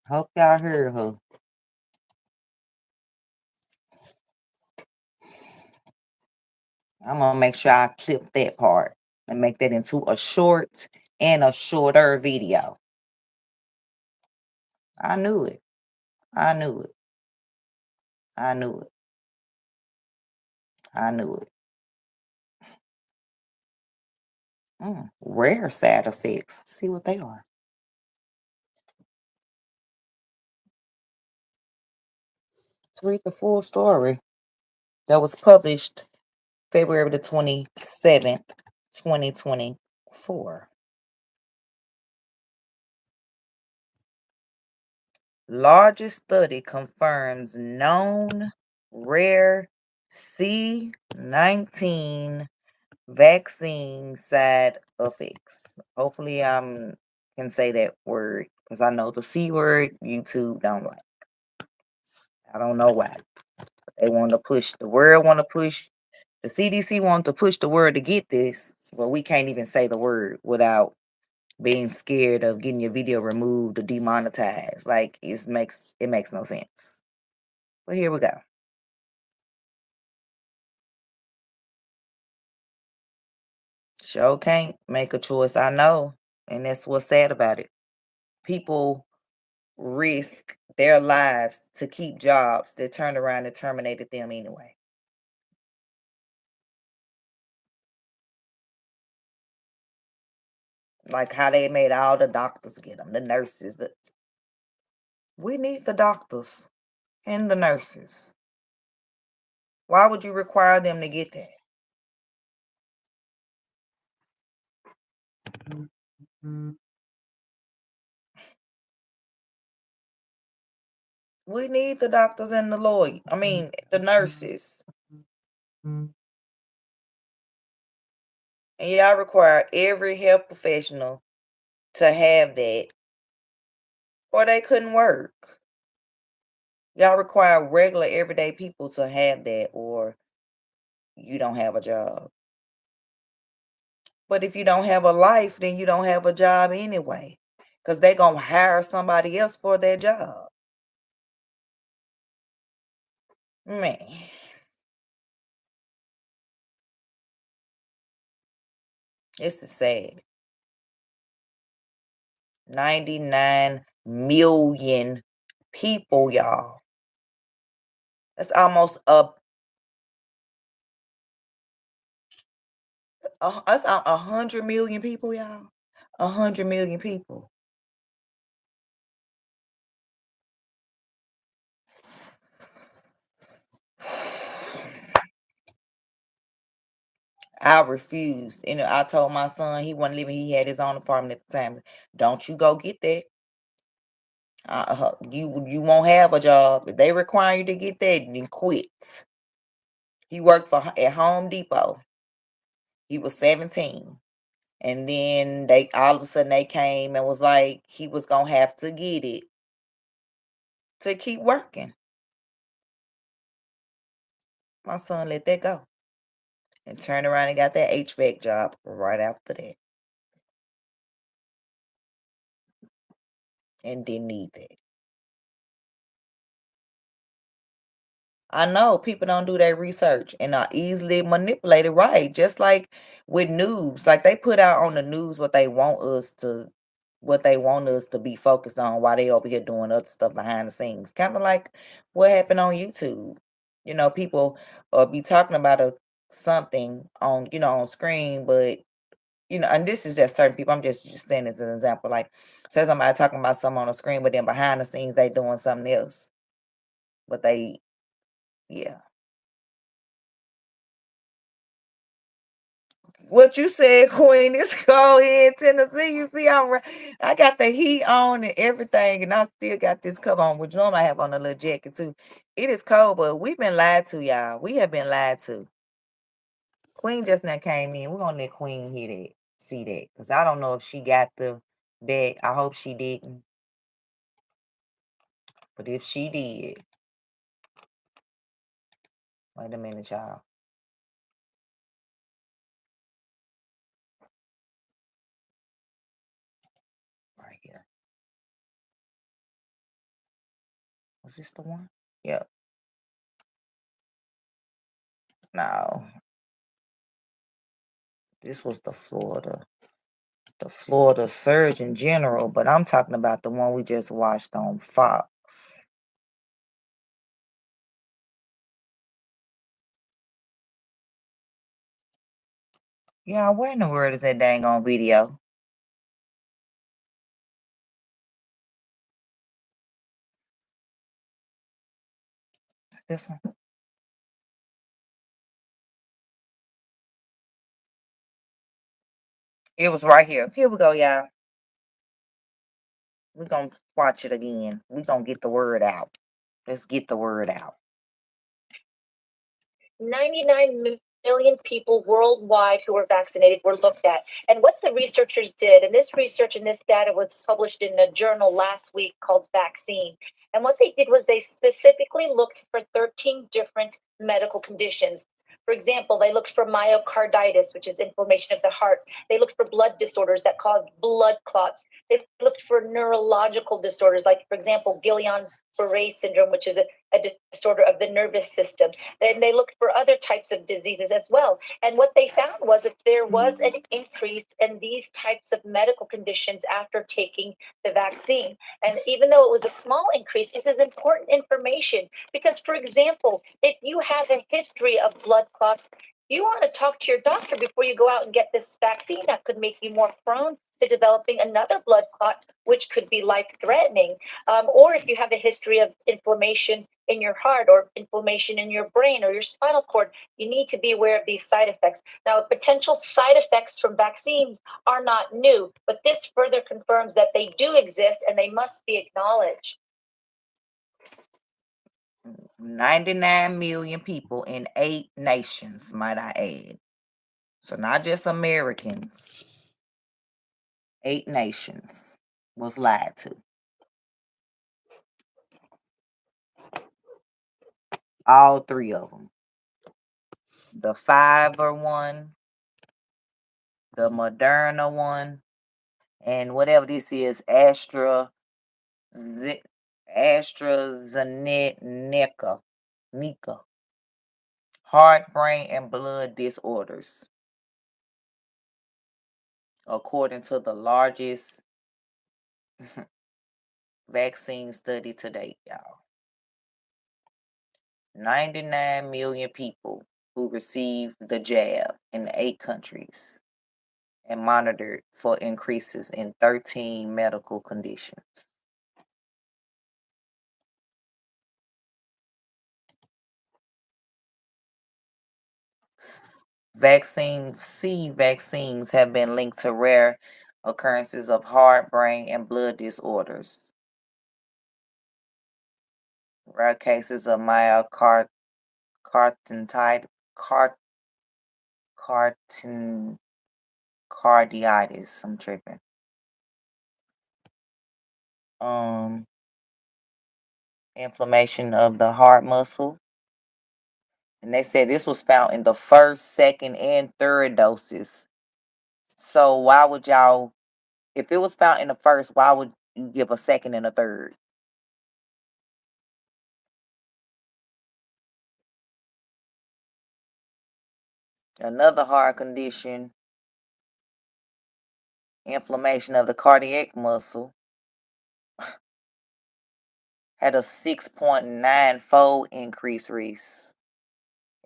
[SPEAKER 4] Hope y'all heard her. I'm gonna make sure I clip that part and make that into a short and a shorter video. I knew it. I knew it. I knew it. I knew it. Rare side effects. Let's see what they are. Let's read the full story that was published February the 27th, 2024. Largest study confirms known rare C-19 vaccine side effects. Hopefully I can say that word because I know the C word YouTube don't like. I don't know why. They want to push the word, the CDC want to push the word to get this, but we can't even say the word without being scared of getting your video removed or demonetized. Like it makes no sense. But here we go. Sure can't make a choice, I know. And that's what's sad about it. People risk their lives to keep jobs that turned around and terminated them anyway. Like how they made all the doctors get them, the nurses. We need the doctors and the nurses. Why would you require them to get that? We need the doctors and the nurses. And y'all require every health professional to have that, or they couldn't work. Y'all require regular everyday people to have that, or you don't have a job. But if you don't have a life, then you don't have a job anyway, because they're going to hire somebody else for their job. Man. This is sad. 99 million people, y'all. That's almost that's 100 million people, y'all. 100 million people. I refused. I told my son he wasn't living. He had his own apartment at the time. Don't you go get that. You won't have a job. If they require you to get that, then quit. He worked at Home Depot. He was 17. And then they all of a sudden they came and was like he was gonna have to get it to keep working. My son let that go and turned around and got that HVAC job right after that. And didn't need that. I know people don't do their research and are easily manipulated, right? Just like with news, like they put out on the news what they want us to be focused on while they over here doing other stuff behind the scenes. Kind of like what happened on YouTube. People be talking about something on screen, but and this is just certain people. I'm just saying as an example. Like, say somebody talking about something on the screen, but then behind the scenes they doing something else. But yeah.
[SPEAKER 1] What you said, Queen, it's cold here in Tennessee. You see, I got the heat on and everything, and I still got this cover on, which normally I have on a little jacket too. It is cold, but we've been lied to, y'all. We have been lied to. Queen just now came in. We're gonna let Queen hear that, see that, because I don't know if she got that. I hope she didn't. But if she did, wait a minute, y'all. Right here. Was this the one? Yep. No. This was the Florida Surgeon General, but I'm talking about the one we just watched on Fox. Yeah, where in the world is that dang on video? This one? It was right here. Here we go, y'all. We're going to watch it again. We're going to get the word out. Let's get the word out.
[SPEAKER 8] 99 million people worldwide who were vaccinated were looked at. And what the researchers did, and this research and this data was published in a journal last week called Vaccine. And what they did was they specifically looked for 13 different medical conditions. For example, they looked for myocarditis, which is inflammation of the heart. They looked for blood disorders that caused blood clots. They looked for neurological disorders, like, for example, Guillain-Barré syndrome, which is a disorder of the nervous system. Then they looked for other types of diseases as well. And what they found was if there was an increase in these types of medical conditions after taking the vaccine. And even though it was a small increase, this is important information because, for example, if you have a history of blood clots, you want to talk to your doctor before you go out and get this vaccine. That could make you more prone to developing another blood clot, which could be life-threatening. Or if you have a history of inflammation in your heart or inflammation in your brain or your spinal cord, you need to be aware of these side effects. Now, potential side effects from vaccines are not new, but this further confirms that they do exist and they must be acknowledged.
[SPEAKER 1] 99 million people in 8 nations, might I add. So not just Americans. 8 nations was lied to. All 3 of them. The Pfizer one, the Moderna one, and whatever this is, AstraZeneca. Heart, brain, and blood disorders. According to the largest vaccine study to date, y'all. 99 million people who received the jab in 8 countries and monitored for increases in 13 medical conditions. Vaccines have been linked to rare occurrences of heart, brain, and blood disorders. Rare cases of myocarditis, carditis. I'm tripping. Inflammation of the heart muscle. And they said this was found in the first, second, and third doses. So why would y'all, if it was found in the first, why would you give a second and a third? Another heart condition, inflammation of the cardiac muscle, had a 6.9-fold increase risk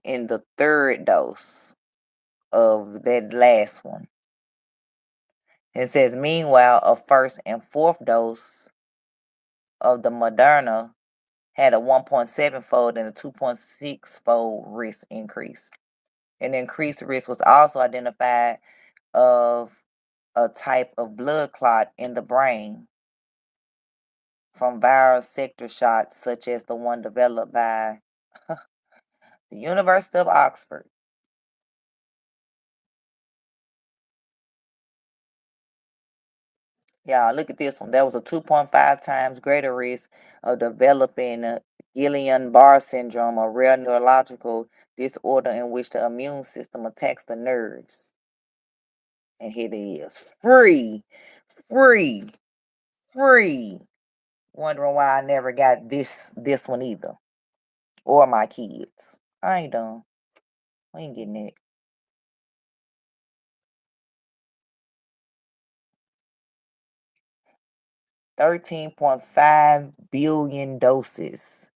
[SPEAKER 1] in the third dose of that last one. It says, meanwhile, a first and fourth dose of the Moderna had a 1.7-fold and a 2.6-fold risk increase.
[SPEAKER 4] An increased risk was also identified of a type of blood clot in the brain from viral sector shots such as the one developed by the University of Oxford. Yeah, look at this one. There was a 2.5 times greater risk of developing Guillain-Barré syndrome, a rare neurological disorder in which the immune system attacks the nerves. And here it is. Free. Wondering why I never got this one either. Or my kids. I ain't done. We ain't getting it. 13.5 billion doses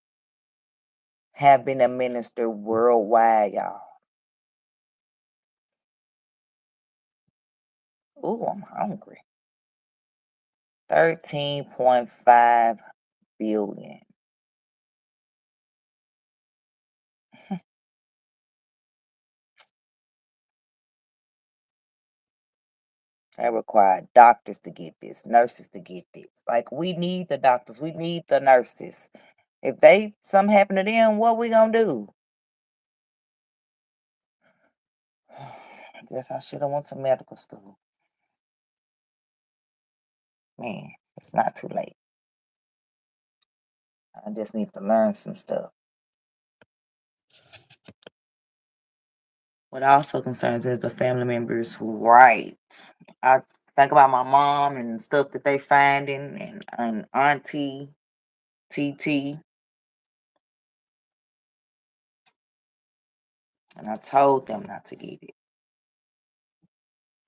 [SPEAKER 4] have been administered worldwide, y'all. Ooh, I'm hungry. 13.5 billion. That required doctors to get this, nurses to get this. Like, we need the doctors, we need the nurses. If something happen to them, what we gonna do? I guess I should have went to medical school. Man, it's not too late. I just need to learn some stuff. What also concerns me is the family members who write. I think about my mom and stuff that they finding, and Auntie TT. And I told them not to get it.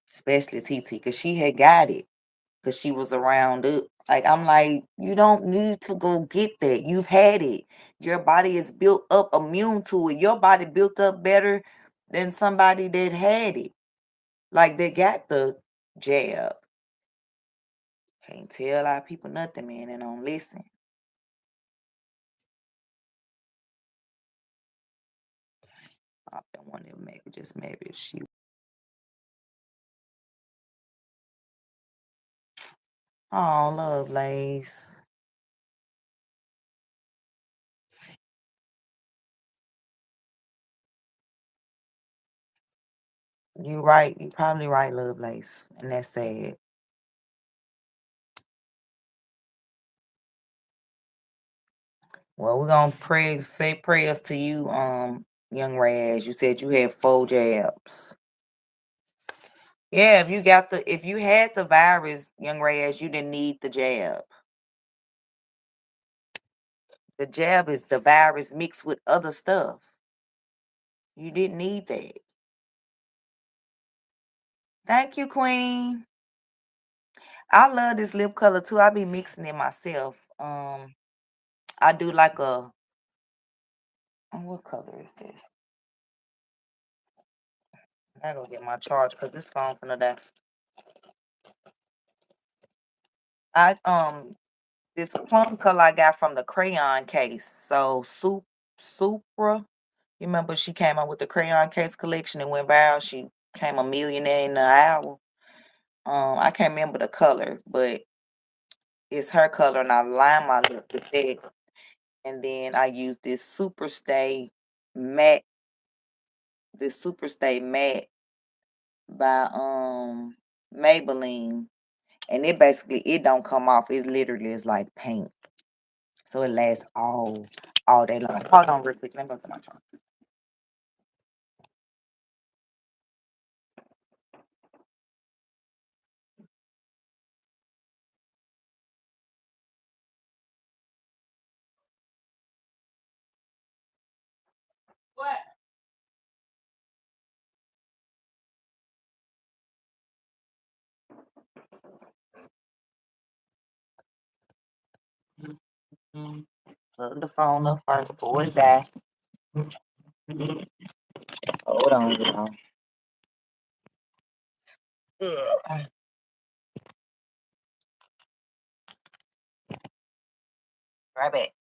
[SPEAKER 4] Especially TT, because she had got it. Because she was around it. Like, I'm like, you don't need to go get that. You've had it. Your body is built up immune to it. Your body built up better than somebody that had it. Like, they got the jab. Can't tell our people nothing, man, and don't listen. I don't want to maybe if she. Oh, Lovelace. You right. You probably right, Lovelace. And that's sad. Well, we're gonna say prayers to you, young Raz. You said you had 4 jabs. Yeah, if you had the virus, young Raz, you didn't need the jab. The jab is the virus mixed with other stuff. You didn't need that. Thank you, Queen. I love this lip color too. I be mixing it myself. I do like what color is this? I gotta get my charge because this phone from the day. This plum color I got from the crayon case. So Supra, you remember she came out with the crayon case collection and went viral. She became a millionaire in an hour. I can't remember the color, but it's her color, and I line my lip with that. And then I use this Super Stay matte. This Super Stay matte by Maybelline, and it don't come off. It literally is like paint, so it lasts all day long. Hold on real quick. Let me go to my chart. What? Plug the phone up first before it die. Hold on, y'all. Right back.